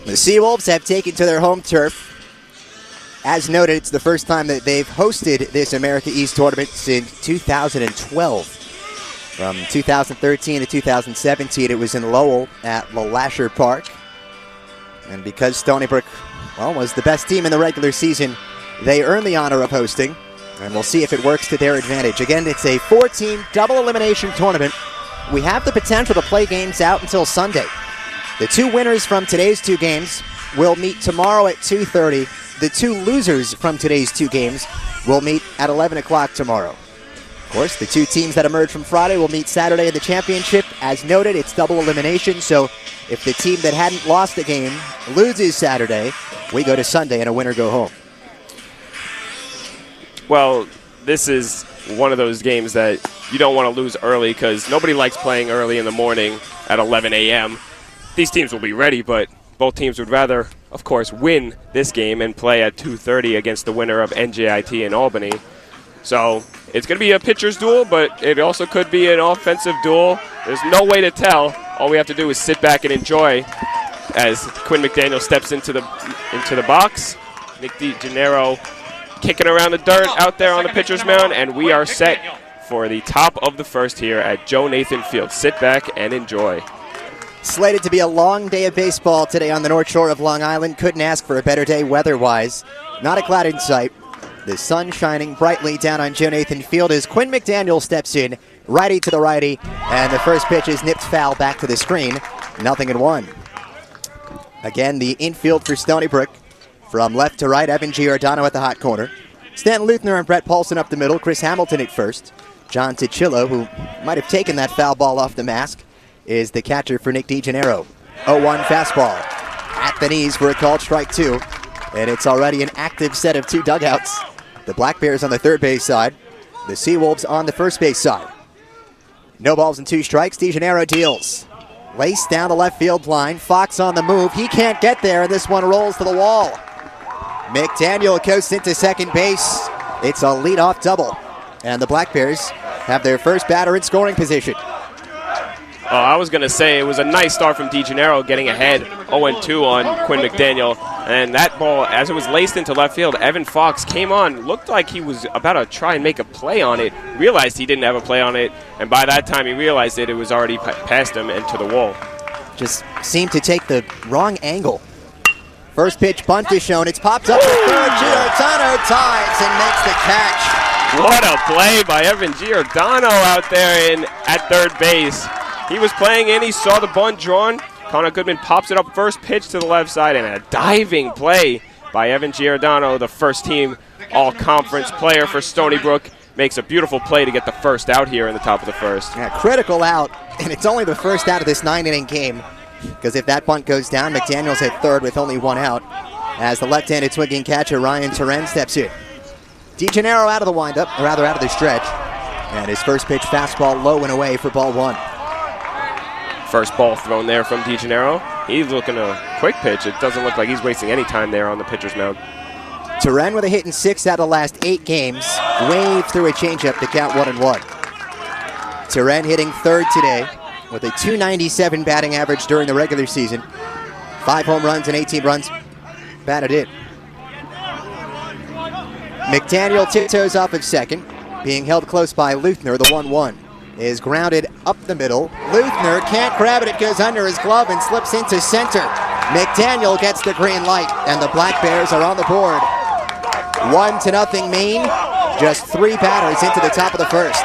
The Seawolves have taken to their home turf. As noted, it's the first time that they've hosted this America East tournament since 2012. From 2013 to 2017, it was in Lowell at LeLasher Park. And because Stony Brook, well, was the best team in the regular season, they earned the honor of hosting. And we'll see if it works to their advantage. Again, it's a 4-team double elimination tournament. We have the potential to play games out until Sunday. The two winners from today's two games will meet tomorrow at 2:30. The two losers from today's two games will meet at 11 o'clock tomorrow. Of course, the two teams that emerge from Friday will meet Saturday in the championship. As noted, it's double elimination, so if the team that hadn't lost a game loses Saturday, we go to Sunday and a winner go home. Well, this is one of those games that you don't want to lose early because nobody likes playing early in the morning at 11 a.m. These teams will be ready, but both teams would rather, of course, win this game and play at 2:30 against the winner of NJIT in Albany. So it's going to be a pitcher's duel, but it also could be an offensive duel. There's no way to tell. All we have to do is sit back and enjoy as Quinn McDaniel steps into the box. Nick DeGennaro kicking around the dirt out there on the pitcher's mound, and we are set for the top of the first here at Joe Nathan Field. Sit back and enjoy. Slated to be a long day of baseball today on the North Shore of Long Island. Couldn't ask for a better day weather-wise. Not a cloud in sight. The sun shining brightly down on Joe Nathan Field as Quinn McDaniel steps in, righty to the righty, and the first pitch is nipped foul back to the screen. 0-1. Again, the infield for Stony Brook. From left to right, Evan Giordano at the hot corner. Stanton Luther and Brett Paulson up the middle. Chris Hamilton at first. John Ticillo, who might have taken that foul ball off the mask, is the catcher for Nick DeGennaro. 0-1 fastball. At the knees for a called strike two. And it's already an active set of two dugouts. The Black Bears on the third base side. The Seawolves on the first base side. No balls and two strikes. DeGennaro deals. Laced down the left field line. Fox on the move. He can't get there, and this one rolls to the wall. McDaniel coasts into second base. It's a leadoff double. And the Black Bears have their first batter in scoring position. Oh, I was going to say it was a nice start from DeGennaro getting ahead 0-2 on Quinn McDaniel. And that ball, as it was laced into left field, Evan Fox came on, looked like he was about to try and make a play on it, realized he didn't have a play on it, and by that time he realized it was already past him and to the wall. Just seemed to take the wrong angle. First pitch bunt is shown. It's popped up to third. Giordano ties and makes the catch. What a play by Evan Giordano out there at third base. He was playing in. He saw the bunt drawn. Connor Goodman pops it up first pitch to the left side, and a diving play by Evan Giordano, the first team all-conference player for Stony Brook. Makes a beautiful play to get the first out here in the top of the first. Yeah, critical out, and it's only the first out of this 9-inning game. Because if that bunt goes down, McDaniel's at third with only one out. As the left-handed swinging catcher, Ryan Turen, steps in. DeGennaro out of the windup, or rather out of the stretch. And his first pitch fastball low and away for ball one. First ball thrown there from DeGennaro. He's looking a quick pitch. It doesn't look like he's wasting any time there on the pitcher's mound. Turen with a hit in 6 out of the last 8 games. Waved through a changeup to count 1-1. Turen hitting third today with a .297 batting average during the regular season. 5 home runs and 18 runs batted in. McDaniel tiptoes off of second, being held close by Luther. The 1-1 is grounded up the middle. Luther can't grab it. It goes under his glove and slips into center. McDaniel gets the green light, and the Black Bears are on the board. 1-0 Maine. Just 3 batters into the top of the first.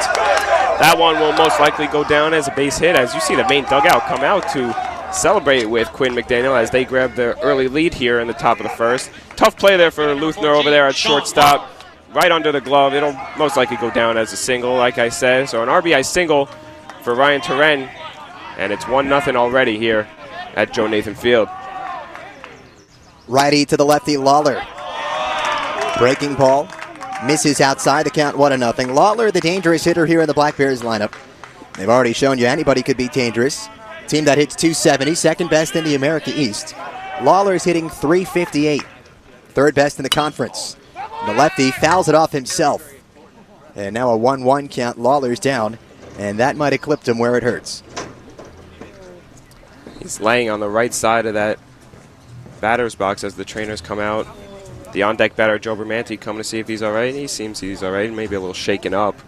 That one will most likely go down as a base hit, as you see the Maine dugout come out to celebrate with Quinn McDaniel as they grab the early lead here in the top of the first. Tough play there for Luther over there at shortstop. Right under the glove. It'll most likely go down as a single, like I said. So an RBI single for Ryan Turen, and it's 1-0 already here at Joe Nathan Field. Righty to the lefty, Lawler. Breaking ball. Misses outside, the count 1-0. Lawler, the dangerous hitter here in the Black Bears lineup. They've already shown you anybody could be dangerous. Team that hits .270, second best in the America East. Lawler's hitting .358, third best in the conference. The lefty fouls it off himself. And now a 1-1 count. Lawler's down, and that might have clipped him where it hurts. He's laying on the right side of that batter's box as the trainers come out. The on-deck batter, Joe Bermanti, coming to see if he's all right. He seems he's all right, maybe a little shaken up.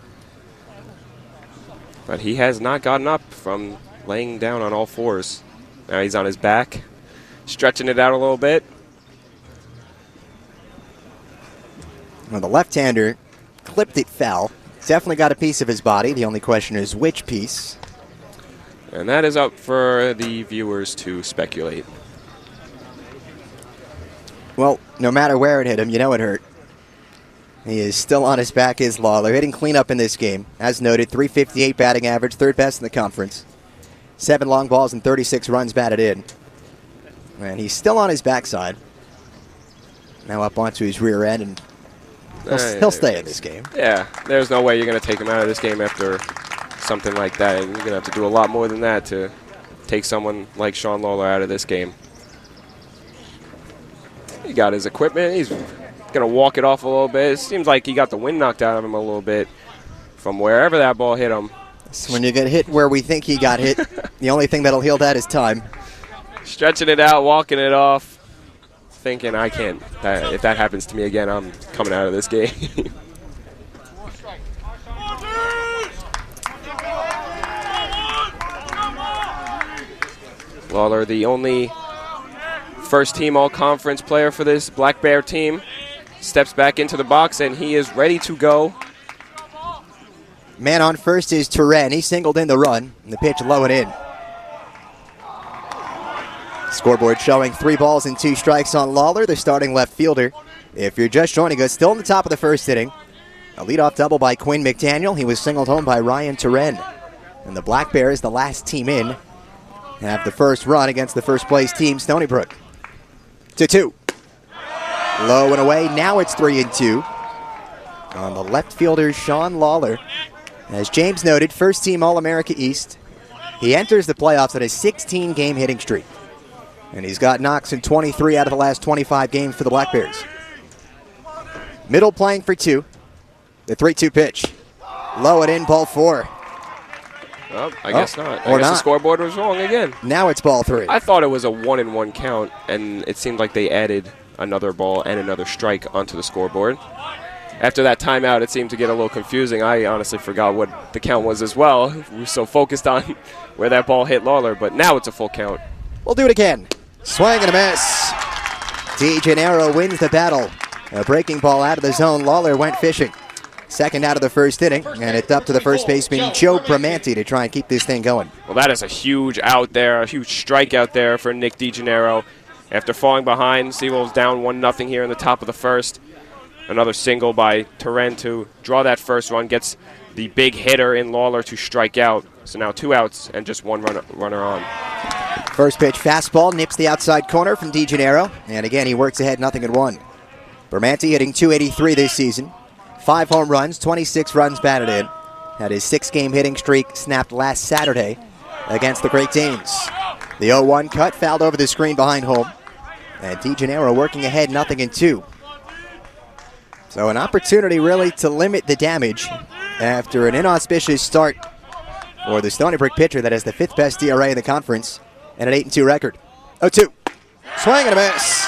But he has not gotten up from laying down on all fours. Now he's on his back, stretching it out a little bit. Well, the left-hander clipped it foul. Definitely got a piece of his body. The only question is which piece. And that is up for the viewers to speculate. Well, no matter where it hit him, you know it hurt. He is still on his back, is Lawler. Hitting cleanup in this game. As noted, .358 batting average, third best in the conference. 7 long balls and 36 runs batted in. And he's still on his backside. Now up onto his rear end, and he'll stay in this game. Yeah, there's no way you're going to take him out of this game after something like that. You're going to have to do a lot more than that to take someone like Sean Lawler out of this game. He got his equipment. He's going to walk it off a little bit. It seems like he got the wind knocked out of him a little bit from wherever that ball hit him. So when you get hit where we think he got hit, the only thing that'll heal that is time. Stretching it out, walking it off, thinking, I can't. If that happens to me again, I'm coming out of this game. Lawler, the only first-team all-conference player for this Black Bear team, steps back into the box, and he is ready to go. Man on first is Turan. He singled in the run, and the pitch low and in. Scoreboard showing 3 balls and 2 strikes on Lawler, the starting left fielder. If you're just joining us, still in the top of the first inning. A leadoff double by Quinn McDaniel. He was singled home by Ryan Turan. And the Black Bears, the last team in, have the first run against the first-place team, Stony Brook. 2-2. Low and away. Now it's 3-2. On the left fielder, Sean Lawler. As James noted, first-team All-America East. He enters the playoffs at a 16-game hitting streak. And he's got knocks in 23 out of the last 25 games for the Black Bears. Middle playing for 2. The 3-2 pitch. Low and in, ball 4. Well, I guess not. Or I guess not. the scoreboard was wrong again. Now it's ball 3. I thought it was a 1-1 count, and it seemed like they added another ball and another strike onto the scoreboard. After that timeout, it seemed to get a little confusing. I honestly forgot what the count was as well. We were so focused on where that ball hit Lawler, but now it's a full count. We'll do it again. Swing and a miss. DeGennaro wins the battle. A breaking ball out of the zone. Lawler went fishing. Second out of the first inning, and it's up to the first baseman, Joe Bermanti, to try and keep this thing going. Well, that is a huge out there, a huge strike out there for Nick DeGennaro. After falling behind, Seawolves down 1-0 here in the top of the first. Another single by Turan to draw that first run, gets the big hitter in Lawler to strike out. So now 2 outs and just 1 runner on. First pitch fastball nips the outside corner from DeGennaro, and again he works ahead 0-1. Bermanti hitting .283 this season. 5 home runs, 26 runs batted in. Had his 6-game hitting streak snapped last Saturday against the Great Danes. The 0-1 cut fouled over the screen behind home. And DeGennaro working ahead 0-2. So an opportunity really to limit the damage after an inauspicious start for the Stony Brook pitcher that has the 5th best ERA in the conference and an 8-2 record. 0-2. Swing and a miss.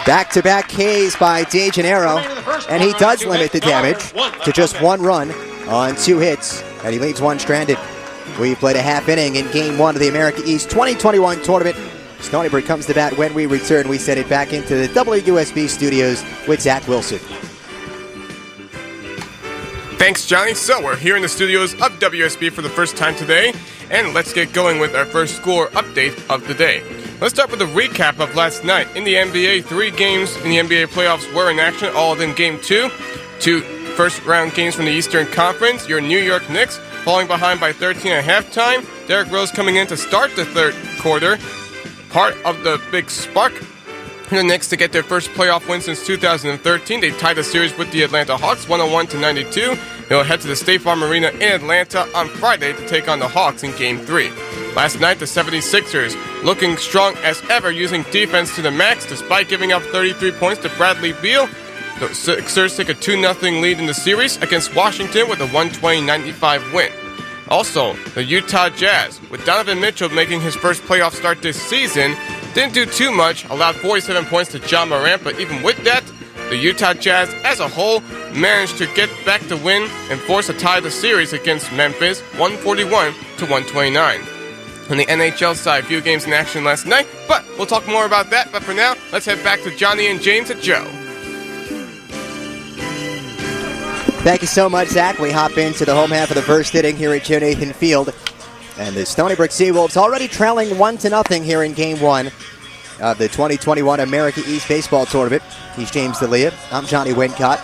Back-to-back Ks by DeGennaro, and he does limit the damage to just 1 run on 2 hits, and he leaves 1 stranded. We played a half inning in Game 1 of the America East 2021 tournament. Stony Brook comes to bat when we return. We send it back into the WUSB studios with Zach Wilson. Thanks, Johnny. So we're here in the studios of WSB for the first time today, and let's get going with our first score update of the day. Let's start with a recap of last night. In the NBA, 3 games in the NBA playoffs were in action, all of them Game 2. 2 first-round games from the Eastern Conference. Your New York Knicks falling behind by 13 at halftime. Derrick Rose coming in to start the third quarter. Part of the big spark for the Knicks to get their first playoff win since 2013. They tied the series with the Atlanta Hawks, 101-92. They'll head to the State Farm Arena in Atlanta on Friday to take on the Hawks in Game 3. Last night, the 76ers looking strong as ever, using defense to the max despite giving up 33 points to Bradley Beal. The Sixers take a 2-0 lead in the series against Washington with a 120-95 win. Also, the Utah Jazz, with Donovan Mitchell making his first playoff start this season, didn't do too much, allowed 47 points to John Morant, but even with that, the Utah Jazz as a whole managed to get back the win and force a tie the series against Memphis, 141 to 129. On the NHL side, a few games in action last night, but we'll talk more about that. But for now, let's head back to Johnny and James at Joe. Thank you so much, Zach. We hop into the home half of the first inning here at Joe Nathan Field. And the Stony Brook Seawolves already trailing 1-0 here in Game 1 of the 2021 America East Baseball Tournament. He's James D'Elia. I'm Johnny Wincott.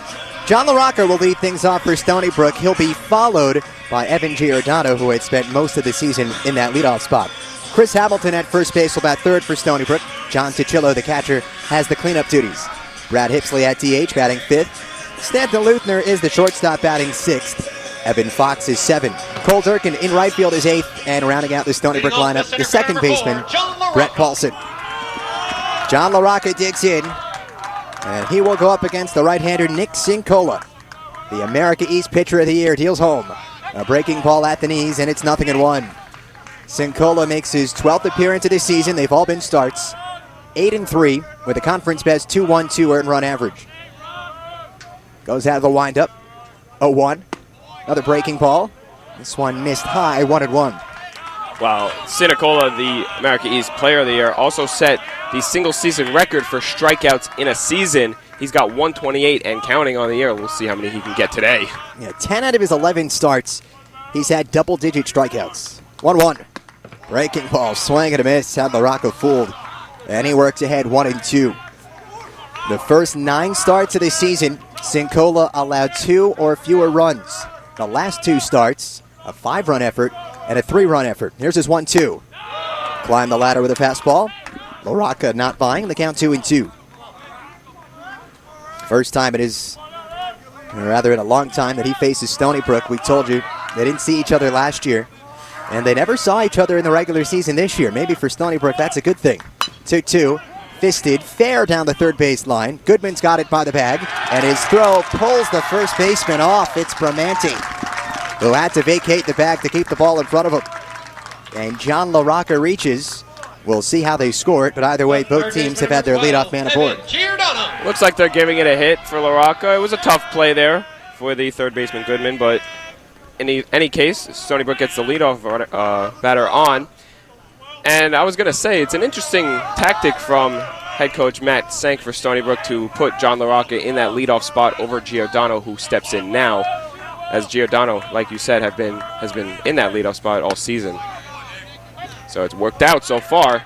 John LaRocca will lead things off for Stony Brook. He'll be followed by Evan Giordano, who had spent most of the season in that leadoff spot. Chris Hamilton at first base will bat third for Stony Brook. John Ticillo, the catcher, has the cleanup duties. Brad Hipsley at DH, batting fifth. Stanton Luther is the shortstop, batting sixth. Evan Fox is seventh. Cole Durkin in right field is eighth. And rounding out the Stony Brook lineup, the second baseman, Brett Paulson. John LaRocca digs in, and he will go up against the right-hander Nick Cincola. The America East Pitcher of the Year deals home. A breaking ball at the knees, and it's 0-1. Cincola makes his 12th appearance of the season. They've all been starts. 8-3 with a conference best 2.12 earned run average. Goes out of the windup. 0-1. Another breaking ball. This one missed high, 1-1. Wow, Cincola, the America East Player of the Year, also set the single-season record for strikeouts in a season. He's got 128 and counting on the year. We'll see how many he can get today. Yeah, 10 out of his 11 starts, he's had double-digit strikeouts. 1-1. Breaking ball, swing and a miss. Had LaRocca fooled. And he works ahead 1-2. The first 9 starts of the season, Cincola allowed 2 or fewer runs. The last 2 starts, a 5-run effort and a 3-run effort. Here's his 1-2. Climb the ladder with a fastball. LaRocca not buying, the count 2-2. First time it is, or rather in a long time, that he faces Stony Brook. We told you they didn't see each other last year, and they never saw each other in the regular season this year. Maybe for Stony Brook, that's a good thing. 2-2, fisted, fair down the third base line. Goodman's got it by the bag, and his throw pulls the first baseman off. It's Bramante, who had to vacate the bag to keep the ball in front of him. And John LaRocca reaches. We'll see how they score it, but either way, both teams have had their leadoff man aboard. Looks like they're giving it a hit for LaRocca. It was a tough play there for the third baseman Goodman, but in any case, Stony Brook gets the leadoff batter on. And I was going to say, it's an interesting tactic from head coach Matt Sank for Stony Brook to put John LaRocca in that leadoff spot over Giordano, who steps in now, as Giordano, like you said, has been in that leadoff spot all season. So it's worked out so far.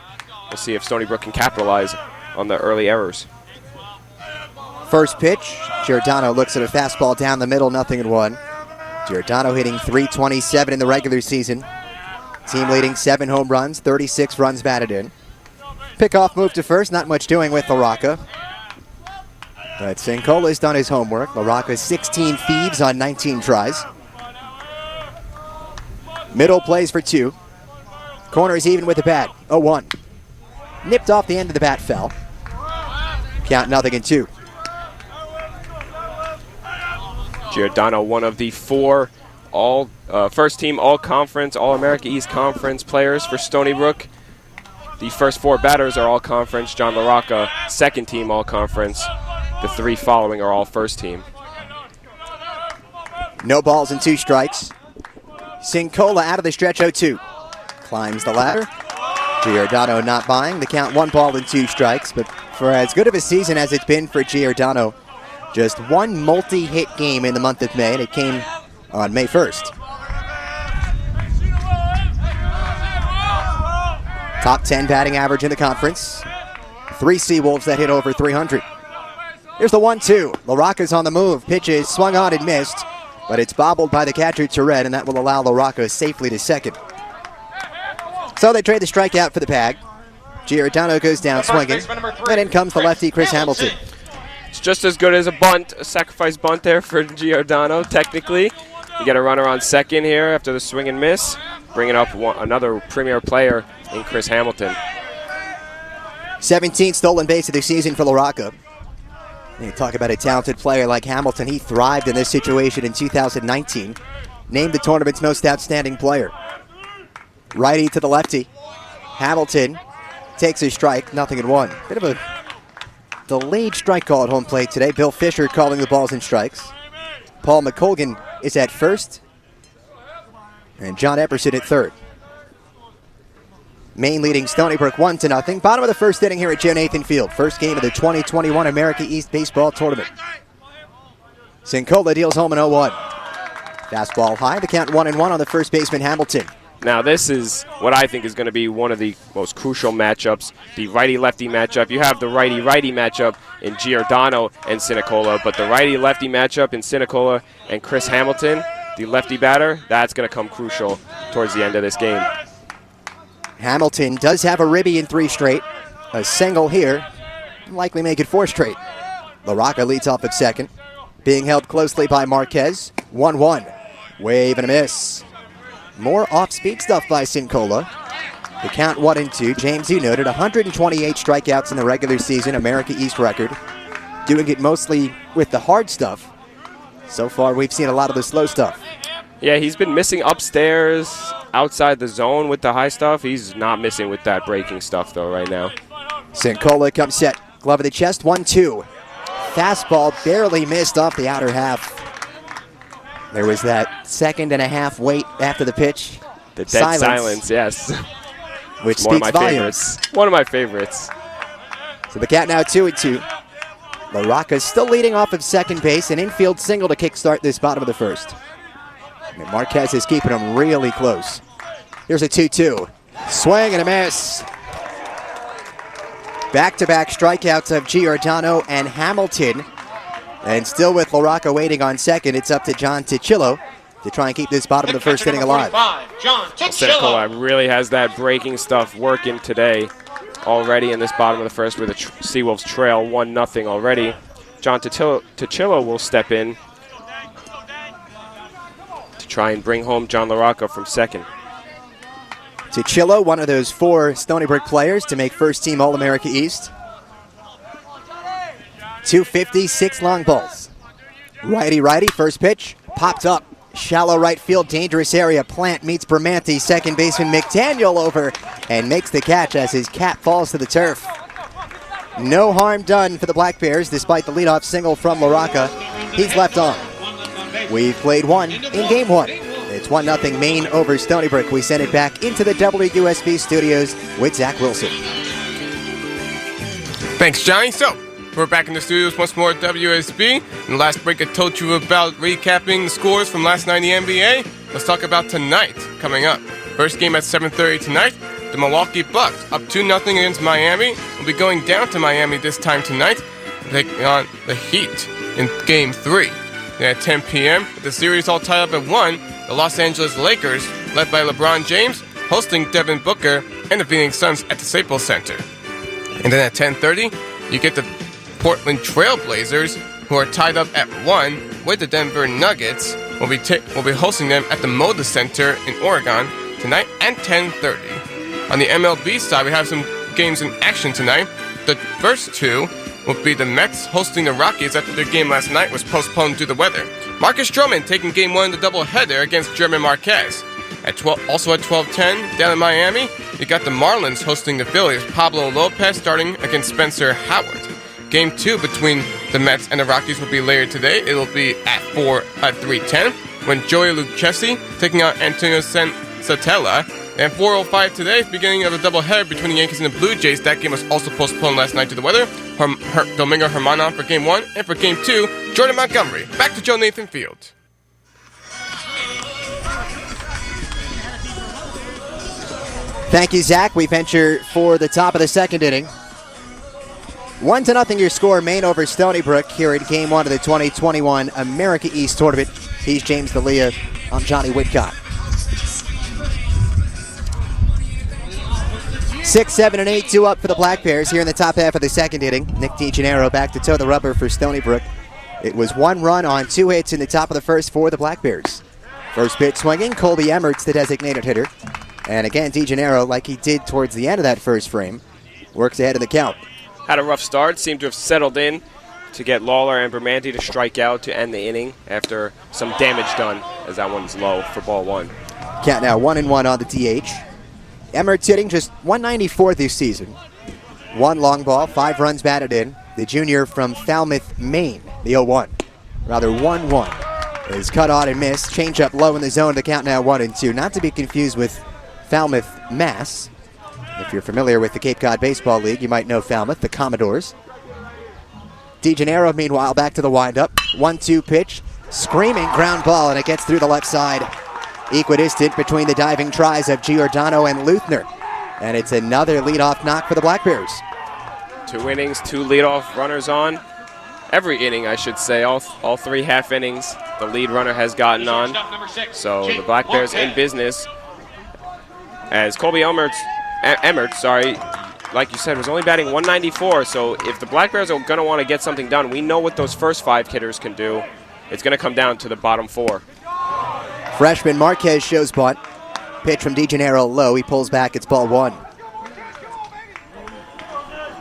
We'll see if Stony Brook can capitalize on the early errors. First pitch, Giordano looks at a fastball down the middle, 0-1. Giordano hitting .327 in the regular season. Team leading 7 home runs, 36 runs batted in. Pickoff move to first, not much doing with LaRocca. But Cincola's done his homework. LaRocca 16 feeds on 19 tries. Middle plays for 2. Corners even with the bat, 0-1. Nipped off the end of the bat, fell. Count 0-2. Giordano, one of the 4 first team all-conference, all-America East Conference players for Stony Brook. The first 4 batters are all-conference. John LaRocca, second team all-conference. The 3 following are all first team. No balls and 2 strikes. Cincola out of the stretch, 0-2. Climbs the ladder. Giordano not buying. The count 1 ball and 2 strikes. But for as good of a season as it's been for Giordano, just 1 multi-hit game in the month of May, and it came on May 1st. Top 10 batting average in the conference. 3 Seawolves that hit over 300. Here's the 1-2. LaRocca's on the move. Pitches swung on and missed, but it's bobbled by the catcher Tourette, and that will allow LaRocca safely to second. So they trade the strikeout for the bag. Giordano goes down swinging, and in comes the lefty Chris Hamilton. It's just as good as a bunt, a sacrifice bunt there for Giordano, technically. You get a runner on second here after the swing and miss, bringing up another premier player in Chris Hamilton. 17th stolen base of the season for LaRocca. You talk about a talented player like Hamilton. He thrived in this situation in 2019. Named the tournament's most outstanding player. Righty to the lefty. Hamilton takes a strike, 0-1. Bit of a delayed strike call at home plate today. Bill Fisher calling the balls and strikes. Paul McColgan is at first. And John Epperson at third. Maine leading Stony Brook 1-0. Bottom of the first inning here at Joe Nathan Field. First game of the 2021 America East Baseball Tournament. Cincola deals home an 0-1. Fastball high, the count 1-1 on the first baseman Hamilton. Now this is what I think is going to be one of the most crucial matchups, the righty-lefty matchup. You have the righty-righty matchup in Giordano and Cincola, but the righty-lefty matchup in Cincola and Chris Hamilton, the lefty batter, that's going to come crucial towards the end of this game. Hamilton does have a ribby in 3 straight. A single here, likely make it 4 straight. LaRocca leads off at second, being held closely by Marquez. 1-1, wave and a miss. More off-speed stuff by Cincola. The count 1-2. James, you noted 128 strikeouts in the regular season, America East record. Doing it mostly with the hard stuff. So far, we've seen a lot of the slow stuff. Yeah, he's been missing upstairs, outside the zone with the high stuff. He's not missing with that breaking stuff, though, right now. Cincola comes set. Glove of the chest, 1-2. Fastball barely missed off the outer half. There was that 1.5 wait after the pitch. The dead silence, yes. Which speaks volumes. One of my favorites. So the count now 2-2. LaRocca still leading off of second base. An infield single to kickstart this bottom of the first. And Marquez is keeping him really close. Here's a 2-2. Swing and a miss. Back-to-back strikeouts of Giordano and Hamilton. And still with LaRocca waiting on second, it's up to John Ticillo to try and keep this bottom of the first inning alive. Cincola really has that breaking stuff working today already in this bottom of the first where the Seawolves trail 1-0 already. John Ticillo will step in to try and bring home John LaRocca from second. Ticillo, one of those 4 Stony Brook players to make first team All-America East. 250, 6 long balls. Righty-righty, first pitch, popped up. Shallow right field, dangerous area. Plant meets Bermanti. Second baseman McDaniel over and makes the catch as his cap falls to the turf. No harm done for the Black Bears despite the leadoff single from LaRocca. He's left on. We've played one in game 1. It's 1-0 Maine over Stony Brook. We send it back into the WUSB studios with Zach Wilson. Thanks, Johnny. So, we're back in the studios once more at WSB. In the last break, I told you about recapping the scores from last night in the NBA. Let's talk about tonight coming up. First game at 7:30 tonight. The Milwaukee Bucks up 2-0 against Miami. Will be going down to Miami this time tonight, taking on the Heat in Game 3. Then at 10 p.m., with the series all tied up at 1, the Los Angeles Lakers, led by LeBron James, hosting Devin Booker and the Phoenix Suns at the Staples Center. And then at 10:30, you get the Portland Trail Blazers, who are tied up at 1 with the Denver Nuggets. Will be hosting them at the Moda Center in Oregon tonight at 10:30. On the MLB side, we have some games in action tonight. The first 2 will be the Mets hosting the Rockies after their game last night was postponed due to weather. Marcus Stroman taking game 1 of the doubleheader against German Marquez. Also at 12:10 down in Miami, you got the Marlins hosting the Phillies. Pablo Lopez starting against Spencer Howard. Game 2 between the Mets and the Rockies will be later today. It will be at 3:10 when Joey Lucchesi taking on Antonio Santella. And 4:05 today, beginning of a doubleheader between the Yankees and the Blue Jays. That game was also postponed last night to the weather. Domingo Germán on for Game 1. And for Game 2, Jordan Montgomery. Back to Joe Nathan Field. Thank you, Zach. We venture for the top of the second inning. 1-0 your score, Maine over Stony Brook here in Game 1 of the 2021 America East Tournament. He's James D'Elia. I'm Johnny Wincott. 6, 7, and 8, 2 up for the Black Bears here in the top half of the second inning. Nick DeGennaro back to toe the rubber for Stony Brook. It was 1 run on 2 hits in the top of the first for the Black Bears. First pitch swinging, Colby Emmert's the designated hitter. And again, DeGennaro, like he did towards the end of that first frame, works ahead of the count. Had a rough start, seemed to have settled in to get Lawler and Bermanti to strike out to end the inning after some damage done as that one's low for ball 1. Count now 1-1 on the DH. Emmert's hitting just 194 this season. 1 long ball, 5 runs batted in. The junior from Falmouth, Maine, the 0-1. Rather 1-1. Is cut on and missed. Change up low in the zone. The count now 1-2. Not to be confused with Falmouth, Mass. If you're familiar with the Cape Cod Baseball League, you might know Falmouth, the Commodores. DeGennaro, meanwhile, back to the windup. 1-2 pitch. Screaming ground ball, and it gets through the left side. Equidistant between the diving tries of Giordano and Luther. And it's another leadoff knock for the Black Bears. 2 innings, 2 leadoff runners on. Every inning, I should say, all 3 half innings, the lead runner has gotten on. So the Black Bears in business. As Colby Emmert, like you said, was only batting 194. So if the Black Bears are going to want to get something done, we know what those first 5 hitters can do. It's going to come down to the bottom 4. Freshman Marquez shows bunt. Pitch from DeGennaro low. He pulls back. It's ball 1.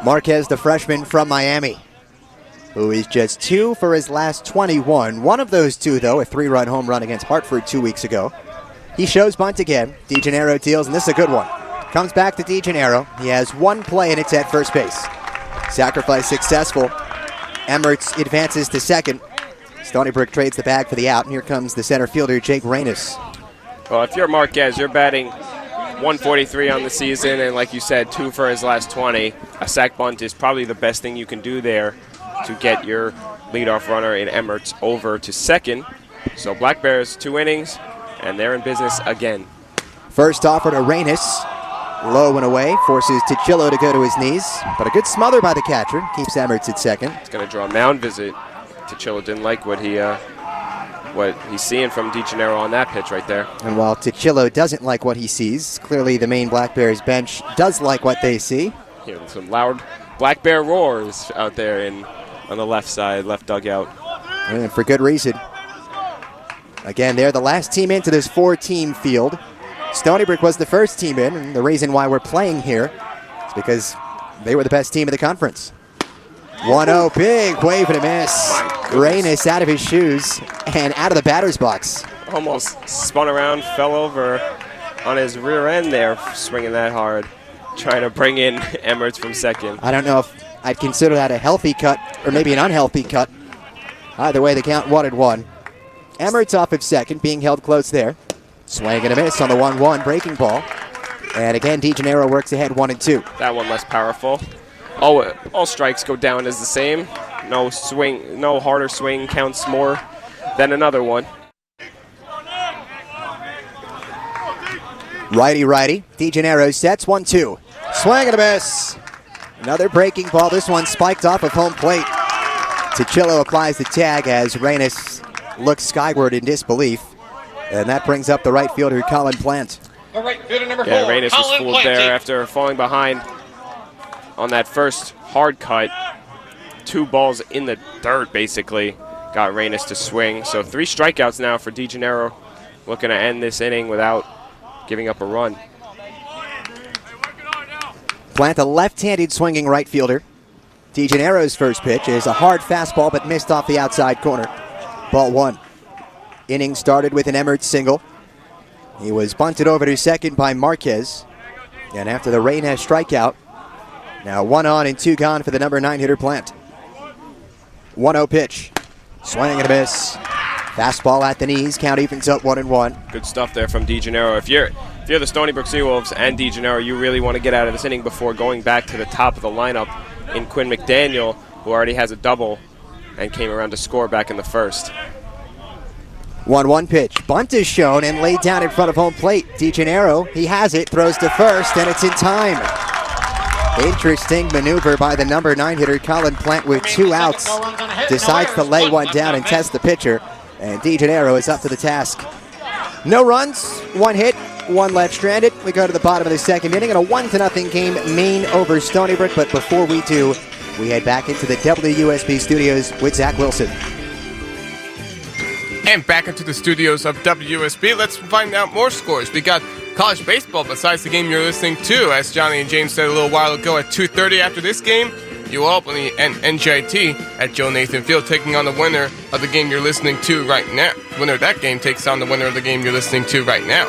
Marquez, the freshman from Miami, who is just 2 for his last 21. One of those 2, though, a 3-run home run against Hartford 2 weeks ago. He shows bunt again. DeGennaro deals, and this is a good one. Comes back to DeGennaro. He has 1 play, and it's at first base. Sacrifice successful. Emmert advances to second. Stony Brook trades the bag for the out, and here comes the center fielder, Jake Reynes. Well, if you're Marquez, you're batting 143 on the season, and like you said, 2 for his last 20. A sac bunt is probably the best thing you can do there to get your leadoff runner in Emmert over to second. So Black Bears, 2 innings, and they're in business again. First offer to Reynes. Low and away, forces Tichillo to go to his knees, but a good smother by the catcher keeps Emmert at second. It's going to draw a mound visit. Tichillo didn't like what he's seeing from DeGennaro on that pitch right there. And while Tichillo doesn't like what he sees, clearly the Maine Black Bears bench does like what they see. Some loud Black Bear roars out there on the left side, left dugout. And for good reason. Again, they're the last team into this 4-team field. Stony Brook was the first team in, and the reason why we're playing here is because they were the best team in the conference. 1-0, big wave and a miss. Reynes out of his shoes and out of the batter's box. Almost spun around, fell over on his rear end there, swinging that hard, trying to bring in Emmert from second. I don't know if I'd consider that a healthy cut or maybe an unhealthy cut. Either way, the count 1-1. Emmert's off at second, being held close there. Swing and a miss on the 1-1 breaking ball. And again, DeGennaro works ahead 1-2. That one less powerful. All strikes go down as the same. No swing, no harder swing counts more than another one. Righty. DeGennaro sets 1-2. Swing and a miss. Another breaking ball. This one spiked off of home plate. Tichillo applies the tag as Reynes looks skyward in disbelief. And that brings up the right fielder, Colin Plant. Yeah, Reynes was fooled there after falling behind on that first hard cut. 2 balls in the dirt, basically, got Reynes to swing. So 3 strikeouts now for DeGennaro, looking to end this inning without giving up a run. Plant, a left-handed swinging right fielder. DeGennaro's first pitch is a hard fastball, but missed off the outside corner. Ball 1. Inning started with an Emmert single. He was bunted over to second by Marquez. And after the Reynes strikeout, now 1 on and 2 gone for the number 9 hitter Plant. 1-0 pitch. Swing and a miss. Fastball at the knees. Count evens up 1-1. Good stuff there from DeGennaro. If you're the Stony Brook Seawolves and DeGennaro, you really want to get out of this inning before going back to the top of the lineup in Quinn McDaniel, who already has a double and came around to score back in the first. 1-1 pitch. Bunt is shown and laid down in front of home plate. DeGennaro, he has it, throws to first, and it's in time. Interesting maneuver by the number 9 hitter, Colin Plant, with 2 outs. Decides to lay one down and test the pitcher, and DeGennaro is up to the task. No runs, 1 hit, 1 left stranded. We go to the bottom of the second inning in a 1-0 game, Maine over Stony Brook. But before we do, we head back into the WUSB studios with Zach Wilson. And back into the studios of WUSB, let's find out more scores. We got college baseball besides the game you're listening to. As Johnny and James said a little while ago, at 2:30 after this game, UAlbany and NJIT at Joe Nathan Field taking on the winner of the game you're listening to right now. Winner of that game takes on the winner of the game you're listening to right now.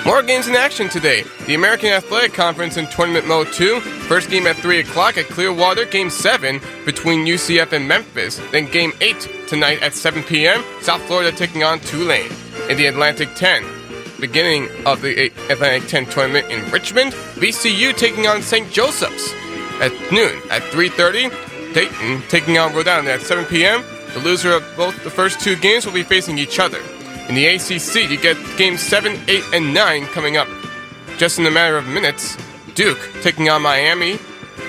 More games in action today. The American Athletic Conference in Tournament Mode 2. First game at 3 o'clock at Clearwater. Game 7 between UCF and Memphis. Then Game 8 tonight at 7 p.m. South Florida taking on Tulane. In the Atlantic 10, beginning of the Atlantic 10 tournament in Richmond, VCU taking on St. Joseph's at noon. At 3:30, Dayton taking on Rhode Island at 7 p.m. The loser of both the first two games will be facing each other. In the ACC, you get games 7, 8, and 9 coming up just in a matter of minutes. Duke taking on Miami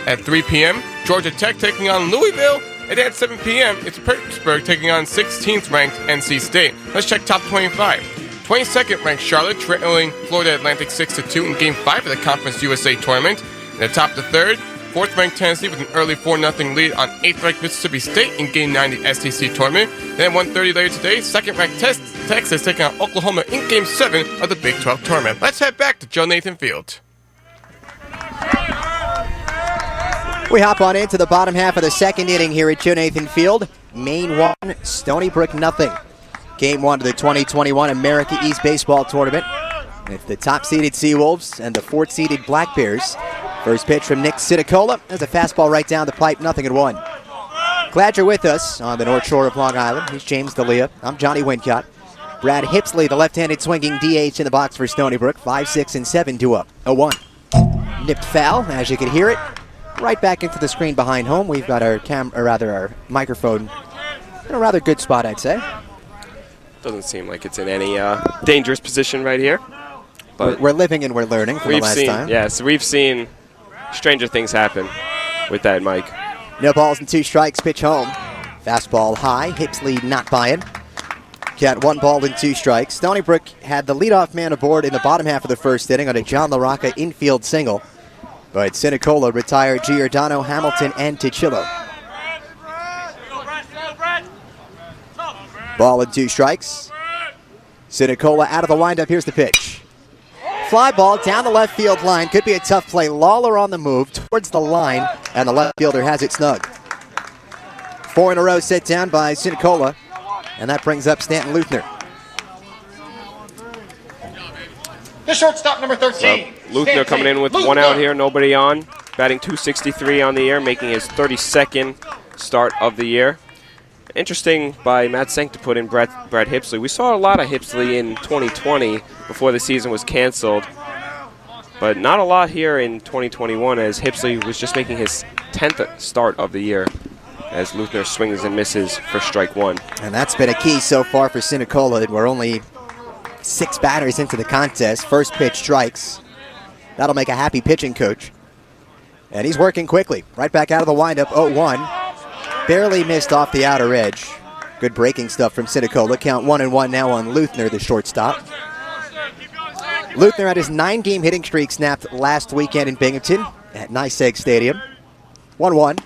at 3 p.m. Georgia Tech taking on Louisville. And at 7 p.m., it's Pittsburgh taking on 16th ranked NC State. Let's check top 25. 22nd ranked Charlotte trailing Florida Atlantic 6-2 in Game 5 of the Conference USA tournament. And atop the third, 4th ranked Tennessee with an early 4-0 lead on 8th ranked Mississippi State in Game 9 of the SEC tournament. Then at 1:30 later today, 2nd ranked Texas taking on Oklahoma in Game 7 of the Big 12 tournament. Let's head back to Joe Nathan Field. We hop on into the bottom half of the second inning here at Joe Nathan Field. Maine 1, Stony Brook 0. Game 1 of the 2021 America East Baseball Tournament. It's the top-seeded Seawolves and the 4th-seeded Black Bears. First pitch from Nick Sitacola. There's a fastball right down the pipe, 0-1. Glad you're with us on the North Shore of Long Island. He's James D'Elia. I'm Jonny Wincott. Brad Hipsley, the left-handed swinging DH in the box for Stony Brook. 5, 6, and 7 due up. 0-1. Nipped foul, as you can hear it. Right back into the screen behind home. We've got our our microphone in a rather good spot, I'd say. Doesn't seem like it's in any dangerous position right here. But we're living and we're learning from the last time. Yeah, so we've seen stranger things happen with that mic. No balls and 2 strikes, pitch home. Fastball high, Hipsley not buying. Got 1 ball and 2 strikes. Stony Brook had the leadoff man aboard in the bottom half of the first inning on a John LaRocca infield single. But Sinicola retired Giordano, Hamilton, and Ticillo. Ball and 2 strikes. Sinicola out of the windup. Here's the pitch. Fly ball down the left field line. Could be a tough play. Lawler on the move towards the line, and the left fielder has it snug. 4 in a row set down by Sinicola, and that brings up Stanton Luther. The shortstop, number 13. Luther coming in with 1 out here, nobody on. Batting .263 on the year, making his 32nd start of the year. Interesting by Matt Senk to put in Brad Hipsley. We saw a lot of Hipsley in 2020 before the season was canceled. But not a lot here in 2021 as Hipsley was just making his 10th start of the year as Luther swings and misses for strike 1. And that's been a key so far for Sinicola. We're only 6 batters into the contest. First pitch strikes. That'll make a happy pitching coach. And he's working quickly. Right back out of the windup, 0-1. Barely missed off the outer edge. Good breaking stuff from Sinicola. Count 1-1 now on Luther, the shortstop. Luther had his 9-game hitting streak snapped last weekend in Binghamton at Nice Egg Stadium. 1-1.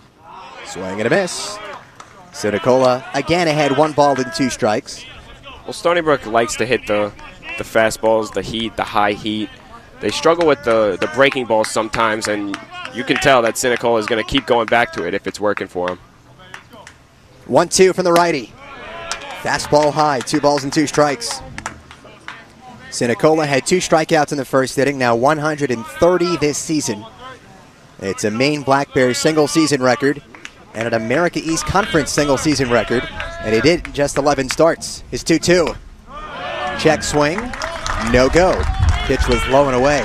Swing and a miss. Sinicola again ahead, 1 ball and 2 strikes. Well, Stony Brook likes to hit the fastballs, the heat, the high heat. They struggle with the breaking balls sometimes, and you can tell that Sinicola is going to keep going back to it if it's working for him. 1-2 from the righty. Fastball high, 2 balls and 2 strikes. Sinicola had 2 strikeouts in the first inning, now 130 this season. It's a Maine Black Bears single-season record and an America East Conference single-season record, and he did just 11 starts. His 2-2. Check swing, no go. Pitch was low and away.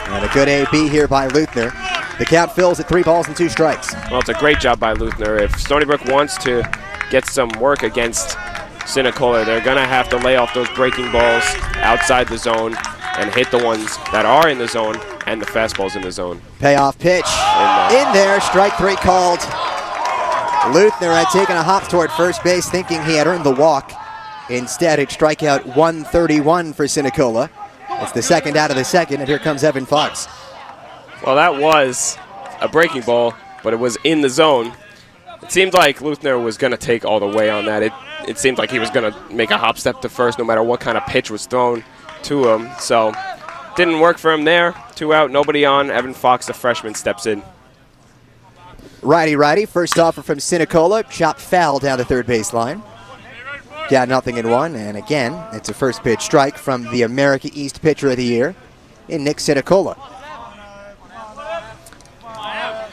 And a good A-B here by Luther. The count fills at 3 balls and 2 strikes. Well, it's a great job by Luther. If Stony Brook wants to get some work against Sinicola, they're going to have to lay off those breaking balls outside the zone and hit the ones that are in the zone and the fastballs in the zone. Payoff pitch. In there, strike 3 called. Luther had taken a hop toward first base thinking he had earned the walk. Instead, it's strikeout 131 for Sinicola. It's the second out of the second, and here comes Evan Fox. Well, that was a breaking ball, but it was in the zone. It seemed like Luther was going to take all the way on that. It seemed like he was going to make a hop step to first no matter what kind of pitch was thrown to him. So, didn't work for him there. 2 out, nobody on. Evan Fox, the freshman, steps in. Righty. First offer from Sinicola. Chop foul down the third baseline. Got 0-1, and again, it's a first pitch strike from the America East Pitcher of the Year in Nick Sinicola.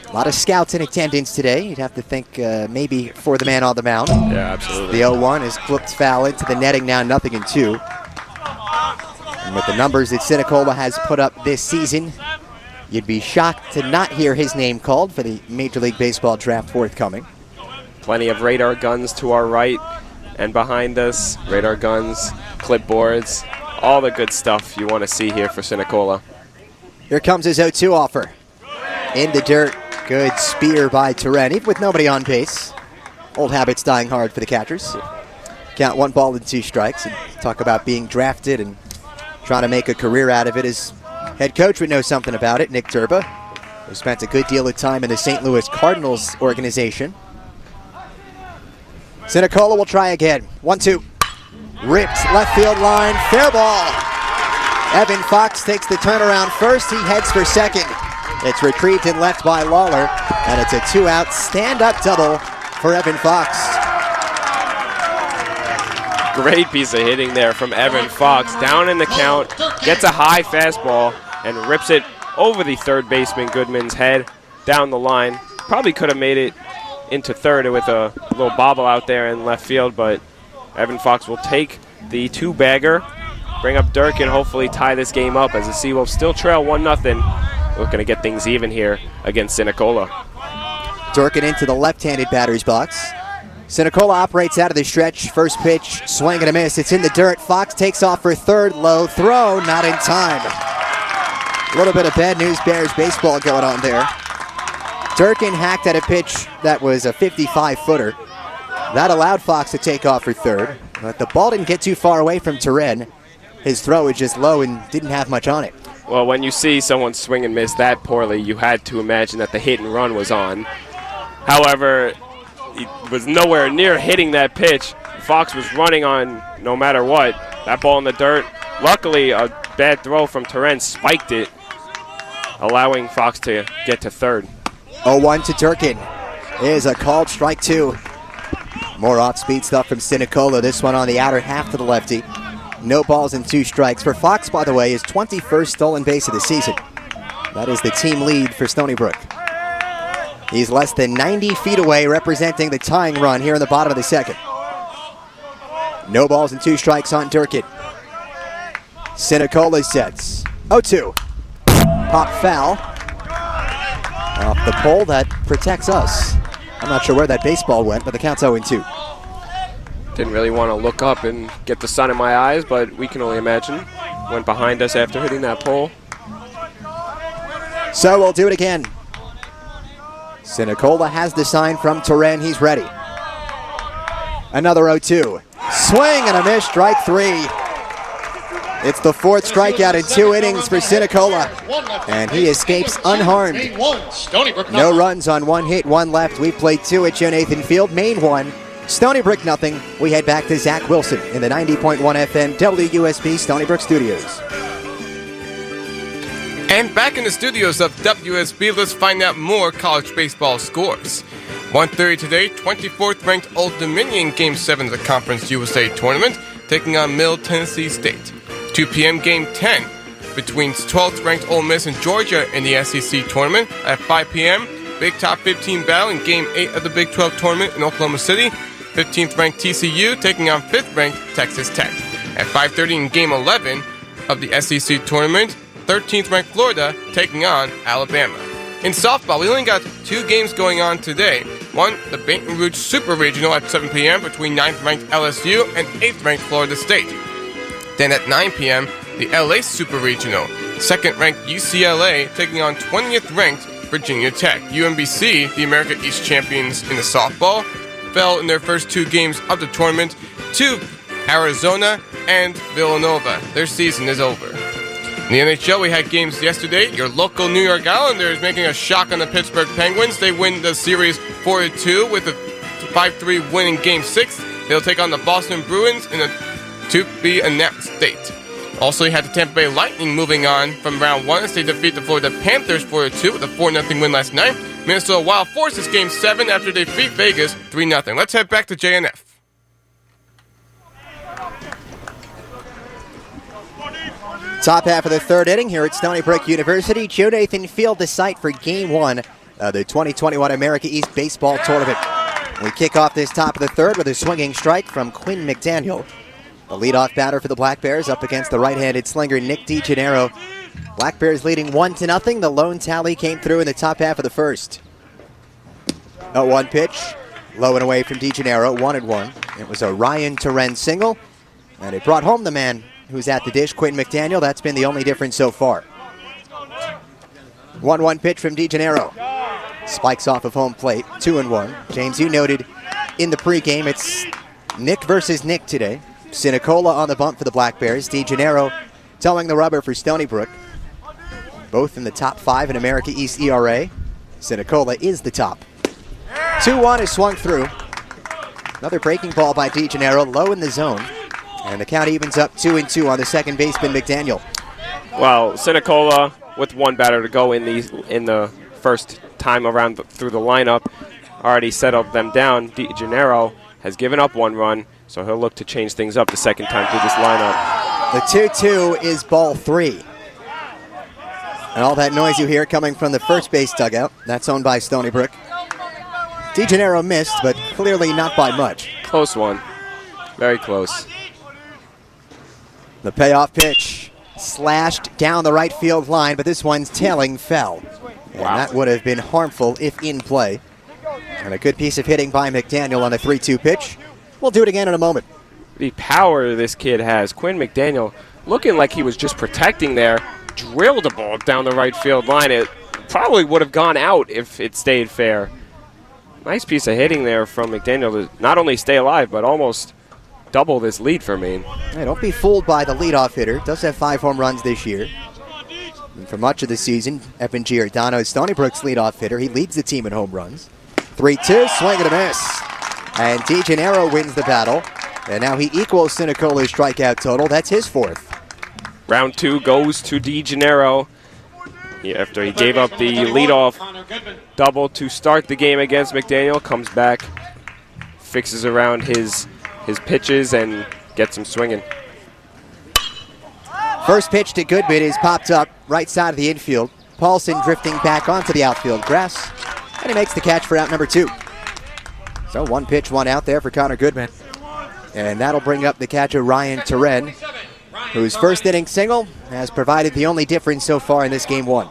A lot of scouts in attendance today. You'd have to think maybe for the man on the mound. Yeah, absolutely. The 0-1 is flipped foul into the netting now, 0-2. And with the numbers that Sinicola has put up this season, you'd be shocked to not hear his name called for the Major League Baseball draft forthcoming. Plenty of radar guns to our right and behind us. Radar guns, clipboards, all the good stuff you want to see here for Sinicola. Here comes his 0-2 offer. In the dirt. Good spear by Turen, even with nobody on base. Old habits dying hard for the catchers. Count 1-2 strikes. And talk about being drafted and trying to make a career out of it. His head coach would know something about it, Nick Turba, who spent a good deal of time in the St. Louis Cardinals organization. Sinicola will try again. 1-2. Ripped left field line. Fair ball. Evan Fox takes the turnaround first. He heads for second. It's retrieved and left by Lawler, and it's a 2-out stand-up double for Evan Fox. Great piece of hitting there from Evan Fox. Down in the count, gets a high fastball, and rips it over the third baseman Goodman's head down the line. Probably could have made it into third with a little bobble out there in left field, but Evan Fox will take the 2-bagger, bring up Dirk, and hopefully tie this game up as the Seawolves still trail 1-0. Looking to get things even here against Sinicola. Durkin into the left-handed batter's box. Sinicola operates out of the stretch. First pitch, swing and a miss. It's in the dirt. Fox takes off for third. Low throw, not in time. A little bit of bad news Bears baseball going on there. Durkin hacked at a pitch that was a 55-footer. That allowed Fox to take off for third, but the ball didn't get too far away from Turen. His throw was just low and didn't have much on it. Well, when you see someone swing and miss that poorly, you had to imagine that the hit and run was on. However, he was nowhere near hitting that pitch. Fox was running on no matter what. That ball in the dirt. Luckily, a bad throw from Turen spiked it, allowing Fox to get to third. 0-1 to Durkin. Is a called strike 2. More off-speed stuff from Sinicola. This one on the outer half to the lefty. No balls and 2 strikes. For Fox, by the way, his 21st stolen base of the season. That is the team lead for Stony Brook. He's less than 90 feet away, representing the tying run here in the bottom of the second. No balls and 2 strikes on Durkin. Sinicola sets. 0-2. Pop foul. Off the pole, that protects us. I'm not sure where that baseball went, but the count's 0-2. Didn't really want to look up and get the sun in my eyes, but we can only imagine. Went behind us after hitting that pole. So we'll do it again. Sinicola has the sign from Turen. He's ready. Another 0-2. Swing and a miss, strike 3. It's the 4th strikeout in 2 innings for Sinicola, and he escapes unharmed. No runs on 1 hit, 1 left. We played 2 at Joe Nathan Field. Maine 1. Stony Brook 0. We head back to Zach Wilson in the 90.1 FM WUSB Stony Brook studios. And back in the studios of WUSB, let's find out more college baseball scores. 1:30 today, 24th ranked Old Dominion Game 7 of the Conference USA Tournament, taking on Middle Tennessee State. 2 p.m. Game 10 between 12th ranked Ole Miss and Georgia in the SEC Tournament. At 5 p.m., Big Top 15 battle in Game 8 of the Big 12 Tournament in Oklahoma City. 15th ranked TCU taking on 5th ranked Texas Tech. At 5:30 in Game 11 of the SEC Tournament, 13th ranked Florida taking on Alabama. In softball, we only got 2 games going on today. One, the Baton Rouge Super Regional at 7 p.m. between 9th ranked LSU and 8th ranked Florida State. Then at 9 p.m., the LA Super Regional. 2nd ranked UCLA taking on 20th ranked Virginia Tech. UMBC, the America East champions in the softball, fell in their first 2 games of the tournament to Arizona and Villanova. Their season is over. In the NHL, we had games yesterday. Your local New York Islanders making a shock on the Pittsburgh Penguins. They win the series 4-2 with a 5-3 win in Game 6. They'll take on the Boston Bruins in a to-be-announced date. Also, you had the Tampa Bay Lightning moving on from round 1 as they defeat the Florida Panthers 4-2 with a 4-0 win last night. Minnesota Wild forces Game 7 after they defeat Vegas 3-0. Let's head back to JNF. Top half of the third inning here at Stony Brook University. Jonathan Field, the site for Game 1 of the 2021 America East Baseball Tournament. We kick off this top of the third with a swinging strike from Quinn McDaniel. The leadoff batter for the Black Bears up against the right-handed slinger Nick DeGennaro. Black Bears leading 1-0. The lone tally came through in the top half of the first. 0-1 pitch, low and away from DeGennaro, 1-1. It was a Ryan Turen single, and it brought home the man who's at the dish, Quinn McDaniel. That's been the only difference so far. 1-1 pitch from DeGennaro. Spikes off of home plate, 2-1. James, you noted in the pregame, it's Nick versus Nick today. Sinicola on the bump for the Black Bears. DeGennaro towing the rubber for Stony Brook. Both in the top 5 in America East ERA. Sinicola is the top. 2-1 is swung through. Another breaking ball by DeGennaro, low in the zone. And the count evens up 2-2 on the second baseman, McDaniel. Well, Sinicola with one batter to go in the first time around through the lineup already settled them down. DeGennaro has given up 1 run, so he'll look to change things up the second time through this lineup. The 2-2 is ball 3. And all that noise you hear coming from the first base dugout, that's owned by Stony Brook. DeGennaro missed, but clearly not by much. Close one. Very close. The payoff pitch slashed down the right field line, but this one's tailing foul. And that would have been harmful if in play. And a good piece of hitting by McDaniel on a 3-2 pitch. We'll do it again in a moment. The power this kid has. Quinn McDaniel looking like he was just protecting there. Drilled the ball down the right field line. It probably would have gone out if it stayed fair. Nice piece of hitting there from McDaniel to not only stay alive, but almost double this lead for Maine. Hey, don't be fooled by the leadoff hitter. Does have 5 home runs this year. And for much of the season, Evan Giordano is Stony Brook's leadoff hitter. He leads the team in home runs. 3-2, swing and a miss. And DeGennaro wins the battle. And now he equals Sinicola's strikeout total. That's his 4th. Round 2 goes to DeGennaro. After he gave up the leadoff double to start the game against McDaniel, comes back, fixes around his pitches, and gets him swinging. First pitch to Goodman is popped up right side of the infield. Paulson drifting back onto the outfield grass, and he makes the catch for out number 2. So 1 pitch, 1 out there for Connor Goodman. And that'll bring up the catcher Ryan Turen, whose first inning single has provided the only difference so far in this game 1.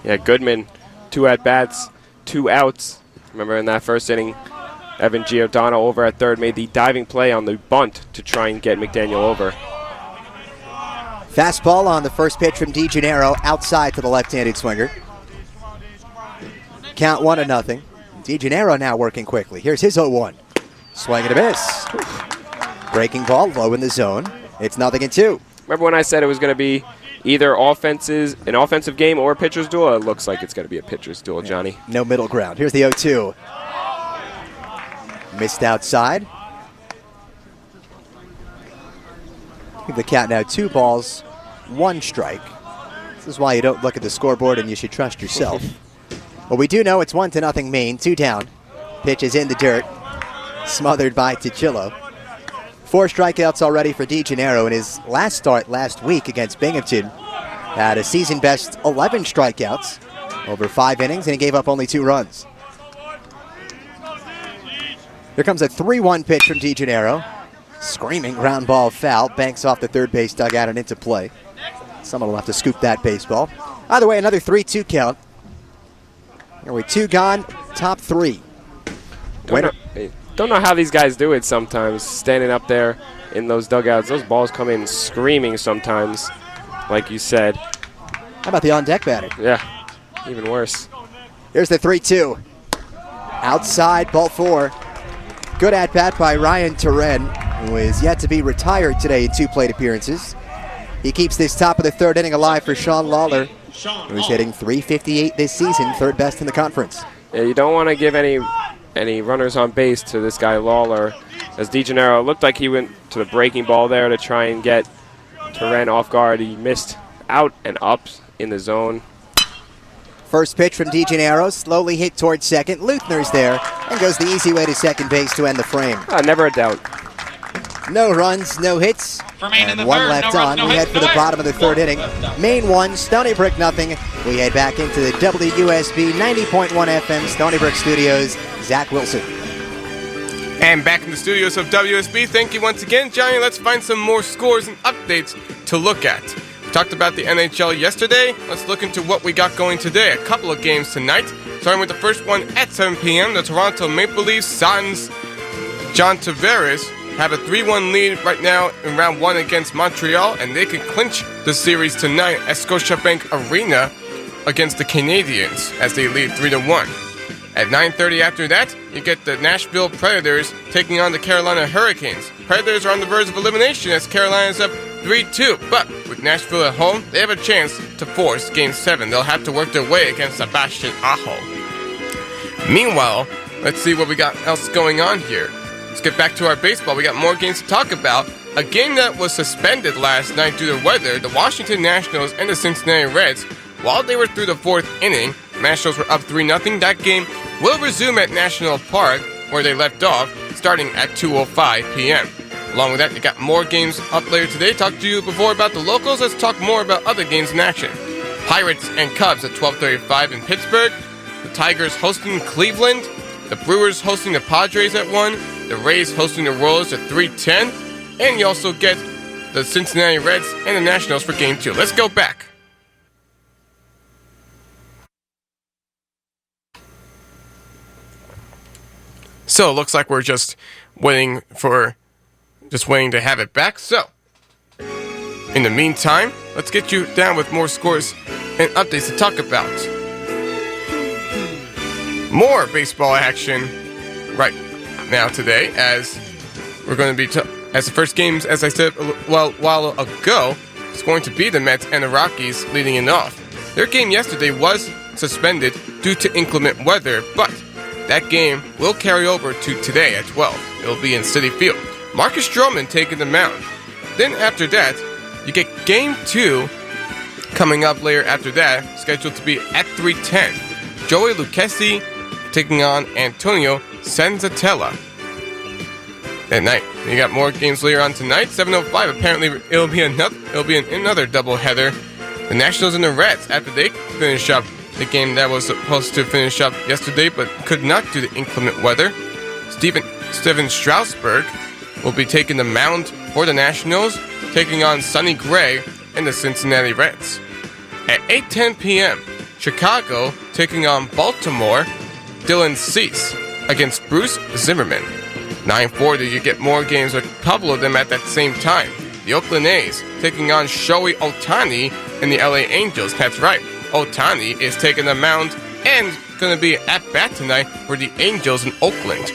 Yeah, Goodman, 2 at-bats, 2 outs. Remember in that first inning, Evan Giordano over at third made the diving play on the bunt to try and get McDaniel over. Fastball on the first pitch from DeGennaro outside to the left-handed swinger. Count 1-0. DeGennaro now working quickly. Here's his 0-1. Swing and a miss. Breaking ball low in the zone. It's 0-2. Remember when I said it was going to be either an offensive game or a pitcher's duel? It looks like it's going to be a pitcher's duel, Johnny. No middle ground. Here's the 0-2. Missed outside. Give the count now 2 balls, 1 strike. This is why you don't look at the scoreboard and you should trust yourself. Well, we do know it's 1-0 Maine, 2 down. Pitch is in the dirt, smothered by Ticillo. 4 strikeouts already for DeGennaro in his last start last week against Binghamton. Had a season-best 11 strikeouts over 5 innings, and he gave up only 2 runs. Here comes a 3-1 pitch from DeGennaro. Screaming ground ball foul. Banks off the third base dugout and into play. Someone will have to scoop that baseball. Either way, another 3-2 count. Here we 2 gone, top 3. Winner. Don't know how these guys do it sometimes, standing up there in those dugouts. Those balls come in screaming sometimes, like you said. How about the on-deck batting? Yeah, even worse. Here's the 3-2. Outside, ball 4. Good at-bat by Ryan Turen, who is yet to be retired today in 2 plate appearances. He keeps this top of the third inning alive for Sean Lawler, who's hitting .358 this season, 3rd best in the conference. Yeah, you don't want to give any runners on base to this guy Lawler, as DeGennaro looked like he went to the breaking ball there to try and get Turen off guard. He missed out and up in the zone. First pitch from DeGennaro, slowly hit towards second. Luthner's there and goes the easy way to second base to end the frame. Never a doubt. No runs, no hits. for Maine in And the one third. left No on. runs, no We head hits, for no the errors. bottom of the third inning. Maine 1, Stony Brook nothing. We head back into the WUSB 90.1 FM Stony Brook studios. Zach Wilson. And back in the studios of WSB, thank you once again, Johnny. Let's find some more scores and updates to look at. We talked about the NHL yesterday. Let's look into what we got going today. A couple of games tonight. Starting with the first one at 7 p.m., the Toronto Maple Leafs Sans John Tavares have a 3-1 lead right now in round 1 against Montreal, and they can clinch the series tonight at Scotiabank Arena against the Canadiens as they lead 3-1. At 9:30 after that, you get the Nashville Predators taking on the Carolina Hurricanes. Predators are on the verge of elimination as Carolina's up 3-2, but with Nashville at home, they have a chance to force Game 7. They'll have to work their way against Sebastian Aho. Meanwhile, let's see what we got else going on here. Let's get back to our baseball. We got more games to talk about. A game that was suspended last night due to weather, the Washington Nationals and the Cincinnati Reds, while they were through the 4th inning, Nationals were up 3-0. That game will resume at National Park, where they left off, starting at 2:05 p.m. Along with that, you got more games up later today. Talked to you before about the locals. Let's talk more about other games in action. Pirates and Cubs at 12:35 in Pittsburgh. The Tigers hosting Cleveland. The Brewers hosting the Padres at 1. The Rays hosting the Royals at 3:10. And you also get the Cincinnati Reds and the Nationals for Game 2. Let's go back. So it looks like we're just waiting to have it back. So, in the meantime, let's get you down with more scores and updates to talk about. More baseball action right now today, as we're going to be as the first games, as I said a while ago, is going to be the Mets and the Rockies leading it off. Their game yesterday was suspended due to inclement weather, but that game will carry over to today at 12. It'll be in Citi Field. Marcus Stroman taking the mound. Then after that, you get Game 2 coming up later after that, scheduled to be at 3:10. Joey Lucchesi taking on Antonio Senzatella. At night, you got more games later on tonight. 7:05. Apparently, it'll be another doubleheader. The Nationals and the Reds after they finish up the game that was supposed to finish up yesterday, but could not due to inclement weather. Steven Strasburg will be taking the mound for the Nationals, taking on Sonny Gray and the Cincinnati Reds. At 8:10 p.m., Chicago taking on Baltimore, Dylan Cease against Bruce Zimmerman. 9:40, you get more games, a couple of them at that same time. The Oakland A's taking on Shohei Ohtani and the LA Angels. That's right, Ohtani is taking the mound and going to be at bat tonight for the Angels in Oakland.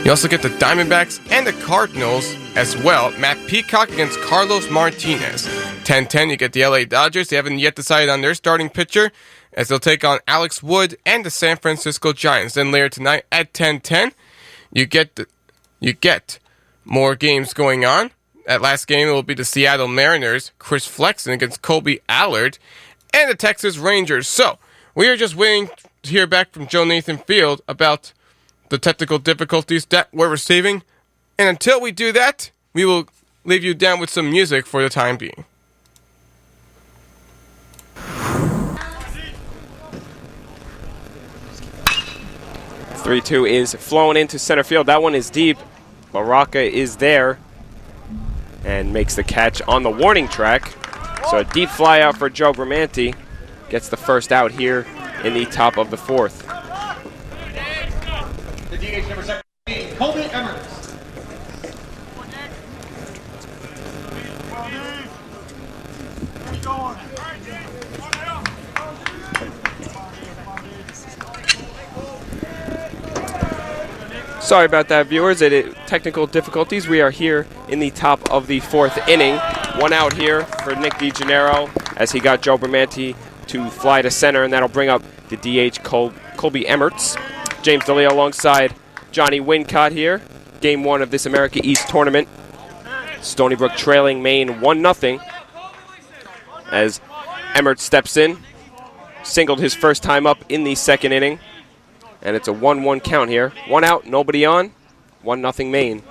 You also get the Diamondbacks and the Cardinals as well. Matt Peacock against Carlos Martinez. 10:10, you get the LA Dodgers. They haven't yet decided on their starting pitcher, as they'll take on Alex Wood and the San Francisco Giants. Then later tonight at 10:10, you get more games going on. At last game, it will be the Seattle Mariners, Chris Flexen against Colby Emmert, and the Texas Rangers. So, we are just waiting to hear back from Joe Nathan Field about the technical difficulties that we're receiving. And until we do that, we will leave you down with some music for the time being. Three-two is flowing into center field. That one is deep. Baraka is there and makes the catch on the warning track. So a deep fly out for Joe Bramante. Gets the first out here in the top of the 4th. The DH number 17, Colby Emmert. Sorry about that, viewers. Technical difficulties. We are here in the top of the 4th inning. One out here for Nick DeGennaro as he got Joe Bramante to fly to center, and that'll bring up the DH Colby Emmert. James DeLeo alongside Jonny Wincott here. Game 1 of this America East tournament. Stony Brook trailing Maine 1-0 as Emmert steps in. Singled his first time up in the 2nd inning. And it's a 1-1 count here. One out, nobody on. 1-0 Maine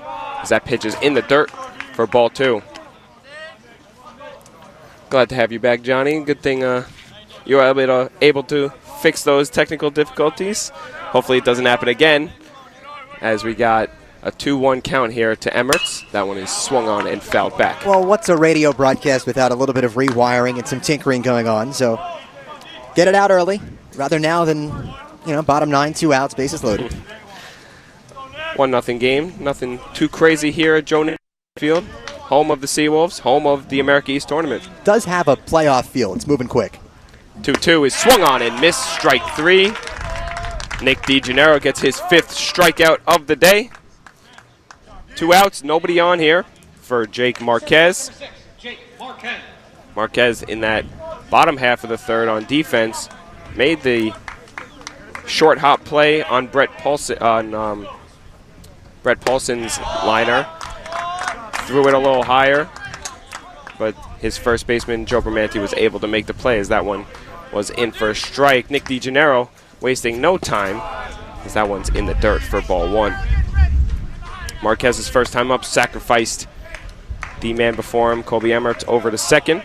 as that pitch is in the dirt for ball 2. Glad to have you back, Johnny. Good thing you were able to fix those technical difficulties. Hopefully it doesn't happen again, as we got a 2-1 count here to Emmert. That one is swung on and fouled back. Well, what's a radio broadcast without a little bit of rewiring and some tinkering going on? So get it out early, rather now than, bottom 9, 2 outs, bases loaded. 1-0 game. Nothing too crazy here at Jonny Field, home of the Seawolves, home of the America East tournament. Does have a playoff feel. It's moving quick. 2-2 is swung on and missed. Strike 3. Nick DeGennaro gets his 5th strikeout of the day. 2 outs, nobody on here for Jake Marquez. Marquez in that bottom half of the third on defense made the short hop play on Brett Paulson's liner. Threw it a little higher, but his first baseman Joe Bramante was able to make the play as that one was in for a strike. Nick DeGennaro wasting no time as that one's in the dirt for ball 1. Marquez's first time up sacrificed the man before him, Colby Emmert, over to second,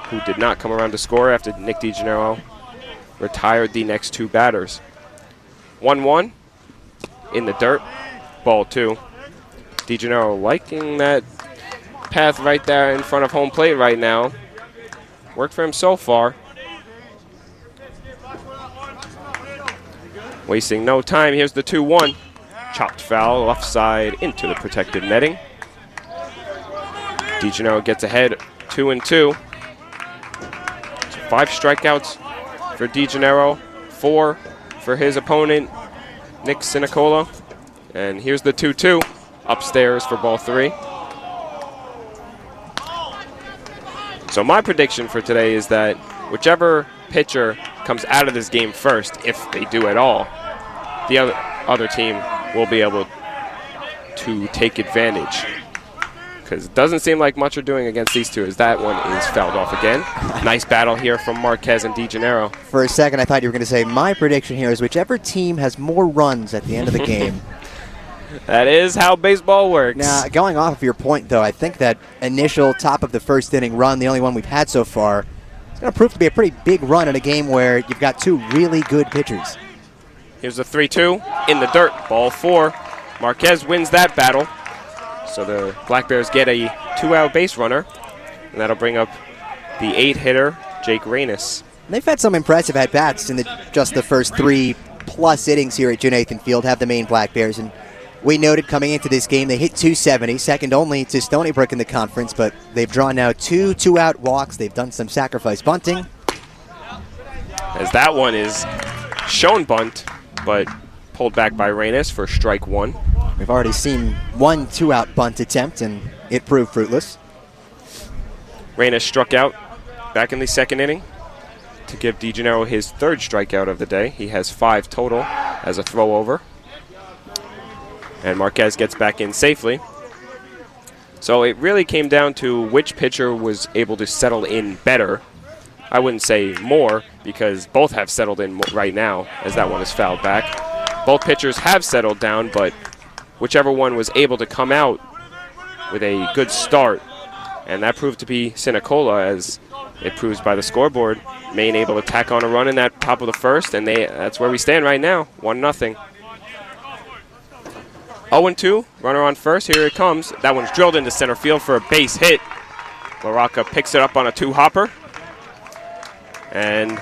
who did not come around to score after Nick DeGennaro retired the next 2 batters. 1-1 in the dirt, ball 2. DeGennaro liking that path right there in front of home plate right now. Worked for him so far. Wasting no time, here's the 2-1. Chopped foul, left side into the protected netting. DeGennaro gets ahead, 2-2. 5 strikeouts for DeGennaro, 4 for his opponent, Nick Sinicola. And here's the 2-2 upstairs for ball 3. So my prediction for today is that whichever pitcher comes out of this game first, if they do at all, the other team will be able to take advantage. Because it doesn't seem like much are doing against these two, as that one is fouled off again. Nice battle here from Marquez and DeGennaro. For a second, I thought you were going to say, my prediction here is whichever team has more runs at the end of the game. That is how baseball works. Now, going off of your point, though, I think that initial top of the first inning run, the only one we've had so far, it's going to prove to be a pretty big run in a game where you've got 2 really good pitchers. Here's the 3-2 in the dirt, ball 4. Marquez wins that battle. So the Black Bears get a 2-out base runner, and that'll bring up the 8-hitter, Jake Reynes. They've had some impressive at-bats in just the first 3+ innings here at Jonathan Field, have the Maine Black Bears. And we noted coming into this game, they hit .270, second only to Stony Brook in the conference, but they've drawn now 2 2-out walks. They've done some sacrifice bunting. As that one is shown bunt, but pulled back by Reynes for strike 1. We've already seen 1 2-out bunt attempt, and it proved fruitless. Reynes struck out back in the second inning to give DeGennaro his 3rd strikeout of the day. He has 5 total as a throw-over. And Marquez gets back in safely. So it really came down to which pitcher was able to settle in better. I wouldn't say more, because both have settled in right now, as that one is fouled back. Both pitchers have settled down, but whichever one was able to come out with a good start, and that proved to be Sinicola, as it proves by the scoreboard. Maine able to tack on a run in that top of the first, and that's where we stand right now, 1-0. 0-2, runner on first, here it comes. That one's drilled into center field for a base hit. LaRocca picks it up on a 2-hopper. And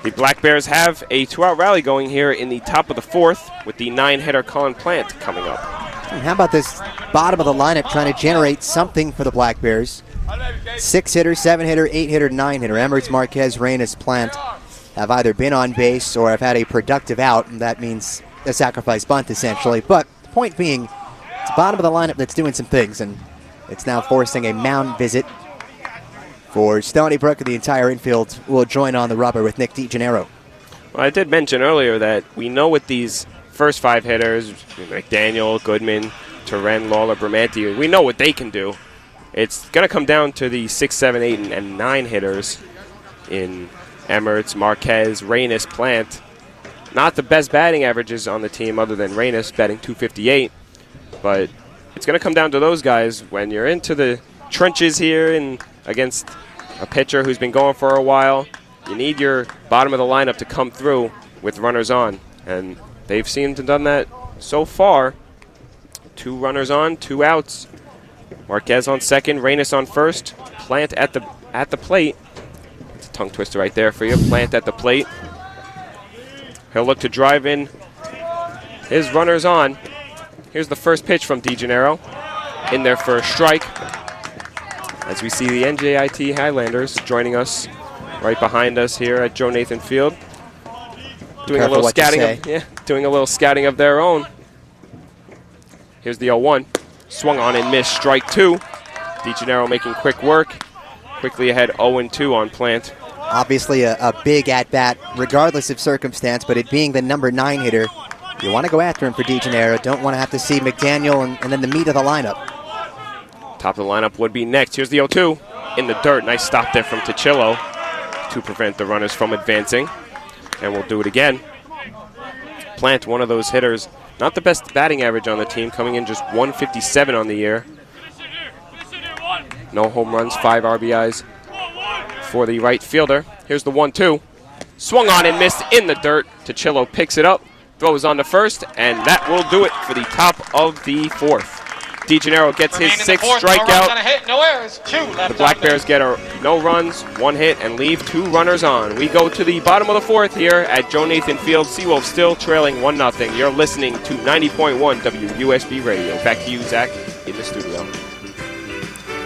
the Black Bears have a 2-out rally going here in the top of the 4th with the 9-hitter Colin Plant coming up. How about this bottom of the lineup trying to generate something for the Black Bears? 6-hitter, 7-hitter, 8-hitter, 9-hitter. Emmert, Marquez, Reynes, Plant have either been on base or have had a productive out, and that means a sacrifice bunt essentially. But the point being, it's the bottom of the lineup that's doing some things, and it's now forcing a mound visit for Stony Brook, and the entire infield will join on the rubber with Nick DeGennaro. Well, I did mention earlier that we know with these first 5 hitters, McDaniel, Goodman, Turen, Lawler, Bramante, we know what they can do. It's going to come down to the 6, 7, 8, and 9 hitters in Emmert, Marquez, Reynes, Plant. Not the best batting averages on the team other than Reynes batting .258, but it's going to come down to those guys when you're into the trenches here and against a pitcher who's been going for a while, you need your bottom of the lineup to come through with runners on. And they've seemed to have done that so far. 2 runners on, 2 outs. Marquez on second, Reynes on first. Plant at the plate. It's a tongue twister right there for you. Plant at the plate. He'll look to drive in his runners on. Here's the first pitch from DeGennaro. In there for a strike. As we see the NJIT Highlanders joining us right behind us here at Joe Nathan Field. Doing a little scouting of their own. Here's the 0-1. Swung on and missed, strike 2. DeGennaro making quick work. Quickly ahead 0-2 on Plant. Obviously a big at-bat, regardless of circumstance, but it being the number 9 hitter, you want to go after him for DeGennaro. Don't want to have to see McDaniel and then the meat of the lineup. Top of the lineup would be next. Here's the 0-2. In the dirt. Nice stop there from Tuccillo to prevent the runners from advancing. And we'll do it again. Plant, one of those hitters. Not the best batting average on the team, coming in just 157 on the year. No home runs, 5 RBIs for the right fielder. Here's the 1-2. Swung on and missed in the dirt. Tuccillo picks it up, throws on to first, and that will do it for the top of the 4th. DeGennaro gets his 6th strikeout. No errors. 2 left. The Black Bears get no runs, 1 hit, and leave 2 runners on. We go to the bottom of the 4th here at Joe Nathan Field. Seawolves still trailing 1-0. You're listening to 90.1 WUSB Radio. Back to you, Zach, in the studio.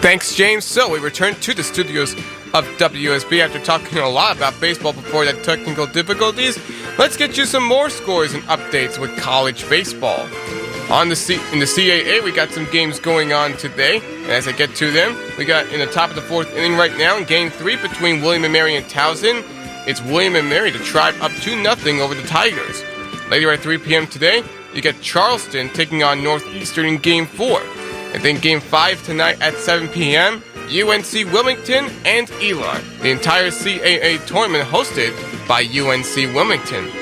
Thanks, James. So we return to the studios of WUSB after talking a lot about baseball before that technical difficulties. Let's get you some more scores and updates with college baseball. In the CAA, we got some games going on today, and as I get to them, we got in the top of the 4th inning right now in Game 3 between William & Mary and Towson. It's William & Mary, the Tribe, up 2-0 over the Tigers. Later at 3 p.m. today, you got Charleston taking on Northeastern in Game 4. And then Game 5 tonight at 7 p.m., UNC Wilmington and Elon. The entire CAA tournament hosted by UNC Wilmington.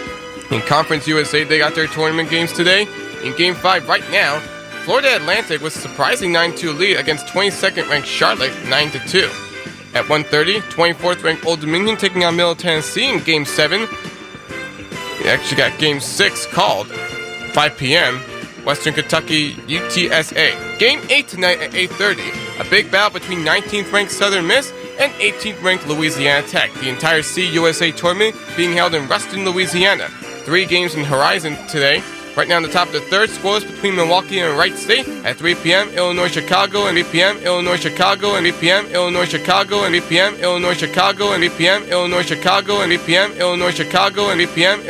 In Conference USA, they got their tournament games today. In Game 5 right now, Florida Atlantic was a surprising 9-2 lead against 22nd-ranked Charlotte 9-2. At 1:30, 24th-ranked Old Dominion taking on Middle Tennessee in Game 7. We actually got Game 6 called. 5 p.m., Western Kentucky UTSA. Game 8 tonight at 8:30. A big battle between 19th-ranked Southern Miss and 18th-ranked Louisiana Tech. The entire CUSA tournament being held in Ruston, Louisiana. 3 games in Horizon today. Right now in the top of the 3rd, scoreless between Milwaukee and Wright State. At 3 p.m., Illinois-Chicago, and 8 p.m., Illinois-Chicago, and 8 p.m., Illinois-Chicago, and 8 p.m., Illinois-Chicago, and 8 p.m., Illinois-Chicago, and 8 p.m., Illinois-Chicago, and 8 p.m.,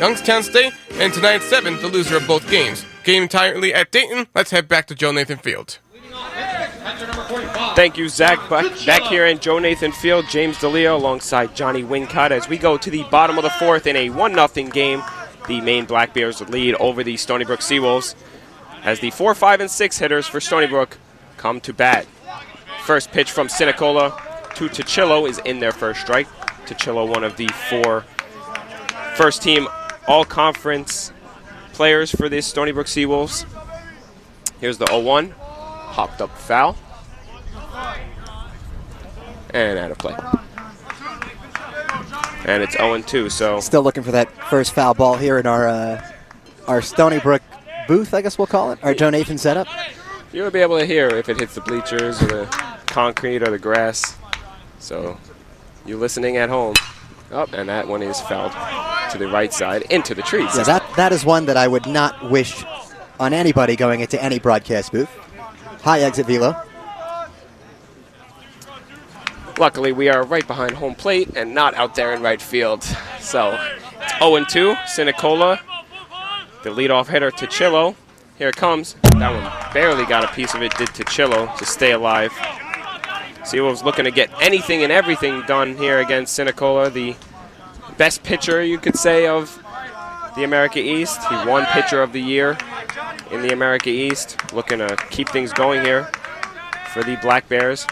Youngstown State. And tonight at 7, the loser of both games. Game entirely at Dayton. Let's head back to Joe Nathan Field. Thank you, Zach. Back here in Joe Nathan Field, James DeLeo alongside Jonny Wincott as we go to the bottom of the 4th in a 1-0 game. The Maine Black Bears lead over the Stony Brook Seawolves as the 4, 5, and 6 hitters for Stony Brook come to bat. First pitch from Sinicola to Tuccillo is in their first strike. Tuccillo, one of the 4 first-team all-conference players for the Stony Brook Seawolves. Here's the 0-1. Popped up foul. And out of play. And it's 0-2, so... Still looking for that first foul ball here in our Stony Brook booth, I guess we'll call it, our Joe Nathan setup. You'll be able to hear if it hits the bleachers or the concrete or the grass. So, you listening at home. Oh, and that one is fouled to the right side into the trees. Yeah, that is one that I would not wish on anybody going into any broadcast booth. High exit velo. Luckily, we are right behind home plate and not out there in right field. So, it's 0-2. Sinicola, the leadoff hitter, Tuccillo. Here it comes. That one barely got a piece of it, did Tuccillo to stay alive. Seawolves looking to get anything and everything done here against Sinicola, the best pitcher, you could say, of the America East. He won Pitcher of the Year in the America East. Looking to keep things going here for the Black Bears.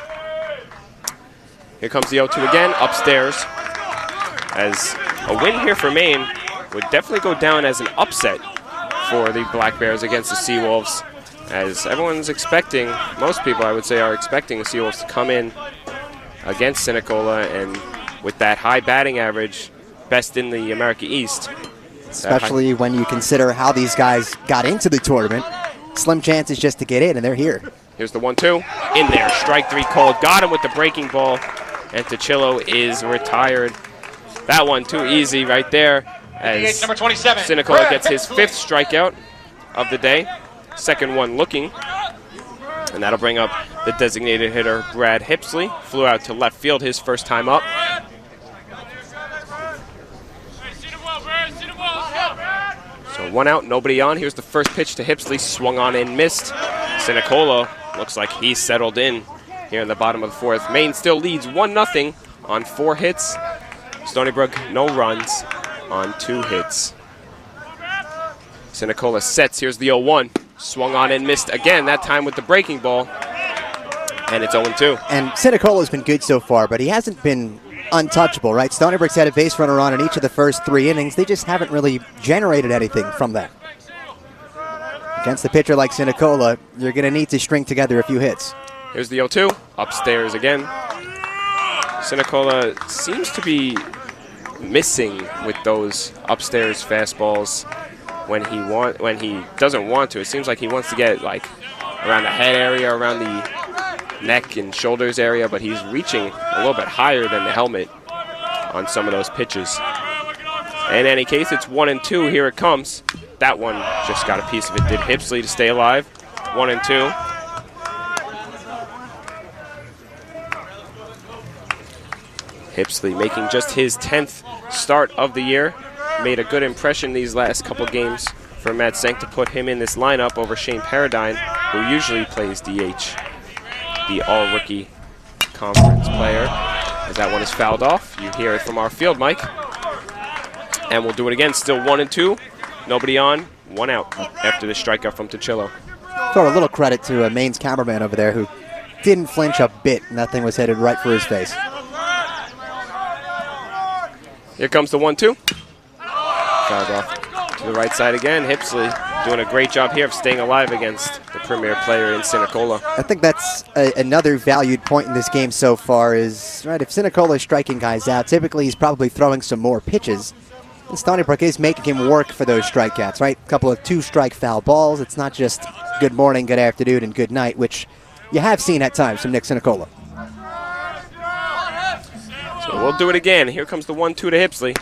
Here comes the 0-2 again, upstairs. As a win here for Maine would definitely go down as an upset for the Black Bears against the Seawolves. As everyone's expecting, most people I would say are expecting the Seawolves to come in against Sinicola, and with that high batting average, best in the America East. Especially when you consider how these guys got into the tournament. Slim chances just to get in, and they're here. Here's the 1-2. In there, strike 3 called. Got him with the breaking ball, and Tuchillo is retired. That one too easy right there, as number 27. Sinicola gets his 5th strikeout of the day. Second one looking. And that'll bring up the designated hitter, Brad Hipsley. Flew out to left field his first time up. So 1 out, nobody on. Here's the first pitch to Hipsley. Swung on and missed. Sinicola looks like he's settled in here in the bottom of the 4th. Maine still leads 1-0 on 4 hits. Stony Brook, no runs on 2 hits. Sinicola sets. Here's the 0-1. Swung on and missed again, that time with the breaking ball. And it's 0-2. And Sinicola's been good so far, but he hasn't been untouchable, right? Stony Brook's had a base runner on in each of the first 3 innings. They just haven't really generated anything from that. Against a pitcher like Sinicola, you're going to need to string together a few hits. Here's the 0-2. Upstairs again. Sinicola seems to be missing with those upstairs fastballs when he doesn't want to. It seems like he wants to get like around the head area, around the neck and shoulders area, but he's reaching a little bit higher than the helmet on some of those pitches. In any case, it's 1-2. Here it comes. That one just got a piece of it. Did Hipsley to stay alive. 1-2. Hipsley making just his 10th start of the year. Made a good impression these last couple games for Matt Senk to put him in this lineup over Shane Paradine, who usually plays DH, the all-rookie conference player. As that one is fouled off, you hear it from our field mic. And we'll do it again. Still 1-2. Nobody on. 1 out after the strikeout from Tuchillo. Throw a little credit to Maine's cameraman over there who didn't flinch a bit, and that thing was headed right for his face. Here comes the 1-2. Fouled off to the right side again. Hipsley doing a great job here of staying alive against the premier player in Sinicola. I think that's another valued point in this game so far is, right, if Sinicola is striking guys out, typically he's probably throwing some more pitches. And Stony Brook is making him work for those strikeouts, right? A couple of 2-strike foul balls. It's not just good morning, good afternoon, and good night, which you have seen at times from Nick Sinicola. So we'll do it again. Here comes the 1-2 to Hipsley.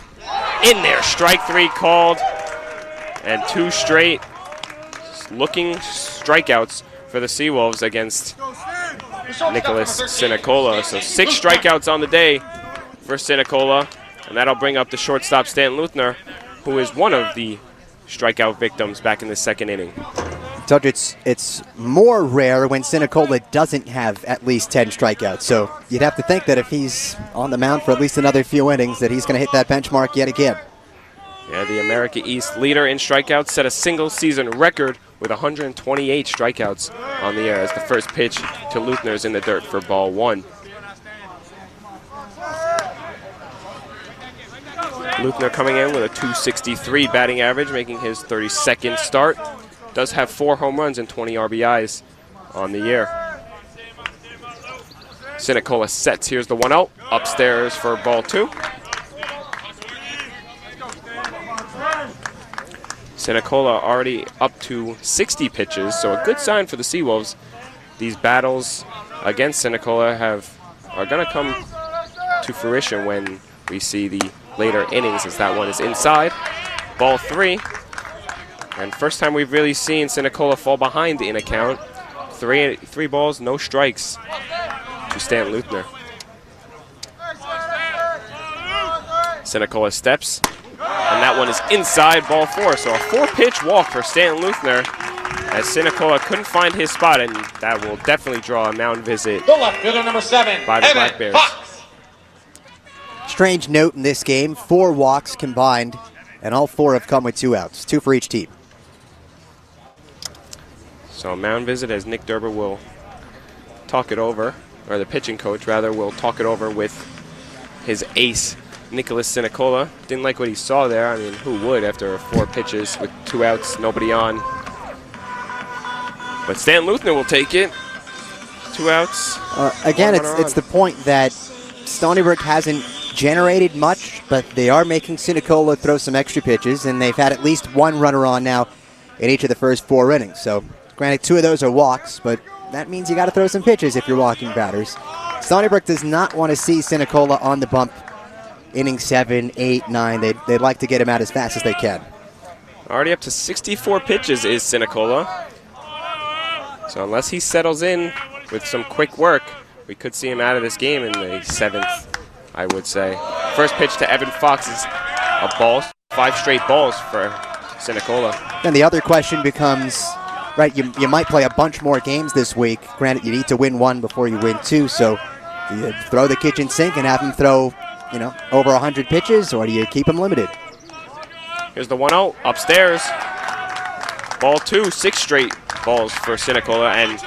In there, strike 3 called, and 2 straight looking strikeouts for the Seawolves against Nicholas Sinicola. So 6 strikeouts on the day for Sinicola, and that'll bring up the shortstop Stanton Luther, who is one of the strikeout victims back in the 2nd inning. So it's more rare when Sinicola doesn't have at least 10 strikeouts. So you'd have to think that if he's on the mound for at least another few innings, that he's going to hit that benchmark yet again. Yeah, the America East leader in strikeouts set a single-season record with 128 strikeouts on the air as the first pitch to Luther's in the dirt for ball 1. Luther coming in with a .263 batting average, making his 32nd start. Does have 4 home runs and 20 RBIs on the year. Sinicola sets. Here's the 1-0. Upstairs for ball 2. Sinicola already up to 60 pitches, so a good sign for the Seawolves. These battles against Sinicola are going to come to fruition when we see the later innings, as that one is inside. Ball 3. And first time we've really seen Sinicola fall behind in a count. 3 balls, no strikes to Stanton Luther. Sinicola steps, and that one is inside, ball 4. So a 4-pitch walk for Stanton Luther, as Sinicola couldn't find his spot, and that will definitely draw a mound visit The left fielder, number 7, by the Black Bears. Strange note in this game, 4 walks combined, and all 4 have come with 2 outs, 2 for each team. So mound visit, as Nick Derber will talk it over, or the pitching coach rather, will talk it over with his ace, Nicholas Sinicola. Didn't like what he saw there. I mean, who would after 4 pitches with 2 outs, nobody on? But Stanton Luther will take it. 2 outs. Again, it's the point that Stony Brook hasn't generated much, but they are making Sinicola throw some extra pitches, and they've had at least one runner on now in each of the first 4 innings. So, granted, 2 of those are walks, but that means you got to throw some pitches if you're walking batters. Stony Brook does not want to see Sinicola on the bump inning 7, 8, 9. They'd like to get him out as fast as they can. Already up to 64 pitches is Sinicola. So unless he settles in with some quick work, we could see him out of this game in the 7th, I would say. First pitch to Evan Fox is a ball. 5 straight balls for Sinicola. Then the other question becomes, right, you might play a bunch more games this week. Granted, you need to win 1 before you win 2, so do you throw the kitchen sink and have him throw, over 100 pitches, or do you keep him limited? Here's the 1-0 upstairs. Ball 2, 6 straight balls for Sinicola, and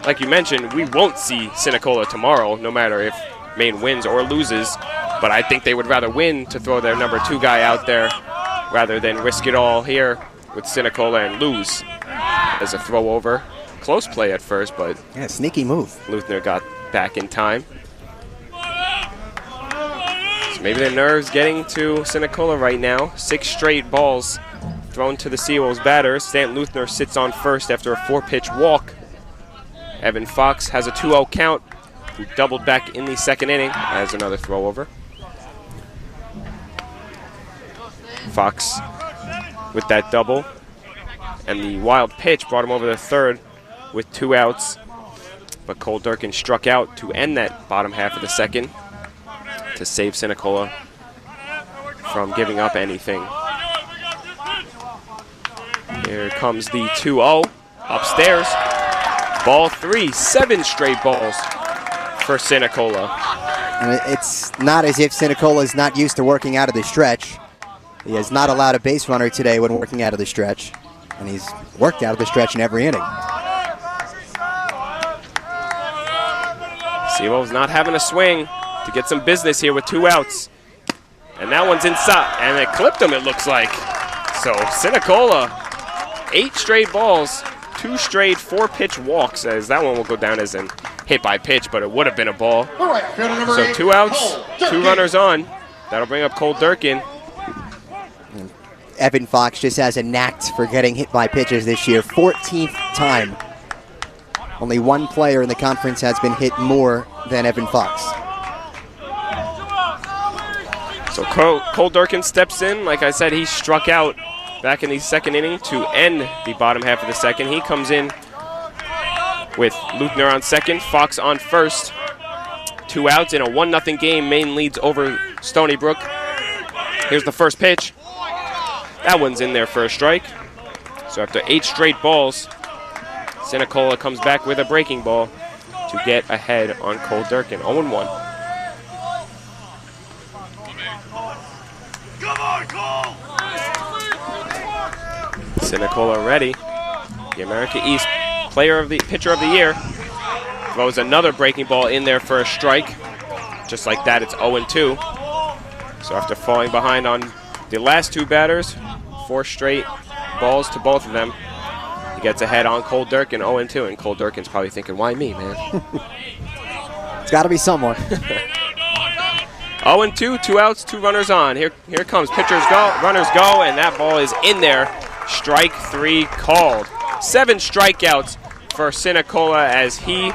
like you mentioned, we won't see Sinicola tomorrow, no matter if Maine wins or loses, but I think they would rather win to throw their number 2 guy out there rather than risk it all here with Sinicola and lose. As a throw over. Close play at first, but yeah, sneaky move. Luther got back in time. So maybe the nerves getting to Sinicola right now. 6 straight balls thrown to the Seawolves batter. Stanton Luther sits on first after a 4-pitch walk. Evan Fox has a 2-0 count, who doubled back in the 2nd inning as another throw over. Fox with that double. And the wild pitch brought him over the 3rd with 2 outs. But Cole Durkin struck out to end that bottom half of the 2nd to save Sinicola from giving up anything. Here comes the 2-0 upstairs. Ball 3, 7 straight balls for Sinicola. And it's not as if Sinicola is not used to working out of the stretch. He has not allowed a base runner today when working out of the stretch. And he's worked out of the stretch in every inning. Seawolves not having a swing to get some business here with 2 outs. And that one's inside. And it clipped him, it looks like. So Sinicola, 8 straight balls, 2 straight 4-pitch walks, as that one will go down as an hit by pitch, but it would have been a ball. So 2 outs, 2 runners on. That'll bring up Cole Durkin. Evan Fox just has a knack for getting hit by pitches this year. 14th time. Only 1 player in the conference has been hit more than Evan Fox. So Cole Durkin steps in. Like I said, he struck out back in the 2nd inning to end the bottom half of the 2nd. He comes in with Luther on 2nd, Fox on 1st. 2 outs in a 1-0 game. Maine leads over Stony Brook. Here's the first pitch. That one's in there for a strike. So after 8 straight balls, Sinicola comes back with a breaking ball to get ahead on Cole Durkin. 0-1. Sinicola ready. The America East pitcher of the year throws another breaking ball in there for a strike. Just like that, it's 0-2. So after falling behind on the last 2 batters, 4 straight balls to both of them, he gets ahead on Cole Durkin, 0-2, and Cole Durkin's probably thinking, why me, man? It's got to be someone. 0-2, 2 outs, 2 runners on. Here it comes. Pitchers go, runners go, and that ball is in there. Strike 3 called. 7 strikeouts for Sinicola as he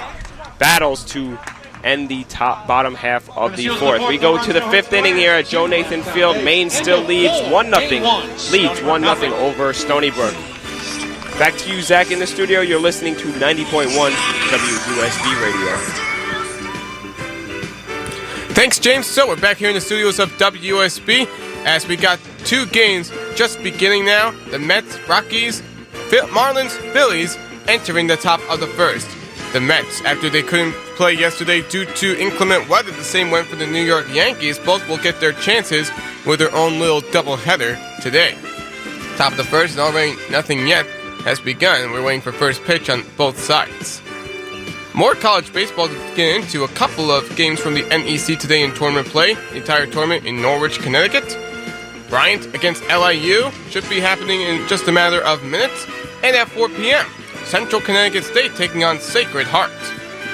battles to end the bottom half of the 4th. We go to the 5th inning here at Joe Nathan Field. Maine still leads 1-0 over Stony Brook. Back to you, Zach, in the studio. You're listening to 90.1 WUSB Radio. Thanks, James. So we're back here in the studios of WUSB as we got 2 games just beginning now. The Mets, Rockies, Marlins, Phillies entering the top of the 1st. The Mets, after they couldn't play yesterday due to inclement weather, the same went for the New York Yankees. Both will get their chances with their own little doubleheader today. Top of the 1st, and already nothing yet has begun. We're waiting for first pitch on both sides. More college baseball to get into. A couple of games from the NEC today in tournament play. The entire tournament in Norwich, Connecticut. Bryant against LIU should be happening in just a matter of minutes. And at 4 p.m., Central Connecticut State taking on Sacred Heart.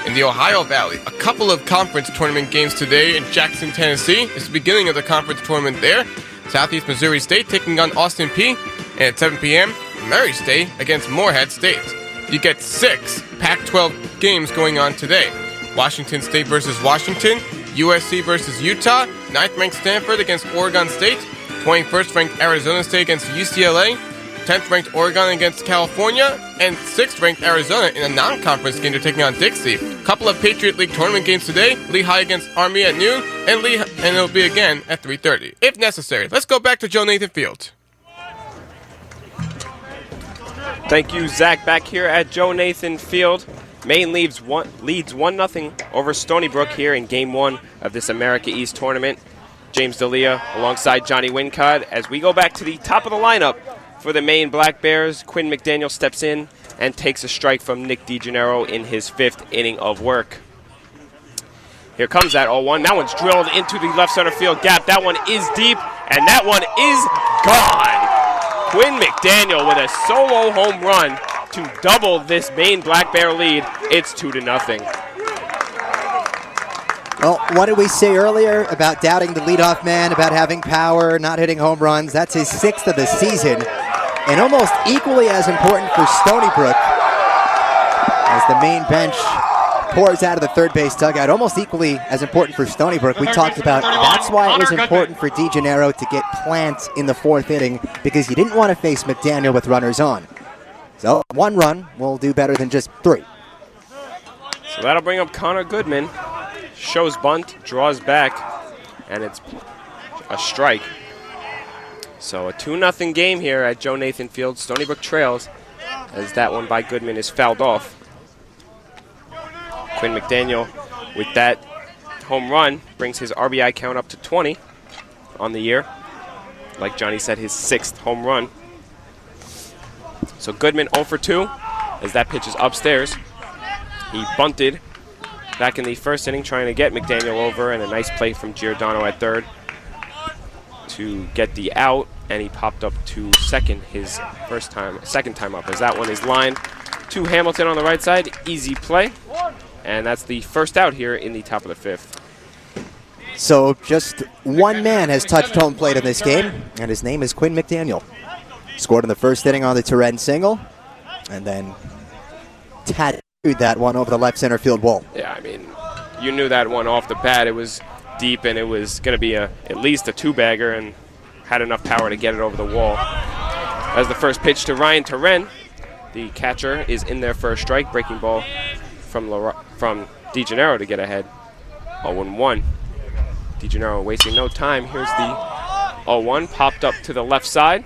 In the Ohio Valley, a couple of conference tournament games today in Jackson, Tennessee. It's the beginning of the conference tournament there. Southeast Missouri State taking on Austin Peay. And at 7 p.m., Murray State against Morehead State. You get 6 Pac-12 games going on today. Washington State versus Washington, USC versus Utah, 9th-ranked Stanford against Oregon State, 21st-ranked Arizona State against UCLA, 10th-ranked Oregon against California, and 6th-ranked Arizona in a non-conference game they're taking on Dixie. Couple of Patriot League tournament games today, Lehigh against Army at noon, and it'll be again at 3:30, if necessary. Let's go back to Joe Nathan Field. Thank you, Zach. Back here at Joe Nathan Field. Maine leads 1-0 over Stony Brook here in Game 1 of this America East tournament. James D'Elia alongside Jonny Wincott. As we go back to the top of the lineup for the Maine Black Bears, Quinn McDaniel steps in and takes a strike from Nick DeGennaro in his 5th inning of work. Here comes that 0-1. That one's drilled into the left center field gap. That one is deep, and that one is gone. Quinn McDaniel with a solo home run to double this Maine Black Bear lead. It's 2-0. Well, what did we say earlier about doubting the leadoff man, about having power, not hitting home runs? That's his 6th of the season, and almost equally as important for Stony Brook as the Maine bench pours out of the third base dugout. Almost equally as important for Stony Brook. We talked about that's why it was important for DeGennaro to get Plant in the 4th inning, because you didn't want to face McDaniel with runners on. So 1 run will do better than just 3. So that'll bring up Connor Goodman. Shows bunt, draws back, and it's a strike. So a 2-0 game here at Joe Nathan Field. Stony Brook trails as that one by Goodman is fouled off. Quinn McDaniel with that home run brings his RBI count up to 20 on the year. Like Johnny said, his 6th home run. So Goodman 0 for 2 as that pitch is upstairs. He bunted back in the 1st inning trying to get McDaniel over, and a nice play from Giordano at 3rd to get the out, and he popped up to second his second time up as that one is lined to Hamilton on the right side. Easy play, and that's the first out here in the top of the 5th. So just 1 man has touched home plate in this game, and his name is Quinn McDaniel. Scored in the 1st inning on the Turenne single, and then tattooed that one over the left center field wall. Yeah, I mean, you knew that one off the bat. It was deep, and it was going to be at least a 2-bagger, and had enough power to get it over the wall. As the first pitch to Ryan Turenne, the catcher is in there for a strike. Breaking ball from DeGennaro to get ahead. 0-1. DeGennaro wasting no time. Here's the 0-1, popped up to the left side.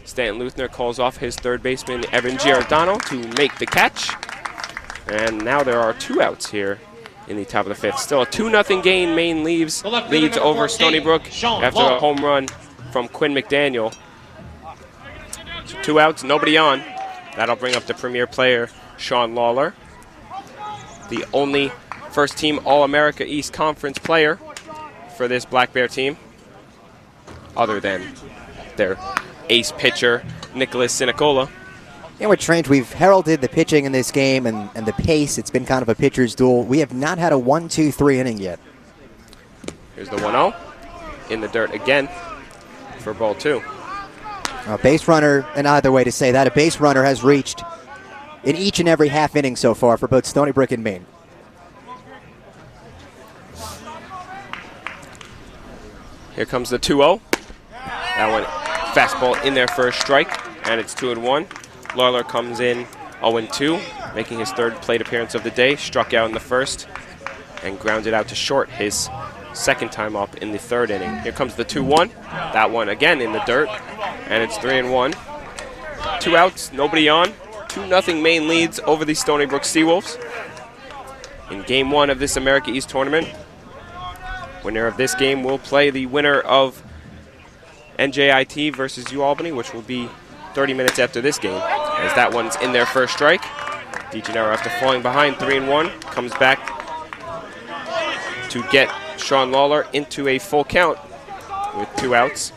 Stanton Luther calls off his 3rd baseman, Evan Giordano, to make the catch. And now there are 2 outs here in the top of the 5th. Still a 2-0 game. Maine leads over Stony Brook after a home run from Quinn McDaniel. So 2 outs, nobody on. That'll bring up the premier player, Sean Lawler, the only first-team All-America East Conference player for this Black Bear team, other than their ace pitcher, Nicholas Sinicola. And we're trained. We've heralded the pitching in this game and the pace. It's been kind of a pitcher's duel. We have not had a 1-2-3 inning yet. Here's the 1-0 in the dirt again for ball 2. A base runner, and either way to say that, a base runner has reached in each and every half inning so far for both Stony Brook and Maine. Here comes the 2-0. That one fastball in there for a strike, and it's 2-1. Lawler comes in 0-2, making his 3rd plate appearance of the day. Struck out in the 1st and grounded out to short his 2nd time up in the 3rd inning. Here comes the 2-1. That one again in the dirt, and it's 3-1. 2 outs, nobody on. 2-0 Maine leads over the Stony Brook Seawolves in Game 1 of this America East tournament. Winner of this game will play the winner of NJIT versus UAlbany, which will be 30 minutes after this game, as that one's in there for a strike. DeGennaro, after falling behind 3-1, comes back to get Sean Lawler into a full count with 2 outs.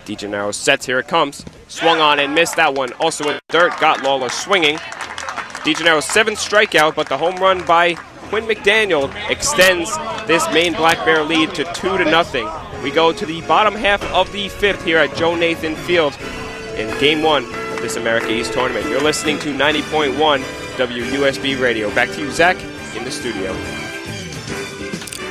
DeGennaro sets, here it comes. Swung on and missed that one. Also in the dirt, got Lawler swinging. DeGennaro's 7th strikeout, but the home run by Quinn McDaniel extends this Maine Black Bear lead to 2-0. We go to the bottom half of the 5th here at Joe Nathan Field in Game 1 of this America East tournament. You're listening to 90.1 WUSB Radio. Back to you, Zach, in the studio.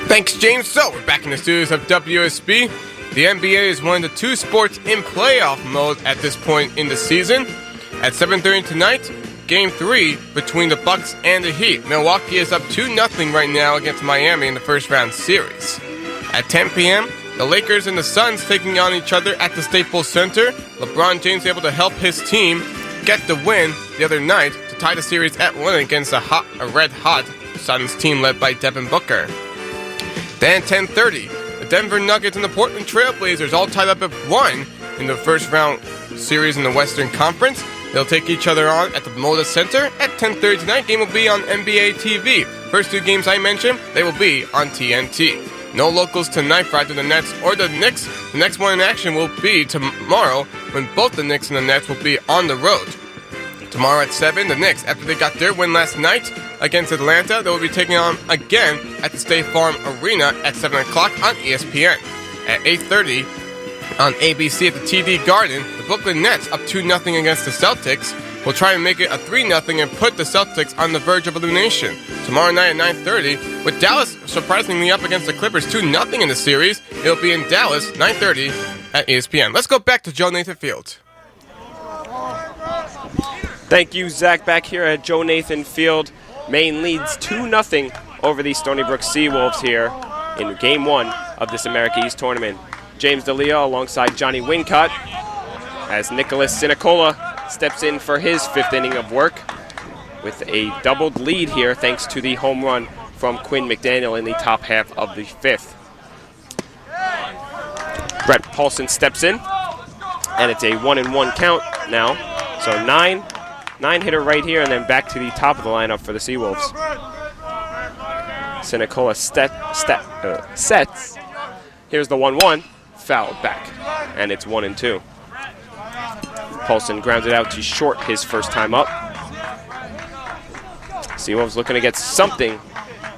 Thanks, James. So we're back in the studios of WSB. The NBA is one of the 2 sports in playoff mode at this point in the season. At 7:30 tonight, Game 3 between the Bucks and the Heat. Milwaukee is up 2-0 right now against Miami in the first round series. At 10 p.m., the Lakers and the Suns taking on each other at the Staples Center. LeBron James able to help his team get the win the other night to tie the series at 1 against a red-hot Suns team led by Devin Booker. Then 10:30, the Denver Nuggets and the Portland Trail Blazers all tied up at 1 in the first round series in the Western Conference. They'll take each other on at the Moda Center at 10:30 tonight. Game will be on NBA TV. First 2 games I mentioned, they will be on TNT. No locals tonight for either the Nets or the Knicks. The next one in action will be tomorrow when both the Knicks and the Nets will be on the road. Tomorrow at 7, the Knicks, after they got their win last night against Atlanta, they will be taking on again at the State Farm Arena at 7 o'clock on ESPN. At 8:30 on ABC at the TD Garden, the Brooklyn Nets, up 2-0 against the Celtics, will try and make it a 3-0 and put the Celtics on the verge of elimination. Tomorrow night at 9:30, with Dallas surprisingly up against the Clippers 2-0 in the series, it'll be in Dallas, 9:30 at ESPN. Let's go back to Joe Nathan Field. Thank you, Zach. Back here at Joe Nathan Field. Maine leads 2-0 over the Stony Brook Seawolves here in Game 1 of this America East tournament. James DeLeo alongside Jonny Wincott as Nicholas Sinicola steps in for his 5th inning of work with a doubled lead here thanks to the home run from Quinn McDaniel in the top half of the 5th. Brett Paulson steps in, and it's a 1-1 count now. So 9 hitter right here, and then back to the top of the lineup for the Seawolves. Sinicola sets. Here's the 1-1, foul back, and it's 1-2. Paulson grounds it out to short his first time up. Seawolves looking to get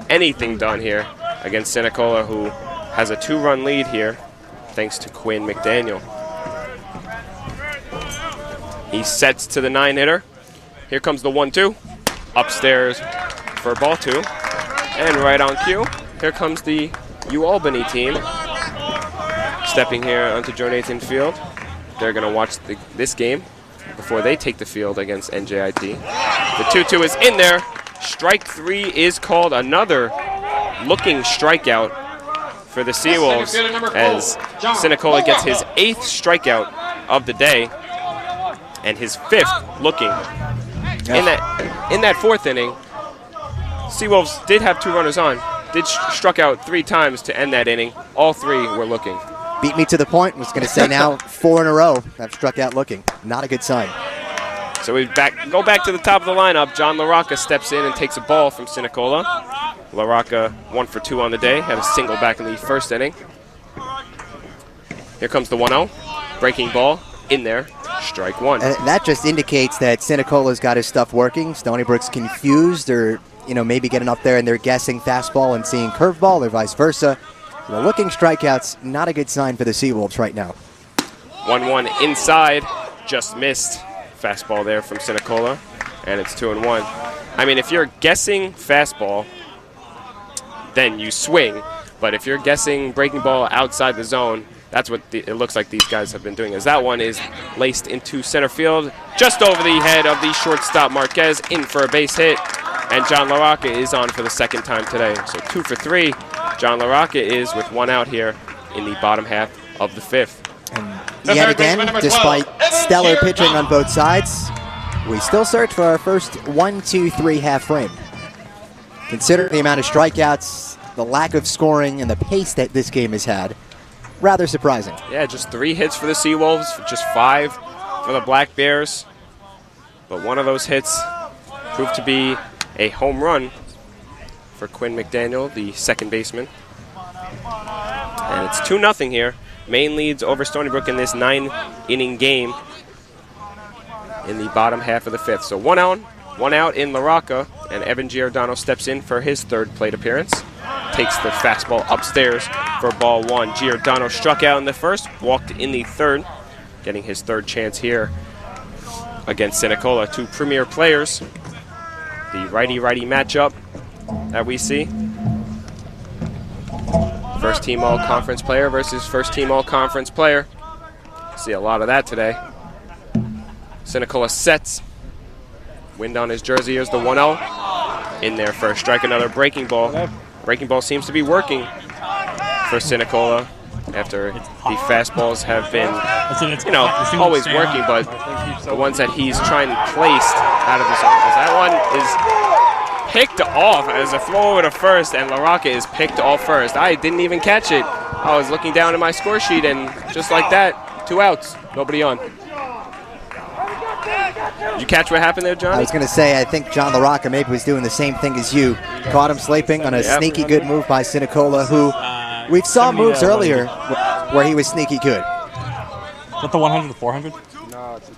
anything done here against Sinicola, who has a 2-run lead here thanks to Quinn McDaniel. He sets to the 9-hitter. Here comes the 1-2. Upstairs for ball 2. And right on cue, here comes the UAlbany team stepping here onto Joe Nathan Field. They're going to watch this game before they take the field against NJIT. The 2-2 is in there. Strike 3 is called. Another looking strikeout for the Seawolves as Sinicola gets his 8th strikeout of the day and his 5th looking. In that 4th inning, Seawolves did have 2 runners on, struck out 3 times to end that inning. All 3 were looking. Beat me to the point. Was going to say now 4 in a row have struck out looking. Not a good sign. So we go back to the top of the lineup. John LaRocca steps in and takes a ball from Sinicola. LaRocca 1 for 2 on the day. Had a single back in the 1st inning. Here comes the 1-0. Breaking ball in there. Strike 1. And that just indicates that Sinicola's got his stuff working. Stony Brook's confused or, maybe getting up there and they're guessing fastball and seeing curveball or vice versa. So looking strikeouts, not a good sign for the Seawolves right now. 1-1 inside. Just missed. Fastball there from Sinicola. And it's 2-1. I mean, if you're guessing fastball, then you swing. But if you're guessing breaking ball outside the zone, that's what it looks like these guys have been doing. As that one is laced into center field, just over the head of the shortstop Marquez, in for a base hit. And John LaRocca is on for the 2nd time today. So 2 for 3. John LaRocca is with 1 out here in the bottom half of the 5th. And yet again, despite stellar pitching on both sides, we still search for our first 1-2-3 half frame. Considering the amount of strikeouts, the lack of scoring, and the pace that this game has had, rather surprising. Yeah, just 3 hits for the Seawolves, just 5 for the Black Bears. But one of those hits proved to be a home run for Quinn McDaniel, the 2nd baseman. And it's 2-0 here. Maine leads over Stony Brook in this 9-inning game in the bottom half of the 5th. So 1 out 1 out in LaRocca, and Evan Giordano steps in for his 3rd plate appearance. Takes the fastball upstairs for ball 1. Giordano struck out in the 1st, walked in the 3rd, getting his 3rd chance here against Sinicola. 2 premier players. The righty-righty matchup that we see. First team all-conference player versus first team all-conference player. See a lot of that today. Sinicola sets. Wind on his jersey. Here's the 1-0. In there for a strike, another breaking ball. Breaking ball seems to be working for Sinicola after the fastballs have been, always working, but the ones that he's trying to place out of his arms. That one is picked off as a throw over to first, and LaRocca is picked off first. I didn't even catch it. I was looking down at my score sheet, and just like that, 2 outs, nobody on. Did you catch what happened there, John? I was going to say, I think John LaRocca maybe was doing the same thing as you. Caught him sleeping on a sneaky good move by Sinicola, who we've saw moves earlier where he was sneaky good. Is that the 100 to 400? No, it's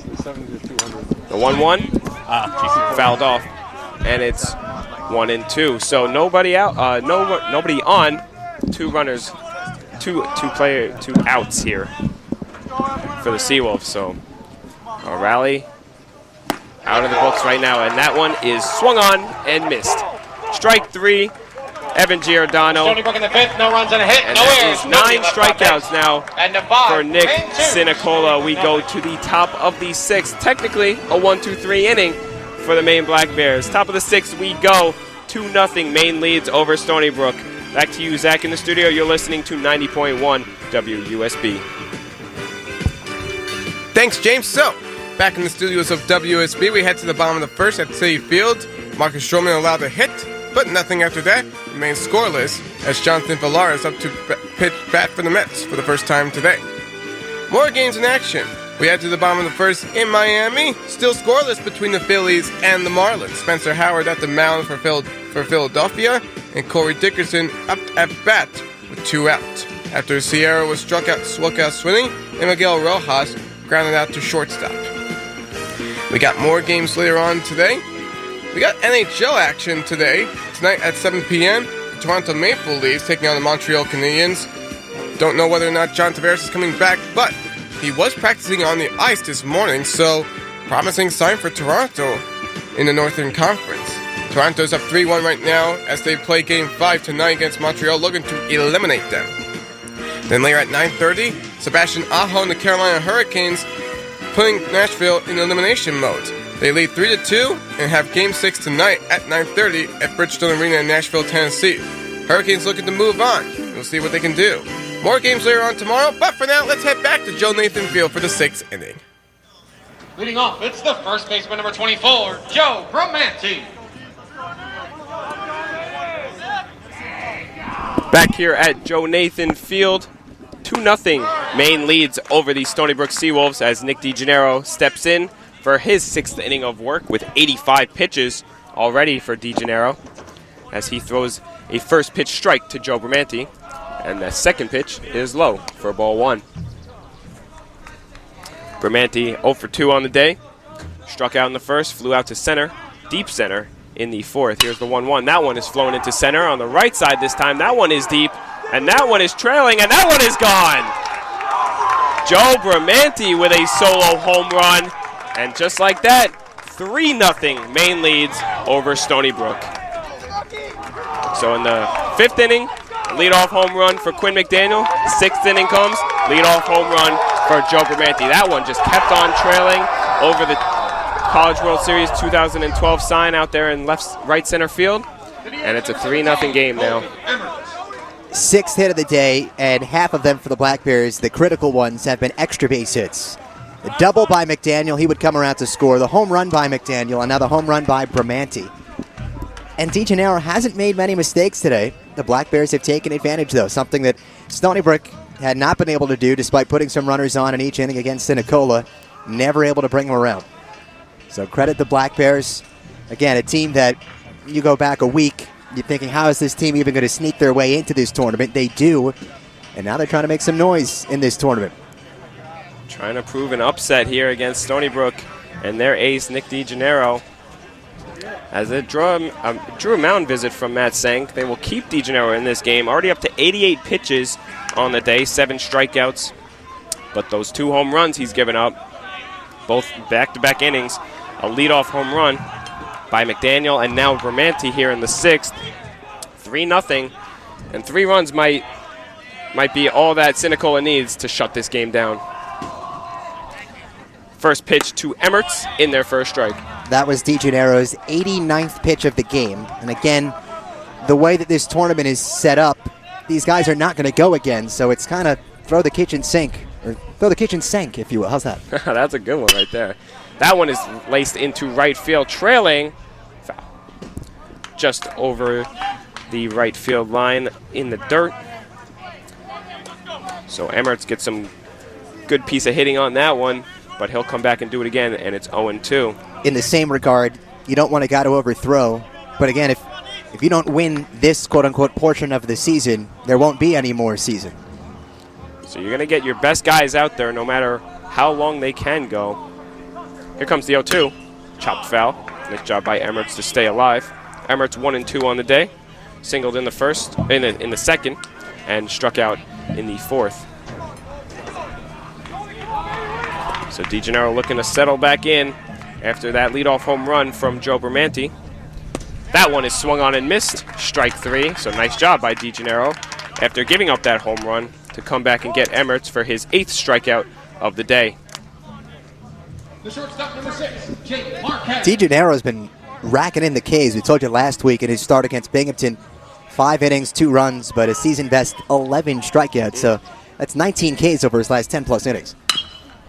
the 70 to 200. The 1-1 fouled off, and it's 1-2. So nobody out, nobody on. 2 runners, two outs here for the Seawolves. So a rally out of the books right now, and that one is swung on and missed. Strike 3, Evan Giordano. Stony Brook in the 5th, no runs and a hit, And no that errors. is 9 strikeouts now And the 5, for Nick Maine 2. Sinicola. We go to the top of the 6th. Technically a 1-2-3 inning for the Maine Black Bears. Top of the 6th we go. 2-0 Maine leads over Stony Brook. Back to you, Zach, in the studio. You're listening to 90.1 WUSB. Thanks, James. So, back in the studios of WSB, we head to the bottom of the 1st at City Field. Marcus Stroman allowed a hit, but nothing after that. Remains scoreless as Jonathan Villar is up to pitch bat for the Mets for the first time today. More games in action. We head to the bottom of the 1st in Miami. Still scoreless between the Phillies and the Marlins. Spencer Howard at the mound for Philadelphia, and Corey Dickerson up at bat with 2 out. After Sierra was struck out swinging, and Miguel Rojas grounded out to shortstop. We got more games later on today. We got NHL action today. Tonight at 7 p.m., the Toronto Maple Leafs taking on the Montreal Canadiens. Don't know whether or not John Tavares is coming back, but he was practicing on the ice this morning, so promising sign for Toronto in the Northern Conference. Toronto's up 3-1 right now as they play Game 5 tonight against Montreal, looking to eliminate them. Then later at 9:30, Sebastian Aho and the Carolina Hurricanes putting Nashville in elimination mode. They lead 3-2 and have Game 6 tonight at 9:30 at Bridgestone Arena in Nashville, Tennessee. Hurricanes looking to move on. We'll see what they can do. More games later on tomorrow, but for now, let's head back to Joe Nathan Field for the 6th inning. Leading off, it's the first baseman, number 24, Joe Bramante. Back here at Joe Nathan Field, 2-0 Maine leads over the Stony Brook Seawolves as Nick DeGennaro steps in for his 6th inning of work with 85 pitches already for DeGennaro as he throws a first pitch strike to Joe Bramante, and the second pitch is low for ball 1. Bramante 0 for 2 on the day, struck out in the 1st, flew out to center, deep center in the 4th. Here's the 1-1. That one is flown into center on the right side this time. That one is deep, and that one is trailing, and that one is gone. Joe Bramante with a solo home run, and just like that, 3-0 Maine leads over Stony Brook. So in the 5th inning, leadoff home run for Quinn McDaniel. 6th inning comes, leadoff home run for Joe Bramante. That one just kept on trailing over the College World Series 2012 sign out there in right center field, and it's a 3-0 game now. 6th hit of the day, and half of them for the Black Bears. The critical ones have been extra base hits. The double by McDaniel, he would come around to score. The home run by McDaniel, and now the home run by Bramante. And DeGennaro hasn't made many mistakes today. The Black Bears have taken advantage, though, something that Stony Brook had not been able to do despite putting some runners on in each inning against Sinicola. Never able to bring them around. So credit the Black Bears. Again, a team that you go back a week, you're thinking, how is this team even going to sneak their way into this tournament? They do, and now they're trying to make some noise in this tournament. Trying to prove an upset here against Stony Brook and their ace, Nick DeGennaro. As it drew a mound visit from Matt Sank, they will keep DeGennaro in this game. Already up to 88 pitches on the day, 7 strikeouts. But those 2 home runs he's given up, both back-to-back innings, a leadoff home run by McDaniel, and now Bramante here in the 6th. 3-0, and 3 runs might be all that Sinicola needs to shut this game down. First pitch to Emmert's in their first strike. That was DeGennaro's 89th pitch of the game. And again, the way that this tournament is set up, these guys are not going to go again, so it's kind of throw the kitchen sink, or throw the kitchen sink, if you will. How's that? That's a good one right there. That one is laced into right field, trailing just over the right field line in the dirt. So Emmert's gets some good piece of hitting on that one, but he'll come back and do it again, and it's 0-2. In the same regard, you don't want a guy to overthrow, but again, if you don't win this quote-unquote portion of the season, there won't be any more season. So you're going to get your best guys out there no matter how long they can go. Here comes the 0-2. Chopped foul. Nice job by Emmert's to stay alive. Emmert's 1-2 on the day. Singled in the first, in the second, and struck out in the 4th. So DeGennaro looking to settle back in after that leadoff home run from Joe Bramante. That one is swung on and missed. Strike 3. So nice job by DeGennaro after giving up that home run to come back and get Emmert's for his 8th strikeout of the day. The shortstop, number 6, Jake Marquez. DeGennaro's been racking in the Ks. We told you last week in his start against Binghamton, 5 innings, 2 runs, but a season best 11 strikeouts. So that's 19 Ks over his last 10-plus innings.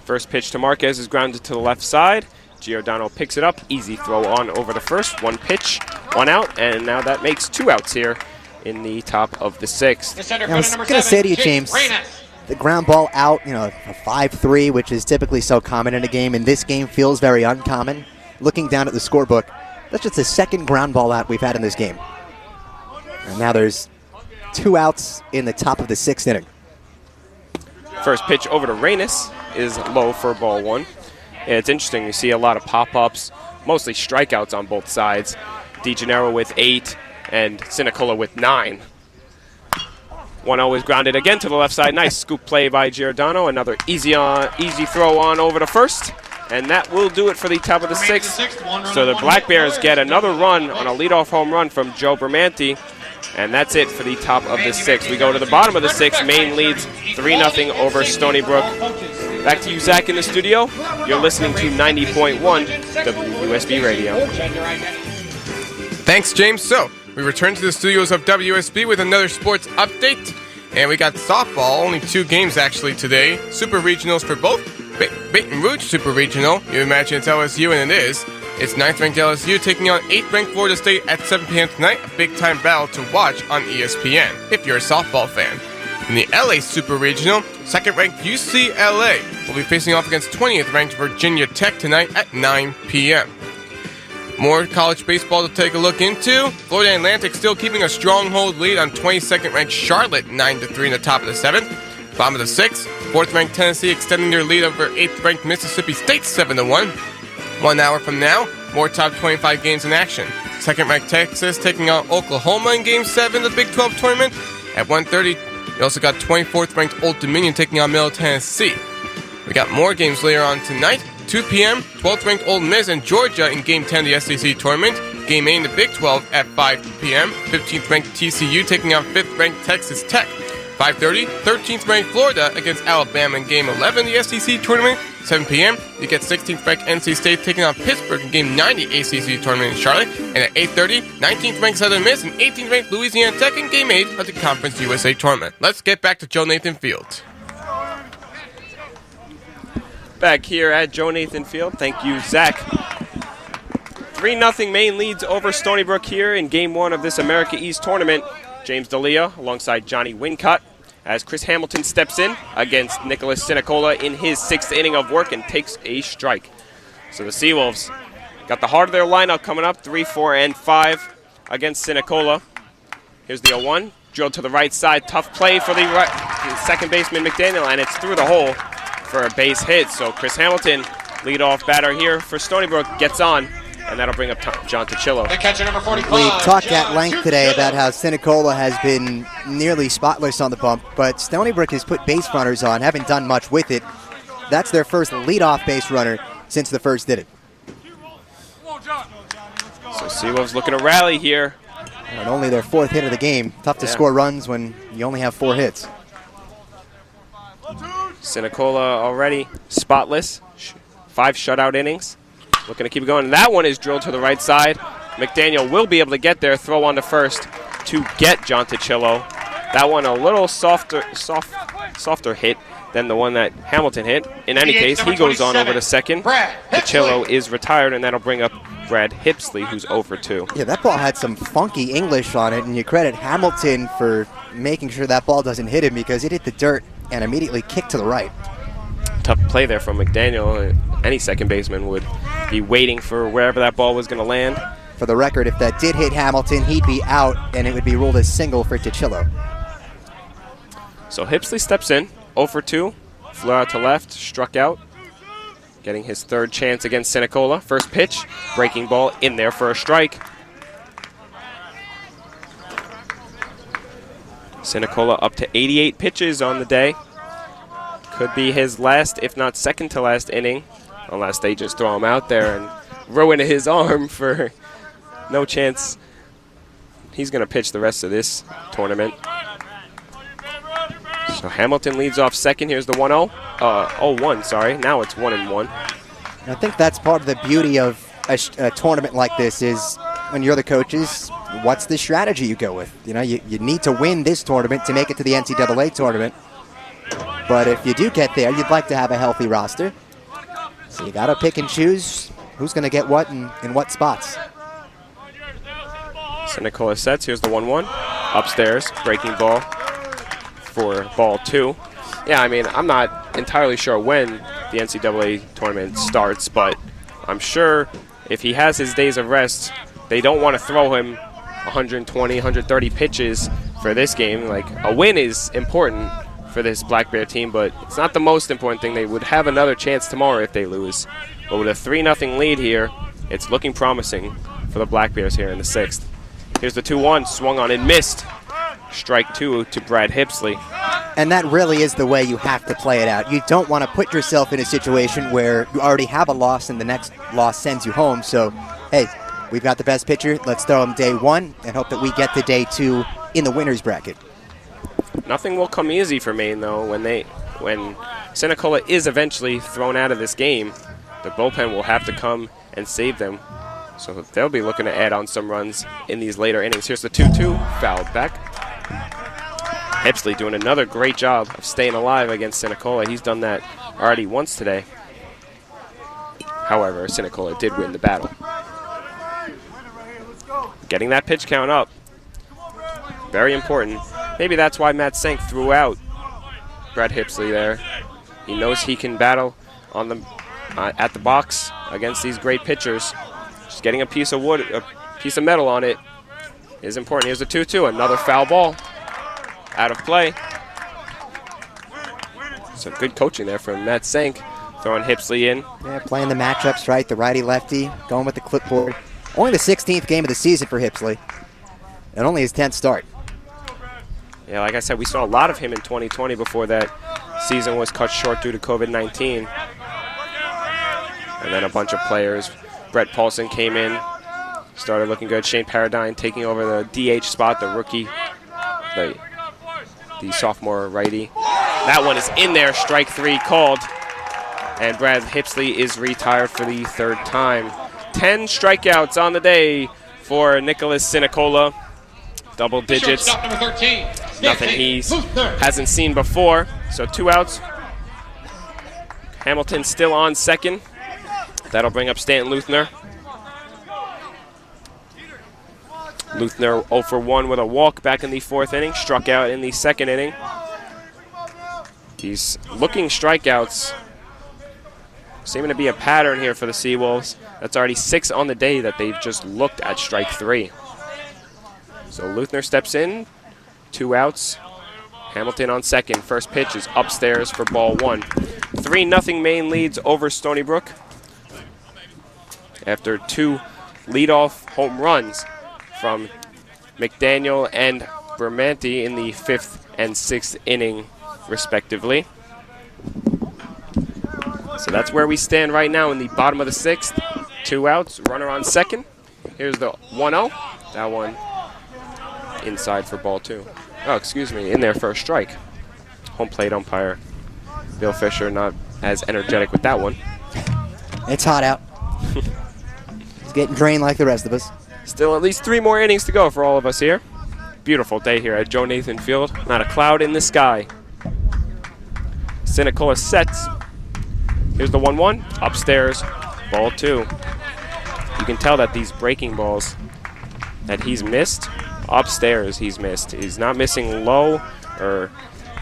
First pitch to Marquez is grounded to the left side. Giordano picks it up. Easy throw on over the first. 1 pitch, 1 out, and now that makes 2 outs here in the top of the 6th. I was going to say to you, James, the ground ball out, a 5-3, which is typically so common in a game, and this game feels very uncommon. Looking down at the scorebook, that's just the 2nd ground ball out we've had in this game. And now there's 2 outs in the top of the 6th inning. First pitch over to Reynes is low for ball 1. And it's interesting, you see a lot of pop-ups, mostly strikeouts on both sides. DeGennaro with 8 and Sinicola with 9. 1-0 is grounded again to the left side. Nice scoop play by Giordano. Another easy throw on over to first. And that will do it for the top of the 6th. So the Black Bears get another run on a leadoff home run from Joe Bramante. And that's it for the top of the 6th. We go to the bottom of the 6th. Maine leads 3-0 over Stony Brook. Back to you, Zach, in the studio. You're listening to 90.1 WUSB Radio. Thanks, James. So, we return to the studios of WSB with another sports update. And we got softball, only 2 games actually today. Super regionals for both. Baton Rouge Super Regional. You imagine it's LSU, and it is. It's 9th-ranked LSU taking on 8th-ranked Florida State at 7 p.m. tonight. A big-time battle to watch on ESPN, if you're a softball fan. In the LA Super Regional, 2nd-ranked UCLA will be facing off against 20th-ranked Virginia Tech tonight at 9 p.m. More college baseball to take a look into. Florida Atlantic still keeping a stronghold lead on 22nd-ranked Charlotte 9-3 in the top of the 7th. Bottom of the 6th, 4th-ranked Tennessee extending their lead over 8th-ranked Mississippi State 7-1. 1 hour from now, more top 25 games in action. 2nd-ranked Texas taking on Oklahoma in Game 7 of the Big 12 tournament. At 1:30, you also got 24th-ranked Old Dominion taking on Middle Tennessee. We got more games later on tonight. 2 p.m., 12th-ranked Ole Miss and Georgia in Game 10 of the SEC tournament. Game 8 in the Big 12 at 5 p.m., 15th-ranked TCU taking on 5th-ranked Texas Tech. 5:30, 13th-ranked Florida against Alabama in Game 11 of the SEC tournament. 7 p.m., you get 16th-ranked NC State taking on Pittsburgh in Game 9 of the ACC tournament in Charlotte. And at 8:30, 19th-ranked Southern Miss and 18th-ranked Louisiana Tech in Game 8 of the Conference USA tournament. Let's get back to Joe Nathan Field. Back here at Joe Nathan Field. Thank you, Zach. 3-0 Maine leads over Stony Brook here in Game 1 of this America East tournament. James D'Elia alongside Jonny Wincott as Chris Hamilton steps in against Nicholas Sinicola in his 6th inning of work and takes a strike. So the Seawolves got the heart of their lineup coming up, 3, 4, and 5 against Sinicola. Here's the 0-1, drilled to the right side, tough play for the second baseman McDaniel, and it's through the hole for a base hit. So Chris Hamilton, leadoff batter here for Stony Brook, gets on and that'll bring up John Ticillo. The catcher, number 45. We've talked at John length today Ticillo. about how Sinicola has been nearly spotless on the bump, but Stony Brook has put base runners on, haven't done much with it. That's their first leadoff base runner since the first did it. So Seawolves looking to rally here. And only their 4th hit of the game. Tough to score runs when you only have 4 hits. Sinicola already spotless. 5 shutout innings. Looking to keep it going. And that one is drilled to the right side. McDaniel will be able to get there. Throw on to first to get John Ticillo. That one a little softer hit than the one that Hamilton hit. In any case, he goes on over to second. Ticillo is retired, and that'll bring up Brad Hipsley, who's 0 for 2. Yeah, that ball had some funky English on it, and you credit Hamilton for making sure that ball doesn't hit him because it hit the dirt and immediately kicked to the right. Tough play there from McDaniel. Any second baseman would be waiting for wherever that ball was going to land. For the record, if that did hit Hamilton, he'd be out, and it would be ruled a single for Ticillo. So Hipsley steps in, 0 for 2, flew out to left, struck out, getting his 3rd chance against Sinicola. First pitch, breaking ball in there for a strike. Sinicola up to 88 pitches on the day. Could be his last, if not second to last inning, unless they just throw him out there and ruin his arm for no chance. He's going to pitch the rest of this tournament. So Hamilton leads off second. Here's the 1-0. 0-1, sorry. Now it's 1-1. I think that's part of the beauty of a tournament like this is when you're the coaches, what's the strategy you go with? You know, you need to win this tournament to make it to the NCAA tournament. But if you do get there, you'd like to have a healthy roster. So you got to pick and choose who's going to get what and in what spots. Sinicola sets. Here's the 1-1. Upstairs, breaking ball for ball 2. Yeah, I mean, I'm not entirely sure when the NCAA tournament starts, but I'm sure if he has his days of rest, they don't want to throw him 120, 130 pitches for this game. Like, a win is important for this Black Bear team, but it's not the most important thing. They would have another chance tomorrow if they lose. But with a 3-0 lead here, it's looking promising for the Black Bears here in the 6th. Here's the 2-1, swung on and missed. Strike 2 to Brad Hipsley. And that really is the way you have to play it out. You don't want to put yourself in a situation where you already have a loss and the next loss sends you home. So, hey, we've got the best pitcher. Let's throw him day 1 and hope that we get to day 2 in the winner's bracket. Nothing will come easy for Maine, though. When Sinicola is eventually thrown out of this game, the bullpen will have to come and save them. So they'll be looking to add on some runs in these later innings. Here's the 2-2, fouled back. Hipsley doing another great job of staying alive against Sinicola. He's done that already once today. However, Sinicola did win the battle. Getting that pitch count up. Very important. Maybe that's why Matt Senk threw out Brad Hipsley there. He knows he can battle on the at the box against these great pitchers. Just getting a piece of wood, a piece of metal on it is important. Here's a 2-2, another foul ball. Out of play. Some good coaching there from Matt Senk, throwing Hipsley in. Yeah, playing the matchups right, the righty-lefty, going with the clipboard. Only the 16th game of the season for Hipsley, and only his 10th start. Yeah, like I said, we saw a lot of him in 2020 before that season was cut short due to COVID-19. And then a bunch of players. Brett Paulson came in, started looking good. Shane Paradine taking over the DH spot, the rookie, the sophomore righty. That one is in there, strike 3 called. And Brad Hipsley is retired for the 3rd time. 10 strikeouts on the day for Nicholas Sinicola. Double digits. Number 13. Nothing he hasn't seen before. So 2 outs. Hamilton still on second. That'll bring up Stanton Luther. Luther 0 for 1 with a walk back in the 4th inning. Struck out in the 2nd inning. These looking strikeouts seeming to be a pattern here for the Seawolves. That's already 6 on the day that they've just looked at strike 3. So Luther steps in, 2 outs. Hamilton on second. First pitch is upstairs for ball 1. 3-0 Maine leads over Stony Brook. After 2 leadoff home runs from McDaniel and Bermanti in the 5th and 6th inning, respectively. So that's where we stand right now in the bottom of the 6th. 2 outs, runner on second. Here's the 1-0. That one inside for ball 2. Oh, excuse me, in there for a strike. Home plate umpire Bill Fisher not as energetic with that one. It's hot out. He's getting drained like the rest of us. Still at least 3 more innings to go for all of us here. Beautiful day here at Joe Nathan Field. Not a cloud in the sky. Sinicola sets. Here's the 1-1. Upstairs, ball 2. You can tell that these breaking balls that he's missed, upstairs he's missed. He's not missing low or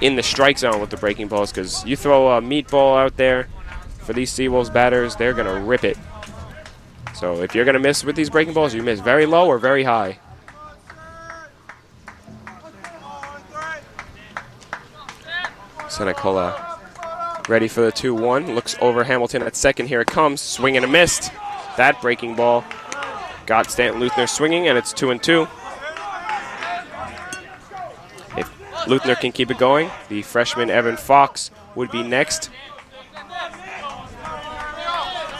in the strike zone with the breaking balls, because you throw a meatball out there for these Seawolves batters, they're going to rip it. So if you're going to miss with these breaking balls, you miss very low or very high. Sinicola ready for the 2-1. Looks over Hamilton at second. Here it comes. Swing and a missed. That breaking ball got Stanton Luther swinging, and it's 2-2. If Luther can keep it going, the freshman Evan Fox would be next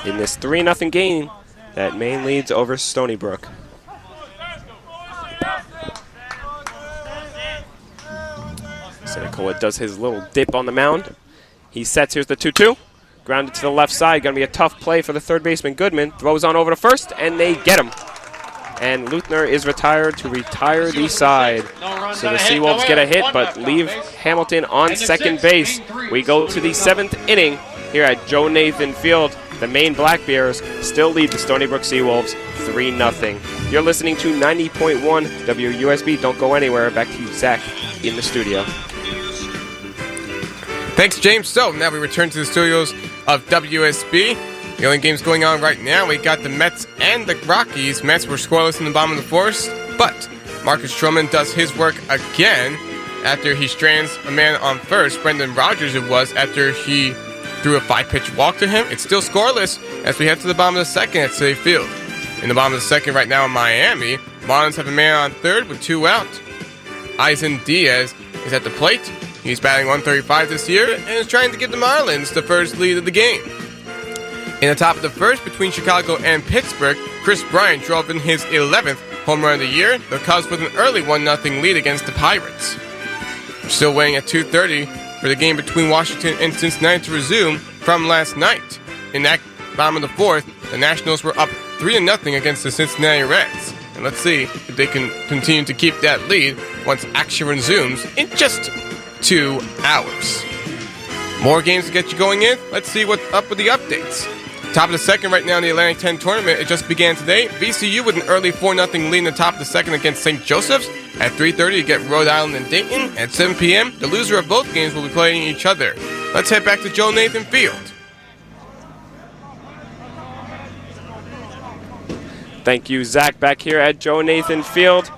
in this 3-0 game that Maine leads over Stony Brook. Sinicola does his little dip on the mound. He sets. Here's the 2-2. Grounded to the left side. Going to be a tough play for the third baseman, Goodman. Throws on over to first, and they get him. And Luther is retired to retire the side. So the Seawolves get a hit, but leave Hamilton on second base. We go to the 7th inning here at Joe Nathan Field. The Maine Black Bears still lead the Stony Brook Seawolves 3-0. You're listening to 90.1 WUSB. Don't go anywhere. Back to you, Zach, in the studio. Thanks, James. So now we return to the studios of WSB. The only games going on right now, we got the Mets and the Rockies. Mets were scoreless in the bottom of the 4th, but Marcus Stroman does his work again after he strands a man on first. Brendan Rodgers it was after he threw a 5-pitch walk to him. It's still scoreless as we head to the bottom of the 2nd at Citi Field. In the bottom of the 2nd right now in Miami, Marlins have a man on third with 2 out. Eisen Diaz is at the plate. He's batting 135 this year and is trying to give the Marlins the first lead of the game. In the top of the 1st between Chicago and Pittsburgh, Chris Bryant drove in his 11th home run of the year, the Cubs with an early 1-0 lead against the Pirates. We're still waiting at 2:30 for the game between Washington and Cincinnati to resume from last night. In that bottom of the 4th, the Nationals were up 3-0 against the Cincinnati Reds. And let's see if they can continue to keep that lead once action resumes in just 2 hours. More games to get you going in. Let's see what's up with the updates. Top of the 2nd right now in the Atlantic 10 tournament. It just began today. VCU with an early 4-0 lead in the top of the 2nd against St. Joseph's. At 3:30 you get Rhode Island and Dayton. At 7 p.m. the loser of both games will be playing each other. Let's head back to Joe Nathan Field. Thank you, Zach. Back here at Joe Nathan Field.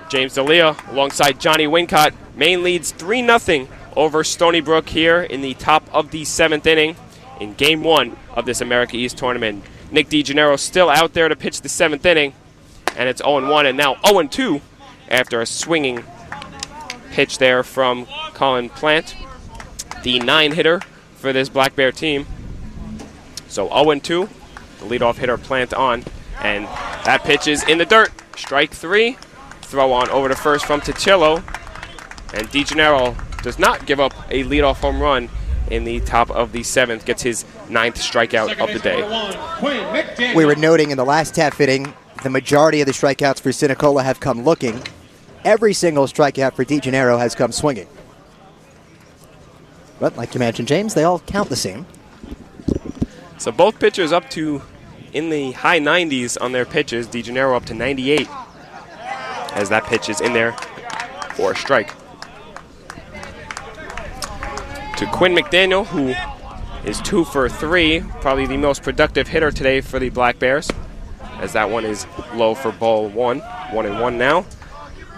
James D'Elia alongside Jonny Wincott. Maine leads 3-0 over Stony Brook here in the top of the 7th inning in Game 1 of this America East tournament. Nick DeGennaro still out there to pitch the 7th inning, and it's 0-1 and now 0-2 after a swinging pitch there from Colin Plant, the 9-hitter for this Black Bear team. So 0-2, the leadoff hitter Plant on, and that pitch is in the dirt. Strike 3, throw on over to first from Tichillo, and DeGennaro does not give up a leadoff home run in the top of the 7th, gets his 9th strikeout of the day. We were noting in the last half inning, the majority of the strikeouts for Sinicola have come looking. Every single strikeout for DeGennaro has come swinging. But like you mentioned, James, they all count the same. So both pitchers up to in the high 90s on their pitches. DeGennaro up to 98 as that pitch is in there for a strike. To Quinn McDaniel, who is 2 for 3, probably the most productive hitter today for the Black Bears, as that one is low for ball 1, 1-1 now.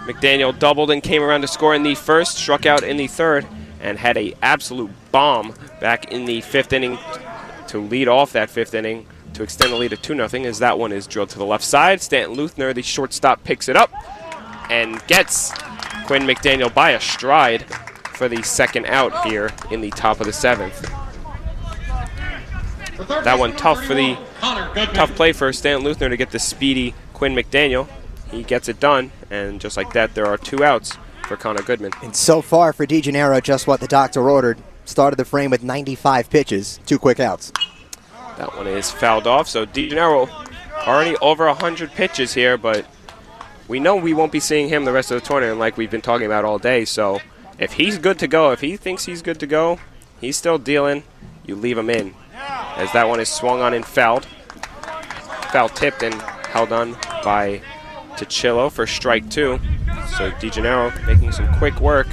McDaniel doubled and came around to score in the 1st, struck out in the 3rd, and had an absolute bomb back in the 5th inning to lead off that 5th inning to extend the lead to 2-0 as that one is drilled to the left side. Stanton Luther, the shortstop, picks it up and gets Quinn McDaniel by a stride for the second out here in the top of the 7th. That one tough play for Stanton Luther to get the speedy Quinn McDaniel. He gets it done, and just like that, there are 2 outs for Connor Goodman. And so far for DeGennaro, just what the doctor ordered. Started the frame with 95 pitches, 2 quick outs. That one is fouled off, so DeGennaro already over 100 pitches here, but we know we won't be seeing him the rest of the tournament like we've been talking about all day. So if he's good to go, if he thinks he's good to go, he's still dealing, you leave him in. As that one is swung on and fouled. Foul tipped and held on by Tichillo for strike 2. So DeGennaro making some quick work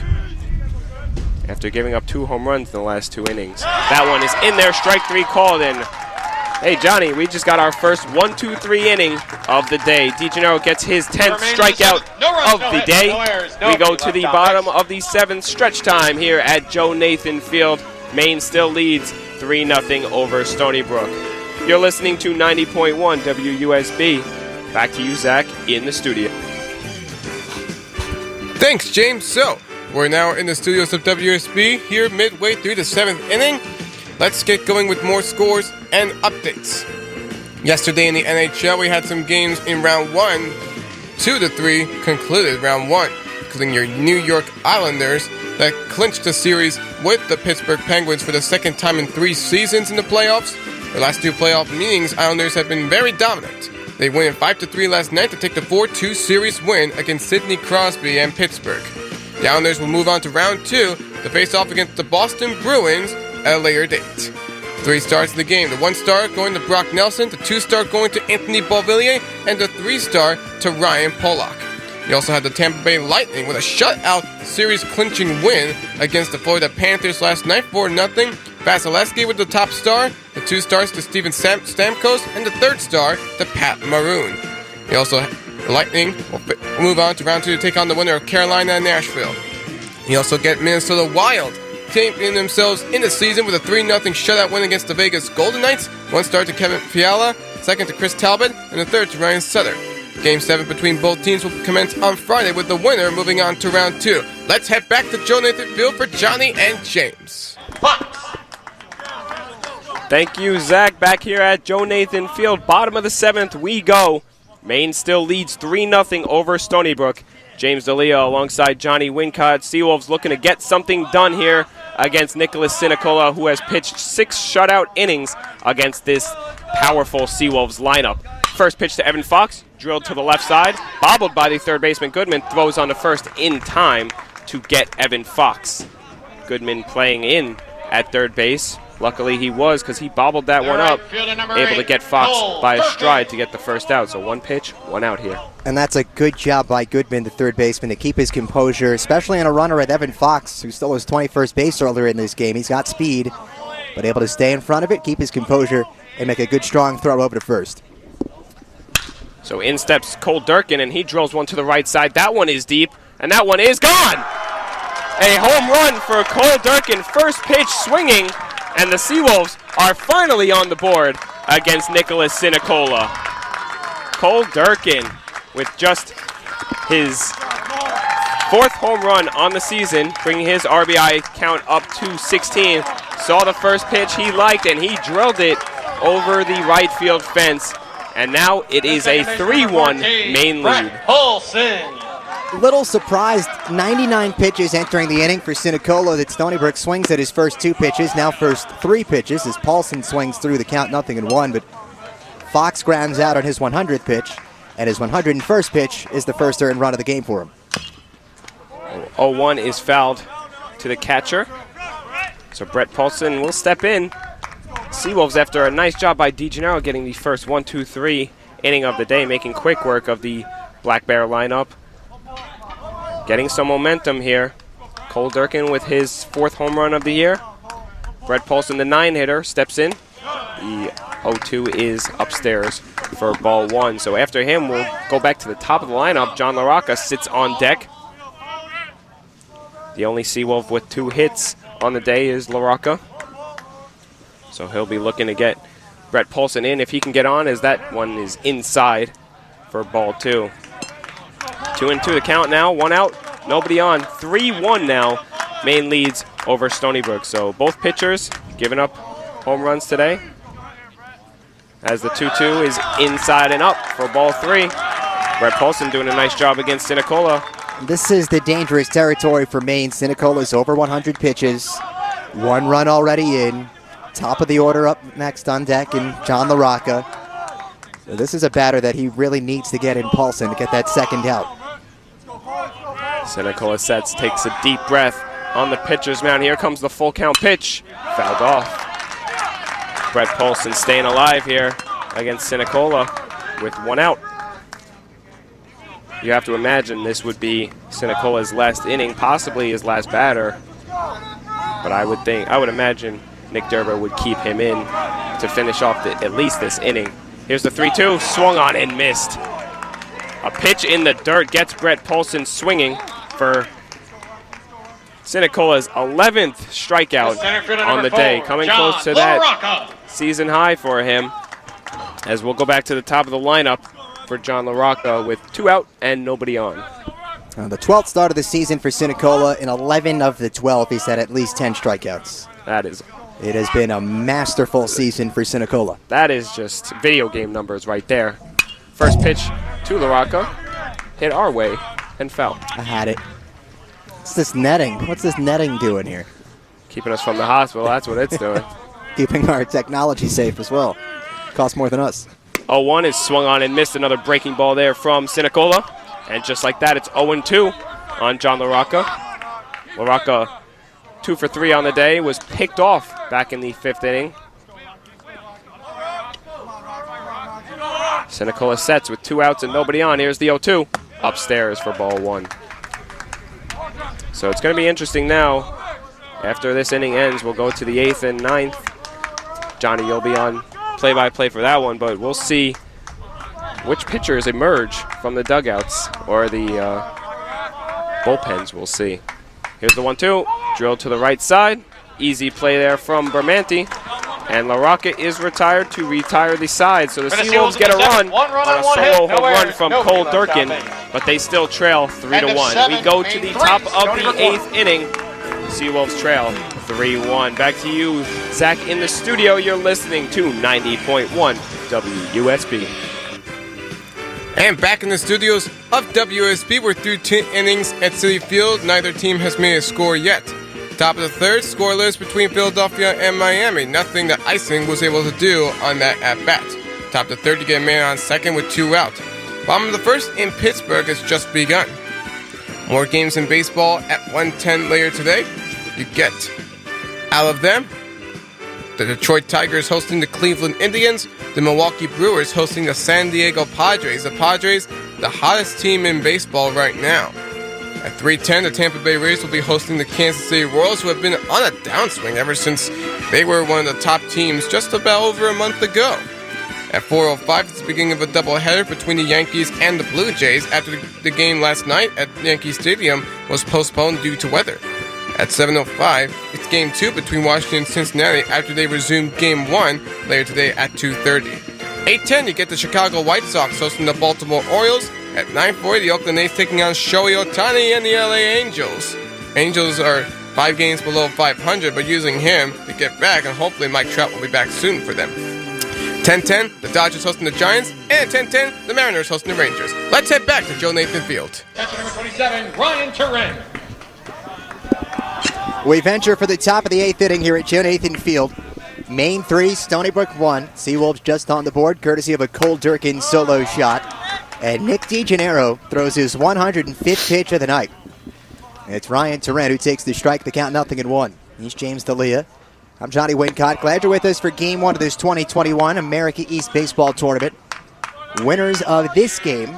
after giving up 2 home runs in the last 2 innings. That one is in there, strike 3 called, and hey, Johnny, we just got our first 1-2-3 inning of the day. DeGennaro gets his 10th strikeout of the day. We go to the bottom of the 7th stretch time here at Joe Nathan Field. Maine still leads 3-0 over Stony Brook. You're listening to 90.1 WUSB. Back to you, Zach, in the studio. Thanks, James. So, we're now in the studios of WSB here midway through the 7th inning. Let's get going with more scores and updates. Yesterday in the NHL, we had some games in round 1. 2-3 concluded round 1, including your New York Islanders that clinched the series with the Pittsburgh Penguins for the 2nd time in 3 seasons in the playoffs. Their last 2 playoff meetings, Islanders have been very dominant. They win 5-3 last night to take the 4-2 series win against Sidney Crosby and Pittsburgh. The Islanders will move on to round 2 to face off against the Boston Bruins at a later date. 3 stars in the game. The 1-star going to Brock Nelson, the 2-star going to Anthony Beauvillier, and the 3-star to Ryan Pollock. You also had the Tampa Bay Lightning with a shutout series-clinching win against the Florida Panthers last night, 4-0. Vasilevsky with the top star, the 2 stars to Steven Stamkos, and the 3rd star to Pat Maroon. The Lightning will move on to round 2 to take on the winner of Carolina and Nashville. You also get Minnesota Wild taping themselves in the season with a 3-0 shutout win against the Vegas Golden Knights. 1 star to Kevin Fiala, 2nd to Chris Talbot, and the 3rd to Ryan Sutter. Game 7 between both teams will commence on Friday with the winner moving on to round 2. Let's head back to Joe Nathan Field for Johnny and James. Thank you, Zach. Back here at Joe Nathan Field, bottom of the 7th, we go. Maine still leads 3-0 over Stony Brook. James D'Elia alongside Johnny Wincott. Seawolves looking to get something done here against Nicholas Sinicola, who has pitched 6 shutout innings against this powerful Seawolves lineup. First pitch to Evan Fox, drilled to the left side, bobbled by the 3rd baseman Goodman, throws on to first in time to get Evan Fox. Goodman playing in at 3rd base. Luckily he was, because he bobbled that one up, able to get Fox by a stride to get the first out. So 1 pitch, 1 out here. And that's a good job by Goodman, the 3rd baseman, to keep his composure, especially on a runner at Evan Fox, who stole his 21st base earlier in this game. He's got speed, but able to stay in front of it, keep his composure, and make a good strong throw over to first. So in steps Cole Durkin, and he drills one to the right side. That one is deep, and that one is gone! A home run for Cole Durkin, first pitch swinging, and the Seawolves are finally on the board against Nicholas Sinicola. Cole Durkin with just his 4th home run on the season, bringing his RBI count up to 16. Saw the first pitch he liked, and he drilled it over the right field fence. And now it is a 3-1 Maine lead. Little surprised, 99 pitches entering the inning for Sinicola, that Stony Brook swings at his first 2 pitches, now first 3 pitches as Paulson swings through the count 0-1, but Fox grounds out on his 100th pitch, and his 101st pitch is the first earned run of the game for him. 0-1 is fouled to the catcher, so Brett Paulson will step in. Seawolves, after a nice job by DeGennaro getting the first 1-2-3 inning of the day, making quick work of the Black Bear lineup. Getting some momentum here. Cole Durkin with his 4th home run of the year. Brett Paulson, the 9-hitter, steps in. The 0-2 is upstairs for ball 1. So after him, we'll go back to the top of the lineup. John LaRocca sits on deck. The only Seawolf with 2 hits on the day is LaRocca. So he'll be looking to get Brett Paulson in if he can get on, as that one is inside for ball 2. 2-2 the count now, 1 out, nobody on. 3-1 now, Maine leads over Stony Brook. So both pitchers giving up home runs today, as the 2-2 is inside and up for ball 3. Brett Paulson doing a nice job against Sinicola. This is the dangerous territory for Maine. Sinicola's over 100 pitches. 1 run already in. Top of the order up next on deck, and John LaRocca. So this is a batter that he really needs to get in Paulson to get that second out. Sinicola sets, takes a deep breath on the pitcher's mound. Here comes the full count pitch. Fouled off. Brett Paulson staying alive here against Sinicola with 1 out. You have to imagine this would be Sinicola's last inning, possibly his last batter. But I would imagine Nick Derber would keep him in to finish off at least this inning. Here's the 3-2, swung on and missed. A pitch in the dirt gets Brett Paulson swinging for Sinicola's 11th strikeout on the day. Coming close to that season high for him, as we'll go back to the top of the lineup for John LaRocca with 2 out and nobody on. The 12th start of the season for Sinicola. In 11 of the 12, he's had at least 10 strikeouts. It has been a masterful season for Sinicola. That is just video game numbers right there. First pitch to LaRocca, hit our way and fell. I had it. What's this netting? What's this netting doing here? Keeping us from the hospital, that's what it's doing. Keeping our technology safe as well. Costs more than us. 0-1 is swung on and missed. Another breaking ball there from Sinicola. And just like that, it's 0-2 on John LaRocca. LaRocca, 2 for 3 on the day, was picked off back in the 5th inning. Sinicola sets with 2 outs and nobody on. Here's the 0-2 upstairs for ball 1. So it's going to be interesting now. After this inning ends, we'll go to the 8th and 9th. Johnny, you'll be on play-by-play for that one, but we'll see which pitchers emerge from the dugouts or the bullpens. We'll see. Here's the 1-2, drilled to the right side. Easy play there from Bermanti. And LaRocca is retired to retire the side. So the Seawolves get a run on a solo home run from Cole Durkin, but they still trail 3-1. We go to the top of the 8th inning. Seawolves trail 3-1. Back to you, Zach, in the studio. You're listening to 90.1 WUSB. And back in the studios of WUSB, we're through 10 innings at Citi Field. Neither team has made a score yet. Top of the 3rd, scoreless between Philadelphia and Miami. Nothing that Icing was able to do on that at-bat. Top of the 3rd, you get a man on second with 2 out. Bottom of the 1st in Pittsburgh has just begun. More games in baseball at 1:10 later today. You get out of them the Detroit Tigers hosting the Cleveland Indians, the Milwaukee Brewers hosting the San Diego Padres. The Padres, the hottest team in baseball right now. At 3:10, the Tampa Bay Rays will be hosting the Kansas City Royals, who have been on a downswing ever since they were one of the top teams just about over a month ago. At 4:05, it's the beginning of a doubleheader between the Yankees and the Blue Jays after the game last night at Yankee Stadium was postponed due to weather. At 7:05, it's Game 2 between Washington and Cincinnati after they resumed Game 1 later today at 2:30. 8:10, you get the Chicago White Sox hosting the Baltimore Orioles. At 9:40, the Oakland A's taking on Shohei Ohtani and the LA Angels. Angels are 5 games below 500, but using him to get back, and hopefully Mike Trout will be back soon for them. 10:10, the Dodgers hosting the Giants, and at 10:10, the Mariners hosting the Rangers. Let's head back to Joe Nathan Field. Catcher number 27, Ryan Turin. We venture for the top of the 8th inning here at Joe Nathan Field. Maine 3, Stony Brook 1. Seawolves just on the board, courtesy of a Cole Durkin solo shot. And Nick DeGennaro throws his 105th pitch of the night. It's Ryan Turin who takes the strike, the count 0-1. He's James D'Elia. I'm Johnny Wincott. Glad you're with us for Game 1 of this 2021 America East Baseball Tournament. Winners of this game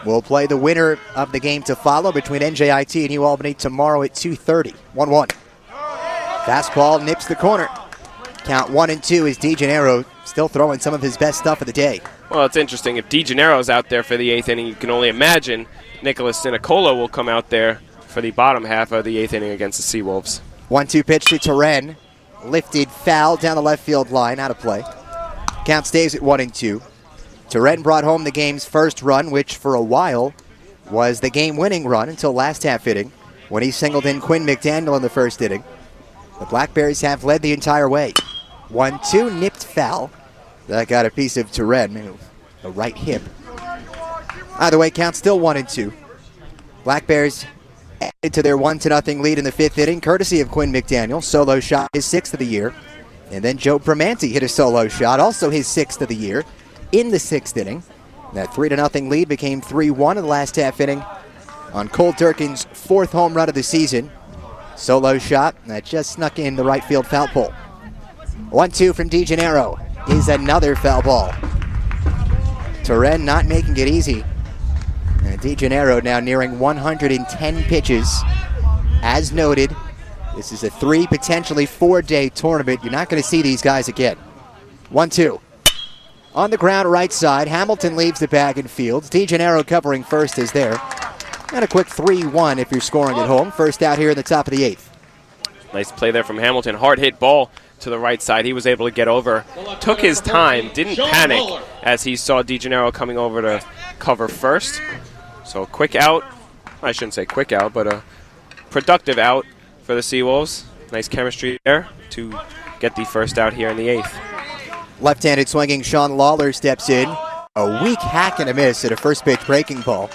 will play the winner of the game to follow between NJIT and New Albany tomorrow at 2:30. 1-1. Fastball nips the corner. Count 1-2 is DeGennaro still throwing some of his best stuff of the day. Well, it's interesting. If DeGennaro's out there for the 8th inning, you can only imagine Nicholas Sinicola will come out there for the bottom half of the 8th inning against the Seawolves. 1-2 pitch to Turin. Lifted foul down the left field line, out of play. count stays at 1-2. Turenne brought home the game's first run, which for a while was the game-winning run until last half inning when he singled in Quinn McDaniel in the first inning. The Blackberries have led the entire way. 1-2, nipped foul. That got a piece of Turenne, the right hip. Either way, count still 1-2. Blackberries added to their 1-0 lead in the fifth inning, courtesy of Quinn McDaniel. Solo shot, his sixth of the year. And then Joe Primanti hit a solo shot, also his sixth of the year, in the sixth inning. That 3-0 lead became 3-1 in the last half inning on Cole Durkin's fourth home run of the season. Solo shot that just snuck in the right field foul pole. 1-2 from DeGennaro is another foul ball. Turenne not making it easy. And DeGennaro now nearing 110 pitches. As noted, this is a 3, potentially 4-day tournament. You're not going to see these guys again. 1-2. On the ground right side, Hamilton leaves the bag and fields. DeGennaro covering first is there. And a quick 3-1 if you're scoring at home. First out here in the top of the 8th. Nice play there from Hamilton. Hard hit ball to the right side. He was able to get over. Took his time. Didn't panic as he saw DeGennaro coming over to cover first. So a quick out. I shouldn't say quick out, but a productive out for the Seawolves. Nice chemistry there to get the first out here in the 8th. Left-handed swinging Sean Lawler steps in. A weak hack and a miss at a first pitch breaking ball.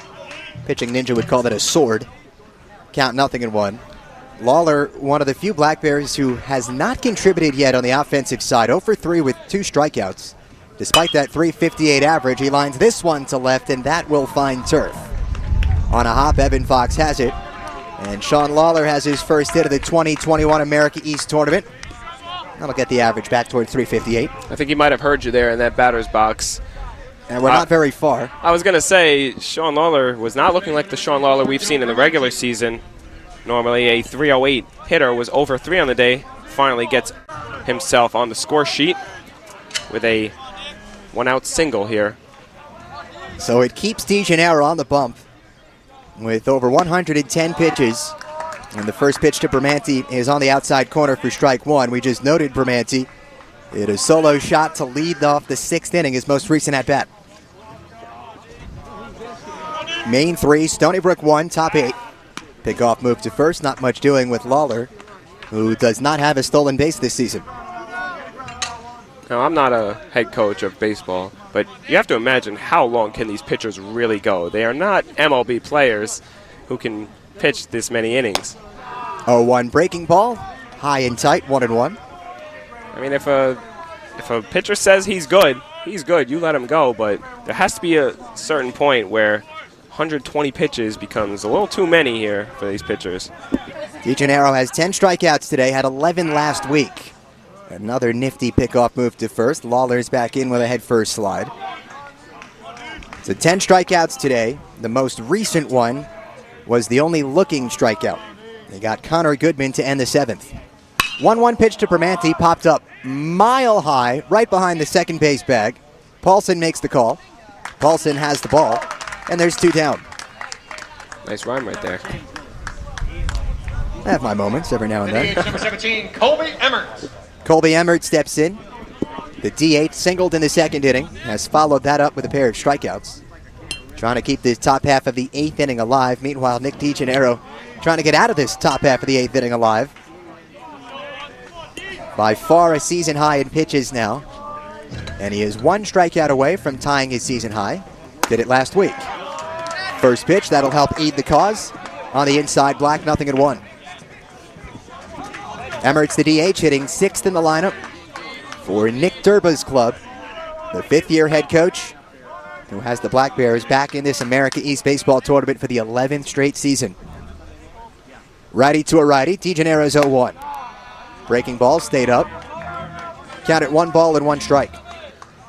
Pitching Ninja would call that a sword. Count 0-1. Lawler, one of the few Blackberries who has not contributed yet on the offensive side. 0 for 3 with 2 strikeouts. Despite that .358 average, he lines this one to left, and that will find turf. On a hop, Evan Fox has it. And Sean Lawler has his first hit of the 2021 America East Tournament. That'll get the average back toward .358. I think he might have heard you there in that batter's box. And we're not very far. I was going to say, Sean Lawler was not looking like the Sean Lawler we've seen in the regular season. Normally a .308 hitter, was over 3 on the day. Finally gets himself on the score sheet with a 1-out single here. So it keeps DeGennaro on the bump with over 110 pitches. And the first pitch to Primanti is on the outside corner for strike 1. We just noted Primanti hit a solo shot to lead off the 6th inning, his most recent at-bat. Maine 3, Stony Brook 1, top 8. Pickoff move to first, not much doing with Lawler, who does not have a stolen base this season. Now, I'm not a head coach of baseball, but you have to imagine how long can these pitchers really go. They are not MLB players who can pitch this many innings. 0-1 breaking ball, high and tight, 1-1. I mean, if a pitcher says he's good, you let him go, but there has to be a certain point where 120 pitches becomes a little too many here for these pitchers. DeGennaro has 10 strikeouts today, had 11 last week. Another nifty pickoff move to first. Lawler's back in with a head-first slide. So 10 strikeouts today. The most recent one was the only looking strikeout. They got Connor Goodman to end the 7th. 1-1 pitch to Primanti, popped up mile high, right behind the second base bag. Paulson makes the call. Paulson has the ball, and there's 2 down. Nice rhyme right there. I have my moments every now and then. Number 17, Colby Emmert. Colby Emmert steps in. The DH singled in the 2nd inning, has followed that up with a pair of strikeouts. Trying to keep this top half of the 8th inning alive. Meanwhile, Nick DeGennaro trying to get out of this top half of the 8th inning alive. By far a season high in pitches now. And he is 1 strikeout away from tying his season high. Did it last week. First pitch, that'll help aid the cause. On the inside, Black, 0-1. Emmert's the DH, hitting 6th in the lineup for Nick Turba's club, the 5th-year head coach who has the Black Bears back in this America East Baseball Tournament for the 11th straight season. Righty to a righty, DeGennaro's 0-1. Breaking ball stayed up. Count at 1 ball and 1 strike.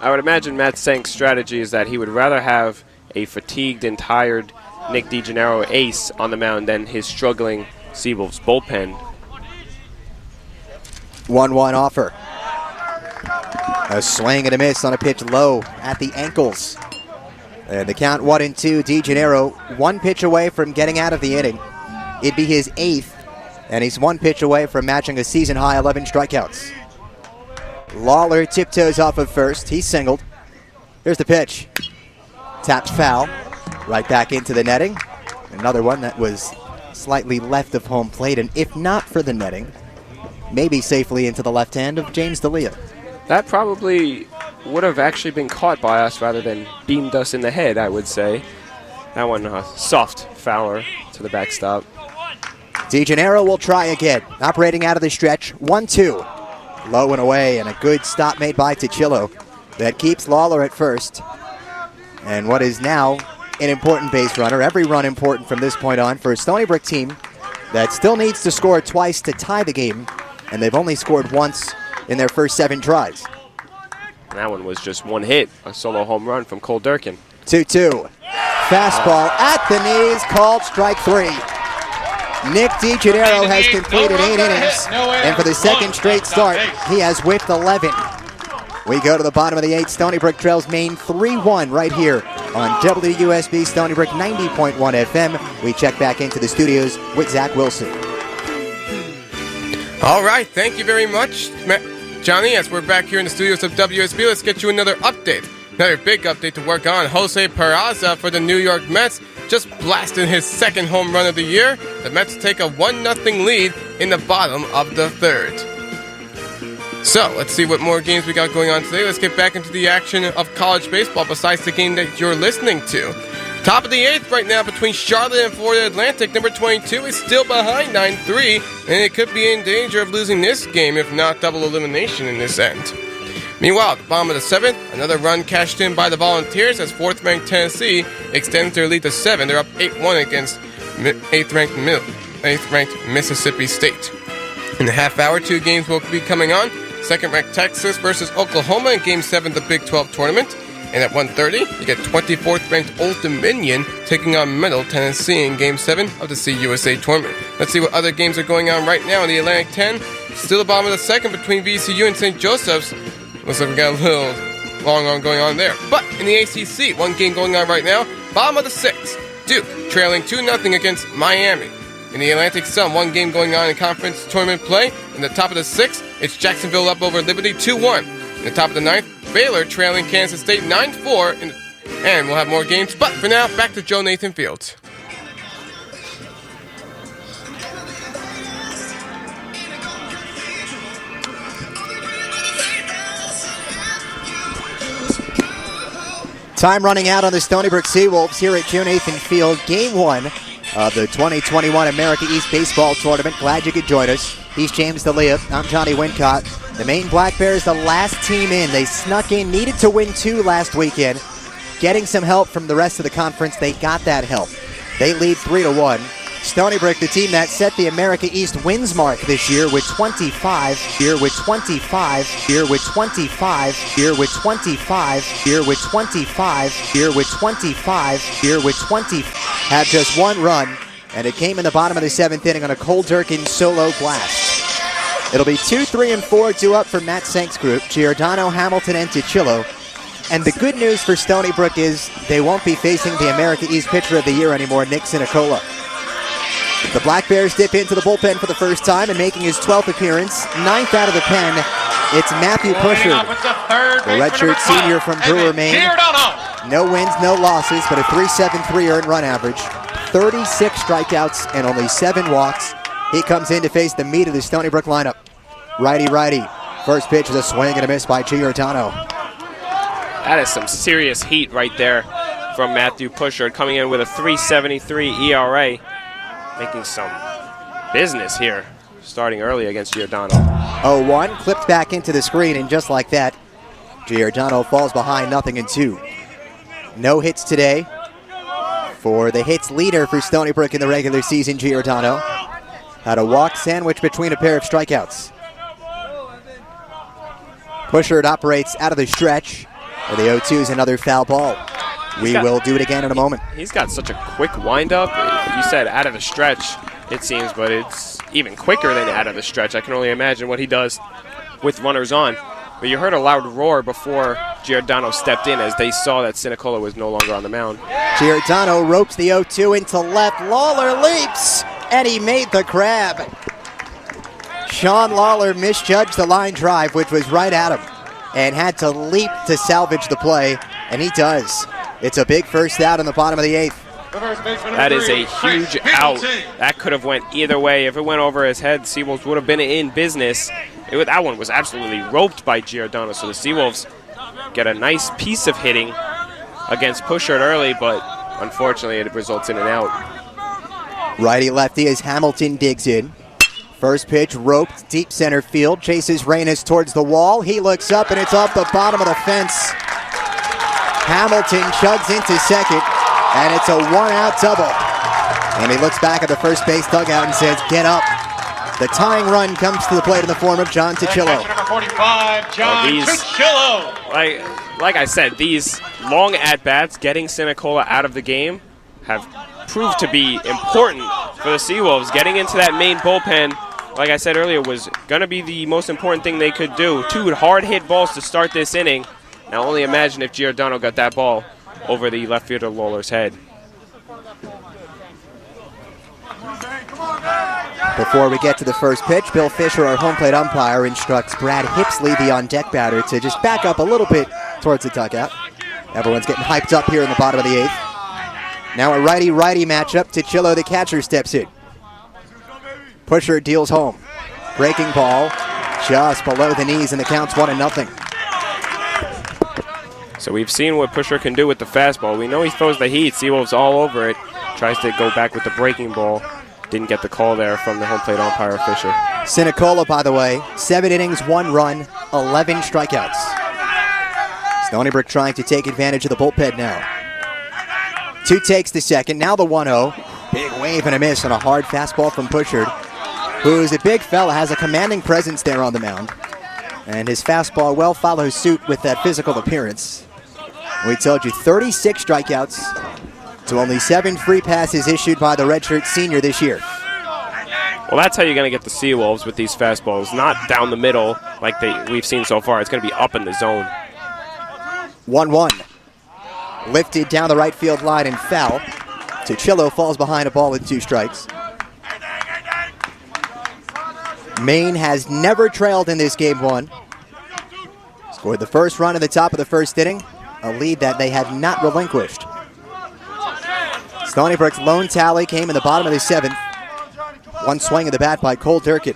I would imagine Matt Sank's strategy is that he would rather have a fatigued and tired Nick DeGennaro ace on the mound than his struggling Seawolves bullpen. 1-1 offer. A swing and a miss on a pitch low at the ankles. And the count 1-2. DeGennaro 1 pitch away from getting out of the inning. It'd be his 8th, and he's 1 pitch away from matching a season high 11 strikeouts. Lawler tiptoes off of first. He's singled. Here's the pitch. Tapped foul. Right back into the netting. Another one that was slightly left of home plate, and if not for the netting, maybe safely into the left hand of James D'Elia. That probably would have actually been caught by us rather than beamed us in the head, I would say. That one, soft fouler to the backstop. DeGennaro will try again. Operating out of the stretch. 1-2. Low and away, and a good stop made by Tuchillo. That keeps Lawler at first. And what is now an important base runner. Every run important from this point on for a Stony Brook team that still needs to score twice to tie the game, and they've only scored once in their first 7 tries. That one was just one hit, a solo home run from Cole Durkin. 2-2. Fastball at the knees, called strike 3. Nick DeGennaro has completed 8 innings, and for the second straight start, he has whipped 11. We go to the bottom of the 8th. Stony Brook trails Maine 3-1 right here on WUSB Stony Brook 90.1 FM. We check back into the studios with Zach Wilson. All right, thank you very much, Johnny. As we're back here in the studios of WSB, let's get you another update. Another big update to work on. Jose Peraza for the New York Mets just blasted his second home run of the year. The Mets take a 1-0 lead in the bottom of the 3rd. So, let's see what more games we got going on today. Let's get back into the action of college baseball besides the game that you're listening to. Top of the 8th right now between Charlotte and Florida Atlantic. Number 22 is still behind 9-3, and it could be in danger of losing this game if not double elimination in this end. Meanwhile, at the bottom of the 7th, another run cashed in by the Volunteers as 4th-ranked Tennessee extends their lead to 7. They're up 8-1 against 8th-ranked Mississippi State. In the half hour, 2 games will be coming on. 2nd-ranked Texas versus Oklahoma in Game 7 of the Big 12 tournament. And at 1:30, you get 24th-ranked Old Dominion taking on Middle Tennessee in Game 7 of the CUSA tournament. Let's see what other games are going on right now in the Atlantic 10. Still the bottom of the 2nd between VCU and St. Joseph's. Looks like we got a little long on going on there. But in the ACC, 1 game going on right now. Bottom of the 6th, Duke trailing 2-0 against Miami. In the Atlantic Sun, 1 game going on in conference tournament play. In the top of the 6th, it's Jacksonville up over Liberty 2-1. In the top of the 9th, Baylor trailing Kansas State 9-4. And we'll have more games. But for now, back to Joe Nathan Fields. Time running out on the Stony Brook Seawolves here at Joe Nathan Field. Game 1 of the 2021 America East Baseball Tournament. Glad you could join us. He's James D'Elia. I'm Jonny Wincott. The Maine Black Bears, the last team in. They snuck in, needed to win 2 last weekend. Getting some help from the rest of the conference. They got that help. They lead 3-1. Stony Brook, the team that set the America East wins mark this year with 25, here with 25, here with 25, here with 25, here with 25, here with 25, here with 20. Had just 1 run, and it came in the bottom of the 7th inning on a Cole Durkin solo blast. It'll be 2, 3, and 4 due up for Matt Sank's group, Giordano, Hamilton, and Tuchillo. And the good news for Stony Brook is they won't be facing the America East Pitcher of the Year anymore, Nick Sinicola. The Black Bears dip into the bullpen for the first time and making his 12th appearance, 9th out of the pen. It's Matthew Pusher, the redshirt senior from Brewer, Maine. No wins, no losses, but a 3.73 earned run average, 36 strikeouts, and only 7 walks. He comes in to face the meat of the Stony Brook lineup. Righty-righty. First pitch is a swing and a miss by Giordano. That is some serious heat right there from Matthew Pusher, coming in with a 3.73 ERA. Making some business here, starting early against Giordano. 0-1, clipped back into the screen, and just like that, Giordano falls behind 0-2. No hits today for the hits leader for Stony Brook in the regular season, Giordano. Had a walk sandwiched between a pair of strikeouts. Pusher operates out of the stretch, and the 0-2 is another foul ball. We will do it again in a moment. He's got such a quick windup. You said out of the stretch, it seems, but it's even quicker than out of the stretch. I can only imagine what he does with runners on. But you heard a loud roar before Giordano stepped in as they saw that Sinicola was no longer on the mound. Giordano ropes the 0-2 into left. Lawler leaps, and he made the grab. Sean Lawler misjudged the line drive, which was right at him, and had to leap to salvage the play, and he does. It's a big first out in the bottom of the 8th. That is a huge out. That could have went either way. If it went over his head, Seawolves would have been in business. That one was absolutely roped by Giordano, so the Seawolves get a nice piece of hitting against Pushert early, but unfortunately it results in an out. Righty-lefty as Hamilton digs in. First pitch roped deep center field. Chases Reynes towards the wall. He looks up and it's off the bottom of the fence. Hamilton chugs into second, and it's a one-out double. And he looks back at the first base dugout and says, "Get up." The tying run comes to the plate in the form of John Ticillo. Number 45, John Ticillo. Like I said, these long at-bats getting Sinicola out of the game have proved to be important for the Seawolves. Getting into that Maine bullpen, like I said earlier, was going to be the most important thing they could do. 2 hard-hit balls to start this inning. Now only imagine if Giordano got that ball over the left fielder Lawler's head. Before we get to the first pitch, Bill Fisher, our home plate umpire, instructs Brad Hipsley, the on-deck batter, to just back up a little bit towards the dugout. Everyone's getting hyped up here in the bottom of the 8th. Now a righty-righty matchup. Ticillo, the catcher, steps in. Pusher deals home. Breaking ball just below the knees, and the count's 1-0. So we've seen what Pusher can do with the fastball. We know he throws the heat. Seawolves all over it. Tries to go back with the breaking ball. Didn't get the call there from the home plate umpire, Fisher. Sinicola, by the way, 7 innings, 1 run, 11 strikeouts. Stony Brook trying to take advantage of the bullpen now. 2 takes to second. Now the 1-0. Big wave and a miss on a hard fastball from Pushard, who's a big fella, has a commanding presence there on the mound. And his fastball well follows suit with that physical appearance. We told you 36 strikeouts to only 7 free passes issued by the redshirt senior this year. Well, that's how you're going to get the Seawolves with these fastballs. Not down the middle like we've seen so far. It's going to be up in the zone. 1-1. Lifted down the right field line and foul. Ticillo falls behind a ball with 2 strikes. Maine has never trailed in this game 1. Scored the first run at the top of the first inning, a lead that they have not relinquished. Stony Brook's lone tally came in the bottom of the 7th. 1 swing of the bat by Cole Durkin.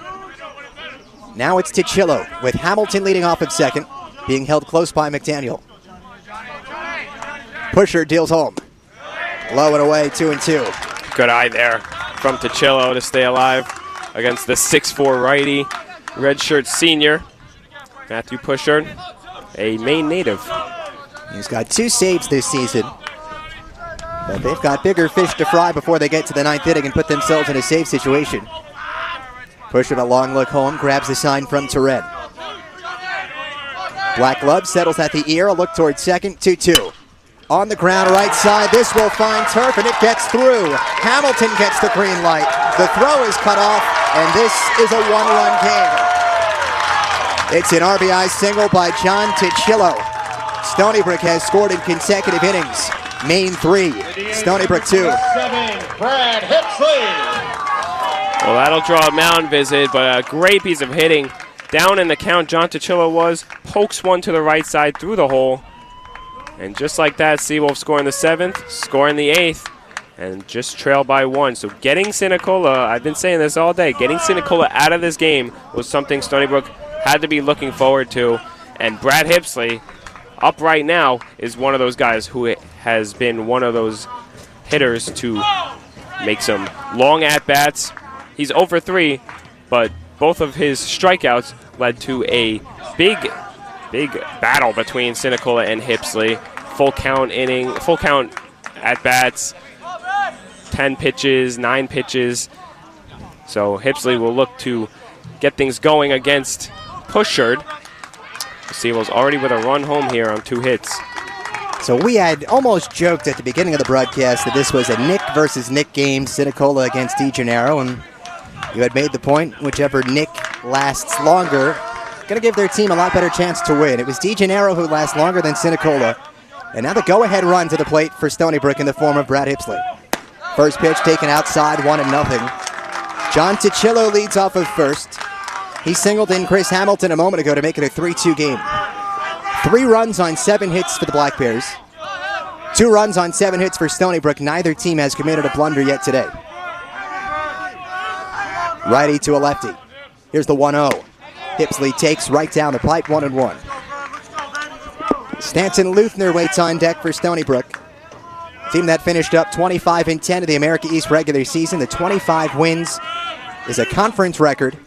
Now it's Ticillo with Hamilton leading off at second, being held close by McDaniel. Pusher deals home. Low and away, 2-2. Good eye there from Ticillo to stay alive against the 6'4" righty, redshirt senior, Matthew Pushard, a Maine native. He's got 2 saves this season, but they've got bigger fish to fry before they get to the 9th inning and put themselves in a save situation. Pushard a long look home, grabs the sign from Terren. Black glove settles at the ear, a look towards second, 2-2. On the ground, right side, this will find turf, and it gets through. Hamilton gets the green light. The throw is cut off, and this is a 1-run game. It's an RBI single by John Ticillo. Stony Brook has scored in consecutive innings. Maine 3, Stony Brook 2. Brad Hipsley. Well, that'll draw a mound visit, but a great piece of hitting. Down in the count, John Ticillo pokes one to the right side through the hole. And just like that, Seawolves score in the 7th, score in the 8th, and just trail by 1. So getting Sinicola, I've been saying this all day, getting Sinicola out of this game was something Stony Brook had to be looking forward to. And Brad Hipsley, up right now, is one of those guys who has been one of those hitters to make some long at-bats. He's 0 for 3, but both of his strikeouts led to a big battle between Sinicola and Hipsley. Full count inning, full count at bats, 10 pitches, 9 pitches. So Hipsley will look to get things going against Pushard. Seawolves already with a run home here on 2 hits. So we had almost joked at the beginning of the broadcast that this was a Nick versus Nick game, Sinicola against DiGennaro, and you had made the point, whichever Nick lasts longer, going to give their team a lot better chance to win. It was DiGennaro who lasts longer than Sinicola. And now the go-ahead run to the plate for Stony Brook in the form of Brad Hipsley. First pitch taken outside, 1-0. John Ticillo leads off of first. He singled in Chris Hamilton a moment ago to make it a 3-2 game. 3 runs on 7 hits for the Black Bears. 2 runs on 7 hits for Stony Brook. Neither team has committed a blunder yet today. Righty to a lefty. Here's the 1-0. Hipsley takes right down the pipe, 1-1. Stanton Luther waits on deck for Stony Brook. Team that finished up 25-10 in the America East regular season. The 25 wins is a conference record.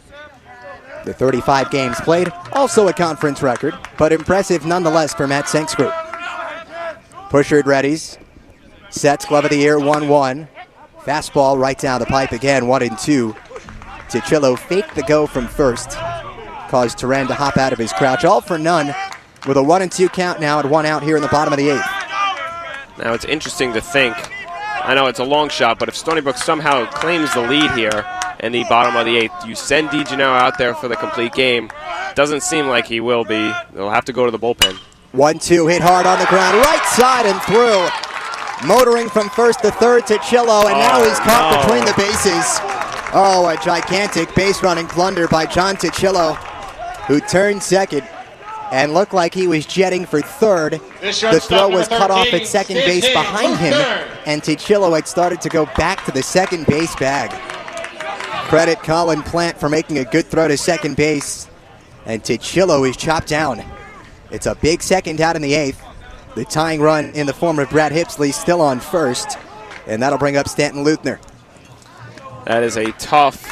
The 35 games played, also a conference record, but impressive nonetheless for Matt Sink's group. Pushard readies. Sets, glove of the year, 1-1. Fastball right down the pipe again, 1-2. Tichillo faked the go from first. Caused Turan to hop out of his crouch. All for none with a 1-2 count now at 1 out here in the bottom of the 8th. Now it's interesting to think, I know it's a long shot, but if Stony Brook somehow claims the lead here in the bottom of the 8th, you send DeGennaro out there for the complete game. Doesn't seem like he will be. They'll have to go to the bullpen. 1-2 hit hard on the ground, right side and through. Motoring from first to third to Tichillo, and now he's caught between the bases. Oh, a gigantic base running blunder by John Tichillo, who turned second and looked like he was jetting for third. The throw was cut off at second base behind him, and Tichillo had started to go back to the second base bag. Credit Colin Plant for making a good throw to second base, and Tichillo is chopped down. It's a big second out in the 8th. The tying run in the form of Brad Hipsley still on first, and that'll bring up Stanton Luther. That is a tough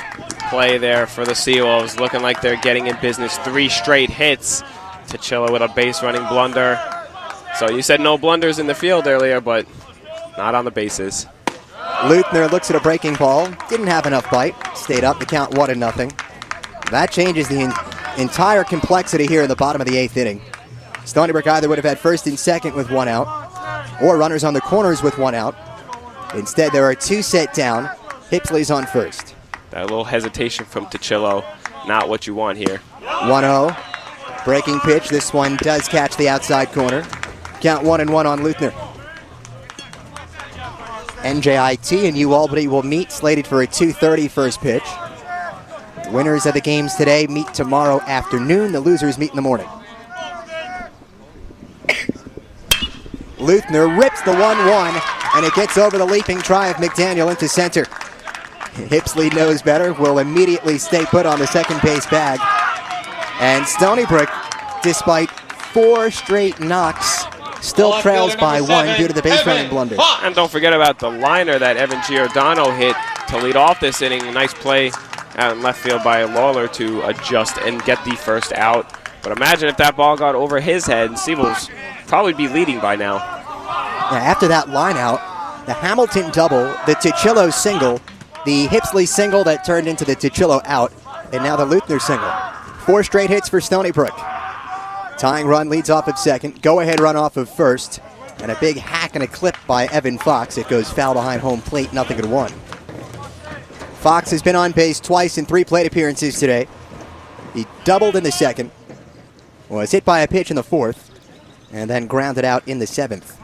play there for the Seawolves. Looking like they're getting in business. 3 straight hits. Tichillo with a base running blunder. So you said no blunders in the field earlier, but not on the bases. Luther looks at a breaking ball. Didn't have enough bite. Stayed up. The count 1-0. That changes the entire complexity here in the bottom of the 8th inning. Stony Brook either would have had first and second with 1 out, or runners on the corners with 1 out. Instead, there are 2 set down. Hipsley's on first. That little hesitation from Tichillo, not what you want here. 1-0. Breaking pitch. This one does catch the outside corner. Count 1-1 on Luther. NJIT and UAlbany will meet, slated for a 2:30 first pitch. The winners of the games today meet tomorrow afternoon. The losers meet in the morning. Luther rips the 1-1, and it gets over the leaping try of McDaniel into center. Hipsley knows better, will immediately stay put on the second base bag. And Stony Brook, despite 4 straight knocks, still trails by 1 due to the base running blunder. And don't forget about the liner that Evan Giordano hit to lead off this inning. A nice play out in left field by Lawler to adjust and get the first out. But imagine if that ball got over his head, and Seawolves probably be leading by now. Now, after that line out, the Hamilton double, the Tichillo single, the Hipsley single that turned into the Tichillo out, and now the Luther single. 4 straight hits for Stony Brook. Tying run leads off of second, go-ahead run off of first, and a big hack and a clip by Evan Fox. It goes foul behind home plate, 0-1. Fox has been on base twice in 3 plate appearances today. He doubled in the second, was hit by a pitch in the 4th, and then grounded out in the 7th.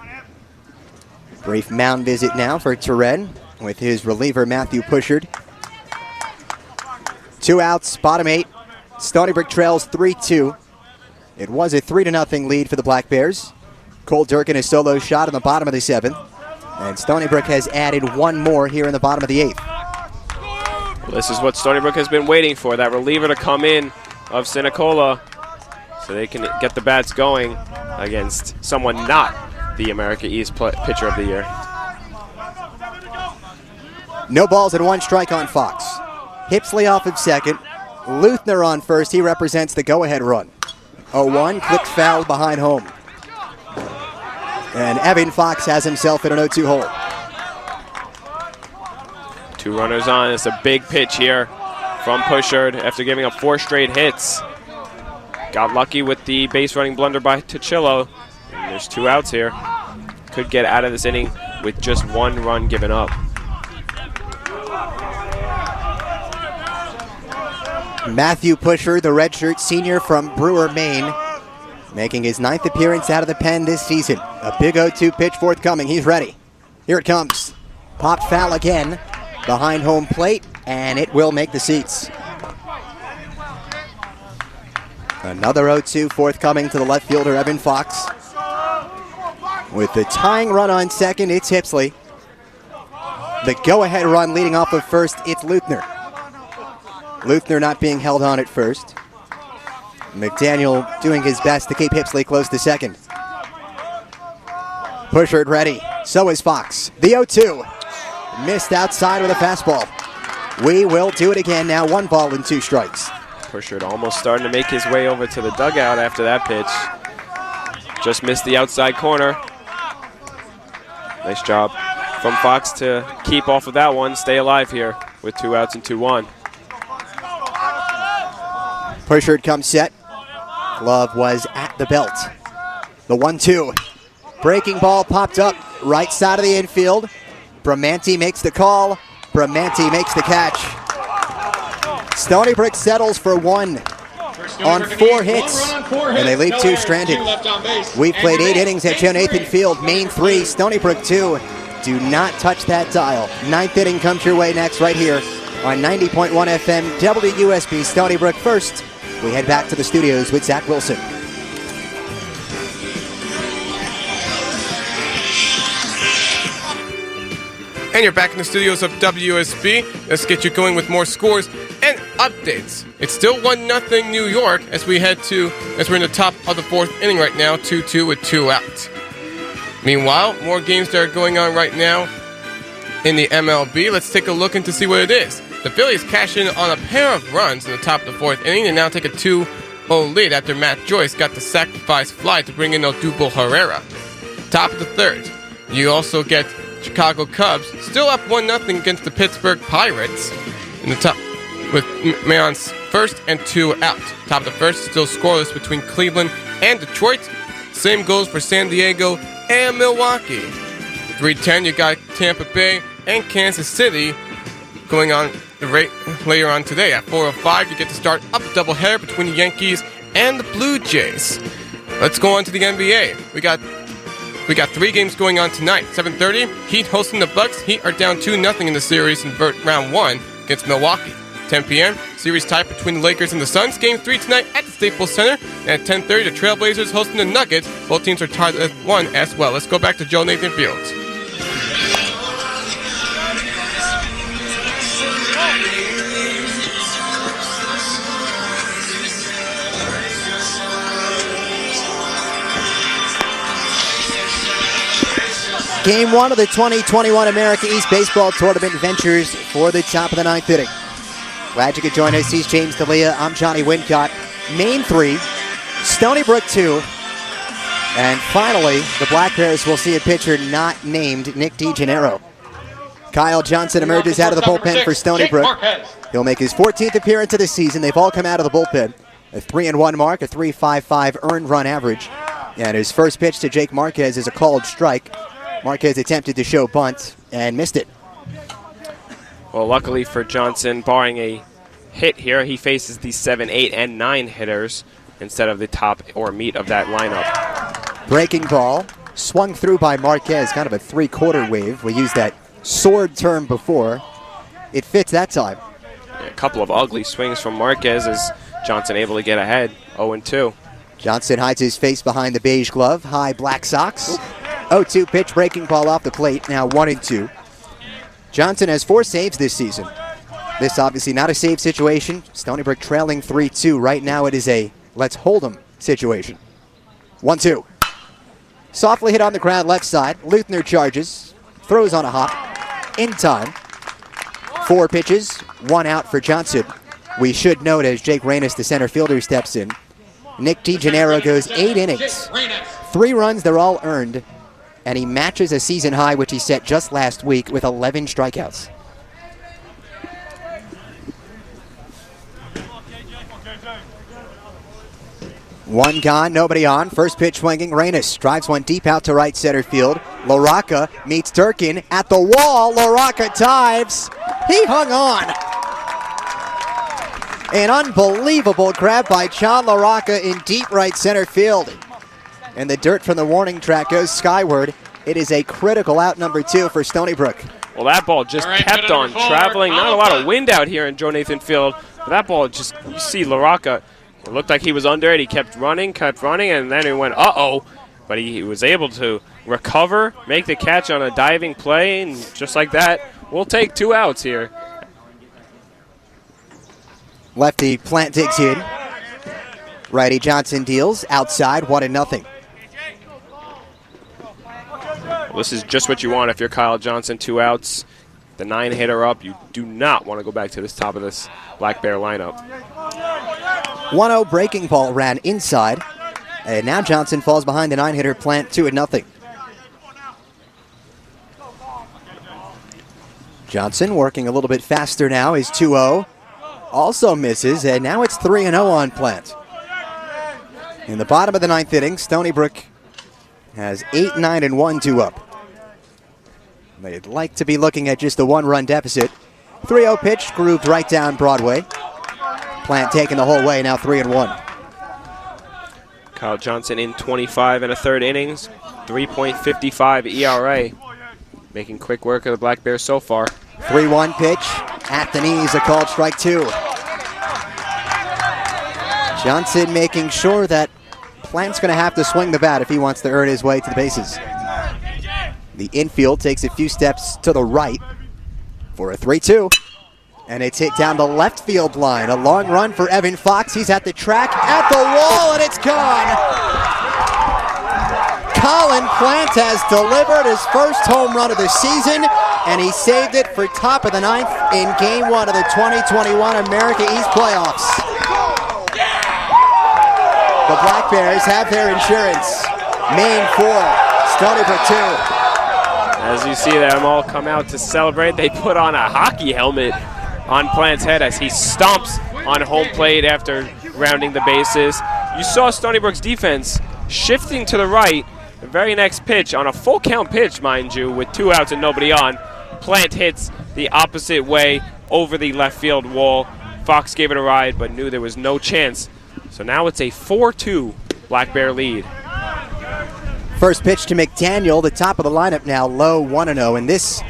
Brief mound visit now for Turan with his reliever Matthew Pushard. 2 outs, bottom 8. Stony Brook trails 3-2. It was a 3-0 lead for the Black Bears. Cole Durkin a solo shot in the bottom of the 7th. And Stony Brook has added 1 more here in the bottom of the 8th. Well, this is what Stony Brook has been waiting for, that reliever to come in of Sinicola so they can get the bats going against someone not the America East Pitcher of the Year. No balls and 1 strike on Fox. Hipsley off of second. Luther on first. He represents the go-ahead run. 0-1, clipped foul behind home. And Evan Fox has himself in an 0-2 hole. 2 runners on. It's a big pitch here from Pushard after giving up 4 straight hits. Got lucky with the base running blunder by Tichillo. And there's 2 outs here. Could get out of this inning with just 1 run given up. Matthew Pushard, the redshirt senior from Brewer, Maine, making his 9th appearance out of the pen this season. A big 0-2 pitch forthcoming. He's ready. Here it comes. Popped foul again behind home plate, and it will make the seats. Another 0-2 forthcoming to the left fielder, Evan Fox. With the tying run on second, it's Hipsley. The go-ahead run leading off of first, it's Luther. Luther not being held on at first. McDaniel doing his best to keep Hipsley close to second. Pushard ready. So is Fox. The 0-2. Missed outside with a fastball. We will do it again now. 1 ball and 2 strikes. Pushard almost starting to make his way over to the dugout after that pitch. Just missed the outside corner. Nice job from Fox to keep off of that one. Stay alive here with 2 outs and 2-1. Pushard comes set. Glove was at the belt. The 1-2. Breaking ball popped up right side of the infield. Bramante makes the call. Bramante makes the catch. Stony Brook settles for 1 on 4 hits, and they leave 2 stranded. We've played 8 innings at Jonathan Field. Maine 3, Stony Brook 2. Do not touch that dial. 9th inning comes your way next right here on 90.1 FM WUSB Stony Brook. First, we head back to the studios with Zach Wilson. And you're back in the studios of WUSB. Let's get you going with more scores and updates. It's still 1-0 New York as we're in the top of the 4th inning right now, 2-2 with 2 outs. Meanwhile, more games that are going on right now in the MLB. Let's take a look and to see what it is. The Phillies cash in on a pair of runs in the top of the 4th inning and now take a 2-0 lead after Matt Joyce got the sacrifice fly to bring in Odubel Herrera. Top of the 3rd, you also get Chicago Cubs still up 1-0 against the Pittsburgh Pirates in the top with Mayon's first and 2 out. Top of the 1st, still scoreless between Cleveland and Detroit. Same goes for San Diego and Milwaukee. 3:10, you got Tampa Bay and Kansas City going on later on today. At 4:05, you get to start up a doubleheader between the Yankees and the Blue Jays. Let's go on to the NBA. We got 3 games going on tonight. 7:30, Heat hosting the Bucks. Heat are down 2-0 in the series in round 1 against Milwaukee. 10 p.m., series tied between the Lakers and the Suns. Game 3 tonight at the Staples Center. And at 10:30, the Trailblazers hosting the Nuggets. Both teams are tied at 1 as well. Let's go back to Joe Nathan Fields. Game 1 of the 2021 America East Baseball Tournament ventures for the top of the 9th inning. Glad you could join us. He's James D'Elia. I'm Jonny Wincott. Maine 3, Stony Brook 2, and finally, the Black Bears will see a pitcher not named Nick DeGennaro. Kyle Johnson emerges out of the bullpen for Stony Brook. He'll make his 14th appearance of the season. They've all come out of the bullpen. A 3-1 mark, a 3.55 earned run average. And his first pitch to Jake Marquez is a called strike. Marquez attempted to show bunt and missed it. Well, luckily for Johnson, barring a hit here, he faces the 7, 8, and 9 hitters instead of the top or meat of that lineup. Breaking ball, swung through by Marquez, kind of a 3/4 wave. We used that sword term before. It fits that time. A couple of ugly swings from Marquez as Johnson able to get ahead, 0-2. Johnson hides his face behind the beige glove, high black socks. 0-2 pitch, breaking ball off the plate, now 1-2. Johnson has 4 saves this season. This obviously not a save situation. Stony Brook trailing 3-2. Right now it is a let's hold 'em situation. 1-2. Softly hit on the ground left side. Luther charges, throws on a hop, in time. 4 pitches, 1 out for Johnson. We should note as Jake Reynes, the center fielder, steps in, Nick DeGennaro goes 8 innings. 3 runs, they're all earned. And he matches a season high, which he set just last week with 11 strikeouts. One gone, nobody on. First pitch swinging. Reynes drives one deep out to right center field. LaRocca meets Durkin at the wall. LaRocca dives. He hung on. An unbelievable grab by John LaRocca in deep right center field. And the dirt from the warning track goes skyward. It is a critical out number 2 for Stony Brook. Well, that ball just kept on traveling. Not a lot of wind out here in Joe Nathan Field. But that ball just, you see LaRocca It looked like he was under it. He kept running, and then it went, uh-oh. But he was able to recover, make the catch on a diving play, and just like that, we'll take 2 outs here. Lefty Plant digs in. Righty Johnson deals outside, 1-0. This is just what you want if you're Kyle Johnson, 2 outs. The 9-hitter up. You do not want to go back to this top of this Black Bear lineup. 1-0 breaking ball ran inside. And now Johnson falls behind the 9-hitter Plant 2-0. Johnson working a little bit faster now is 2-0. Also misses, and now it's 3-0 on Plant. In the bottom of the 9th inning, Stony Brook has 8-9 and 1-2 up. They'd like to be looking at just a 1-run deficit. 3-0 pitch, grooved right down Broadway. Plant taking the whole way, now 3-1. Kyle Johnson in 25 and a third innings, 3.55 ERA. Making quick work of the Black Bears so far. 3-1 pitch, at the knees, a called strike 2. Johnson making sure that Plant's going to have to swing the bat if he wants to earn his way to the bases. The infield takes a few steps to the right for a 3-2. And it's hit down the left field line. A long run for Evan Fox. He's at the track, at the wall, and it's gone. Colin Plant has delivered his first home run of the season, and he saved it for top of the 9th in Game 1 of the 2021 America East playoffs. The Black Bears have their insurance. Maine 4, Stony Brook 2. As you see them all come out to celebrate, they put on a hockey helmet on Plant's head as he stomps on home plate after rounding the bases. You saw Stony Brook's defense shifting to the right. The very next pitch, on a full count pitch, mind you, with 2 outs and nobody on, Plant hits the opposite way over the left field wall. Fox gave it a ride, but knew there was no chance. So now it's a 4-2 Black Bear lead. First pitch to McDaniel, the top of the lineup now, low 1-0, and this,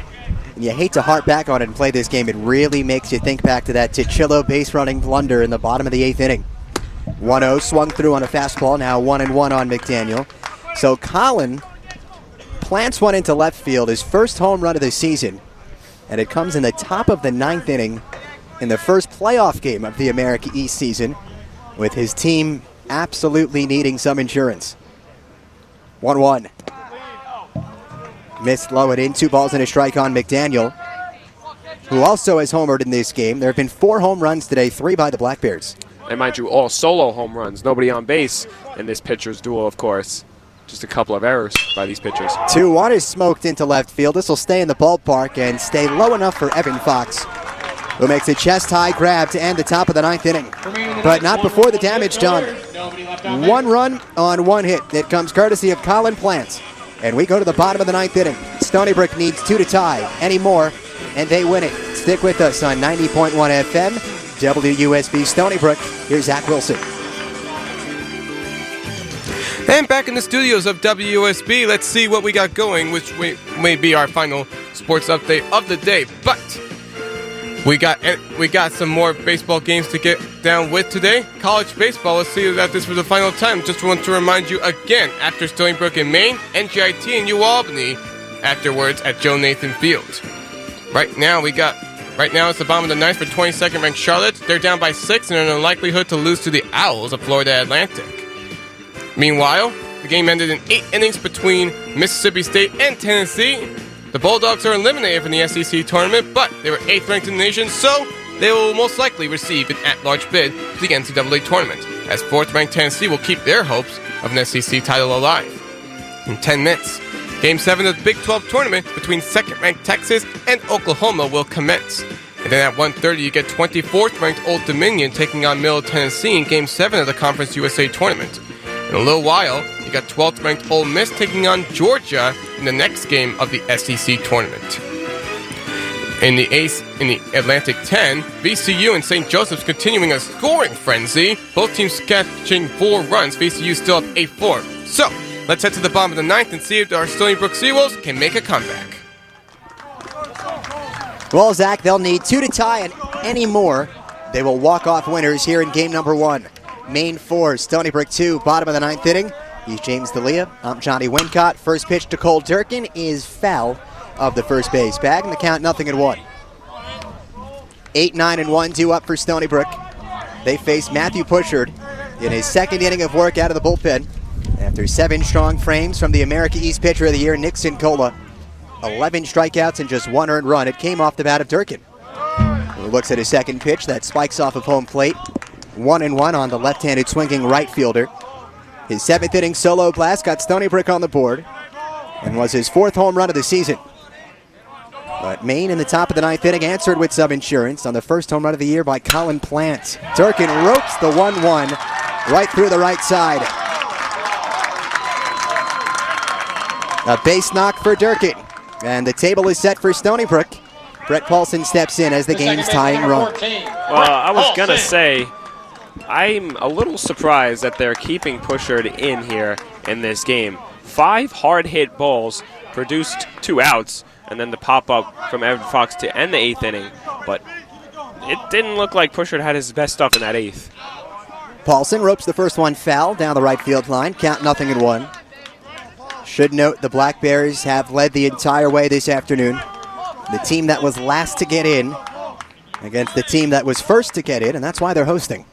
and you hate to harp back on it and play this game, it really makes you think back to that Tichillo base running blunder in the bottom of the 8th inning. 1-0 swung through on a fastball, now 1-1 on McDaniel. So Colin plants one into left field, his first home run of the season, and it comes in the top of the 9th inning in the first playoff game of the America East season, with his team absolutely needing some insurance. 1-1. Missed low and in, 2 balls and a strike on McDaniel, who also has homered in this game. There have been 4 home runs today, 3 by the Black Bears. And mind you, all solo home runs. Nobody on base in this pitcher's duel, of course. Just a couple of errors by these pitchers. 2-1 is smoked into left field. This will stay in the ballpark and stay low enough for Evan Fox, who makes a chest-high grab to end the top of the 9th inning. But not before the damage done. 1 run on 1 hit. It comes courtesy of Colin Plant. And we go to the bottom of the 9th inning. Stony Brook needs 2 to tie. Any more, and they win it. Stick with us on 90.1 FM, WUSB Stony Brook. Here's Zach Wilson. And back in the studios of WUSB, let's see what we got going, which may be our final sports update of the day. But we got some more baseball games to get down with today. College baseball, let's see that this was the final time. Just want to remind you again, after Stony Brook in Maine, NGIT in New Albany, afterwards at Joe Nathan Field. Right now it's the bottom of the 9th for 22nd ranked Charlotte. They're down by 6 and are in a likelihood to lose to the Owls of Florida Atlantic. Meanwhile, the game ended in 8 innings between Mississippi State and Tennessee. The Bulldogs are eliminated from the SEC tournament, but they were 8th ranked in the nation, so they will most likely receive an at-large bid to the NCAA tournament, as 4th ranked Tennessee will keep their hopes of an SEC title alive. In 10 minutes, Game 7 of the Big 12 tournament between 2nd ranked Texas and Oklahoma will commence. And then at 1:30, you get 24th ranked Old Dominion taking on Middle Tennessee in Game 7 of the Conference USA tournament. In a little while, you got 12th ranked Ole Miss taking on Georgia in the next game of the SEC tournament. In the Atlantic 10, VCU and St. Joseph's continuing a scoring frenzy. Both teams catching 4 runs. VCU still up 8-4. So, let's head to the bottom of the 9th and see if our Stony Brook Seawolves can make a comeback. Well, Zach, they'll need 2 to tie, and any more, they will walk off winners here in game number 1. Maine 4, Stony Brook 2, bottom of the 9th inning. He's James D'Elia. I'm Johnny Wincott. First pitch to Cole Durkin is foul of the first base bag, and the count 0-1. 8, 9, and 1 due up for Stony Brook. They face Matthew Pushard in his second inning of work out of the bullpen. After 7 strong frames from the America East Pitcher of the Year, Nick Sincola. 11 strikeouts and just 1 earned run. It came off the bat of Durkin, who looks at his second pitch that spikes off of home plate. 1-1 on the left-handed swinging right fielder. His 7th inning solo blast got Stony Brook on the board and was his 4th home run of the season. But Maine in the top of the 9th inning answered with some insurance on the first home run of the year by Colin Plant. Durkin ropes the 1-1 right through the right side. A base knock for Durkin. And the table is set for Stony Brook. Brett Paulson steps in as the game's tying run. Well, I was going to say, I'm a little surprised that they're keeping Pushard in here in this game. 5 hard-hit balls produced 2 outs, and then the pop-up from Evan Fox to end the 8th inning. But it didn't look like Pushard had his best stuff in that 8th. Paulson ropes the first one foul down the right field line. Count 0-1. Should note the Black Bears have led the entire way this afternoon. The team that was last to get in against the team that was first to get in, and that's why they're hosting.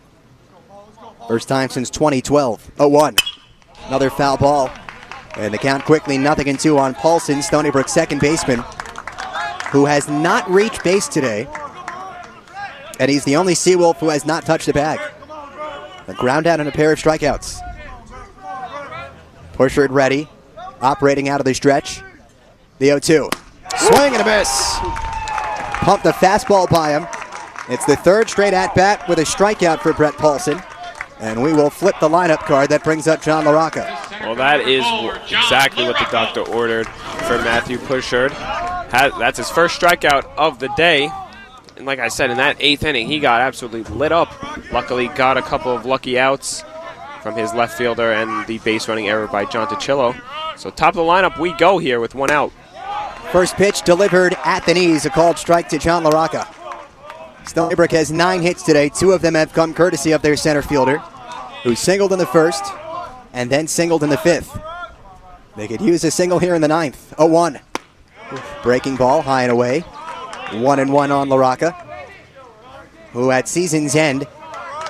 First time since 2012. 0-1. Another foul ball. And the count quickly 0-2 on Paulson, Stony Brook's second baseman, who has not reached base today. And he's the only Seawolf who has not touched the bag. A ground out and a pair of strikeouts. Pushard ready. Operating out of the stretch. The 0-2. Swing and a miss. Pumped the fastball by him. It's the 3rd straight at-bat with a strikeout for Brett Paulson. And we will flip the lineup card. That brings up John LaRocca. Well, that is exactly what the doctor ordered for Matthew Pushard. That's his first strikeout of the day. And like I said, in that 8th inning, he got absolutely lit up. Luckily, got a couple of lucky outs from his left fielder and the base running error by John Ticillo. So top of the lineup we go here with 1 out. First pitch delivered at the knees, a called strike to John LaRocca. Stony Brook has 9 hits today. 2 of them have come courtesy of their center fielder, who singled in the 1st and then singled in the 5th. They could use a single here in the 9th. 0-1. Breaking ball, high and away. 1-1 on LaRocca, who at season's end,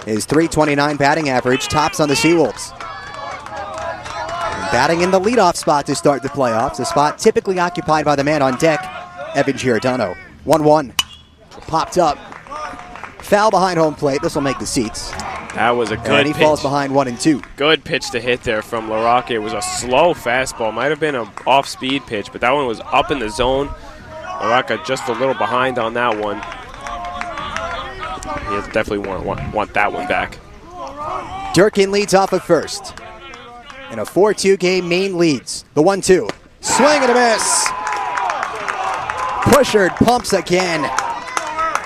his .329 batting average tops on the Seawolves. And batting in the leadoff spot to start the playoffs, a spot typically occupied by the man on deck, Evan Giordano. 1-1. Popped up. Foul behind home plate. This will make the seats. That was a good pitch. And he falls behind 1-2. Good pitch to hit there from LaRocca. It was a slow fastball. Might have been an off-speed pitch, but that one was up in the zone. LaRocca just a little behind on that one. He definitely want that one back. Durkin leads off at first. In a 4-2 game, Maine leads. The 1-2. Swing and a miss. Pushard pumps again.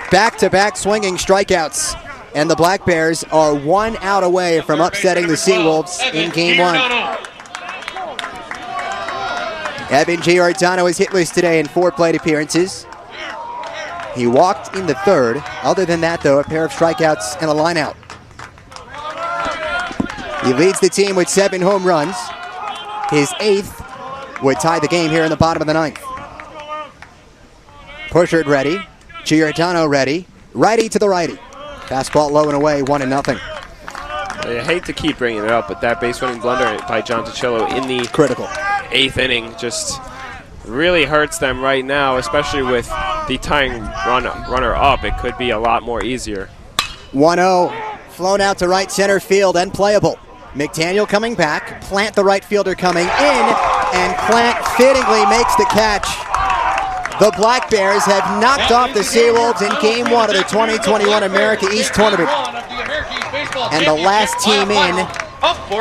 Back-to-back swinging strikeouts. And the Black Bears are 1 out away from upsetting the Seawolves in Game 1. Evan Giordano is hitless today in 4 plate appearances. He walked in the 3rd. Other than that, though, a pair of strikeouts and a lineout. He leads the team with 7 home runs. His 8th would tie the game here in the bottom of the 9th. Pushard ready. Giordano ready. Righty to the righty. Fastball low and away, 1-0. I hate to keep bringing it up, but that base running blunder by John Ticillo in the critical 8th inning just really hurts them right now, especially with the tying runner up. It could be a lot more easier. 1-0, flown out to right center field and playable. McDaniel coming back, Plant the right fielder coming in, and Plant fittingly makes the catch. The Black Bears have knocked off the Seawolves in Game 1 of the 2021 America East Tournament. And the last team in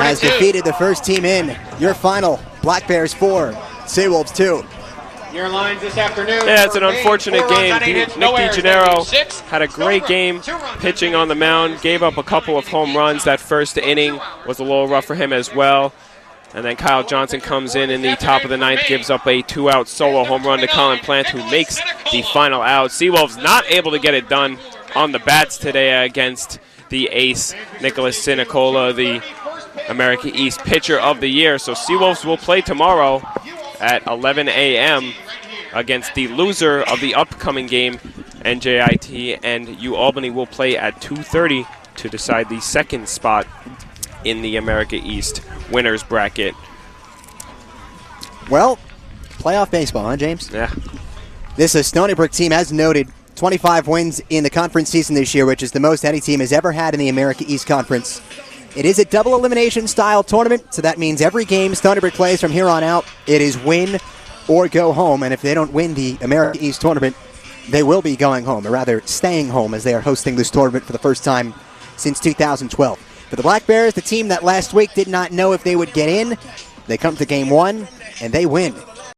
has defeated the first team in. Your final, Black Bears 4, Seawolves 2. Your lines this afternoon. Yeah, it's an unfortunate game. Nick DeGennaro had a great game pitching on the mound, gave up a couple of home runs. That first inning was a little rough for him as well. And then Kyle Johnson comes in the top of the 9th, gives up a 2-out solo home run to Colin Plant, who makes the final out. Seawolves not able to get it done on the bats today against the ace, Nicholas Sinicola, the America East Pitcher of the Year. So Seawolves will play tomorrow at 11 a.m. against the loser of the upcoming game. NJIT and UAlbany will play at 2:30 to decide the second spot in the America East winners bracket. Well, playoff baseball, huh, James? Yeah. This Stony Brook team, as noted, 25 wins in the conference season this year, which is the most any team has ever had in the America East Conference. It is a double elimination style tournament, so that means every game Stony Brook plays from here on out, it is win or go home. And if they don't win the America East tournament, they will be going home, or rather staying home, as they are hosting this tournament for the first time since 2012. For the Black Bears, the team that last week did not know if they would get in, they come to game one, and they win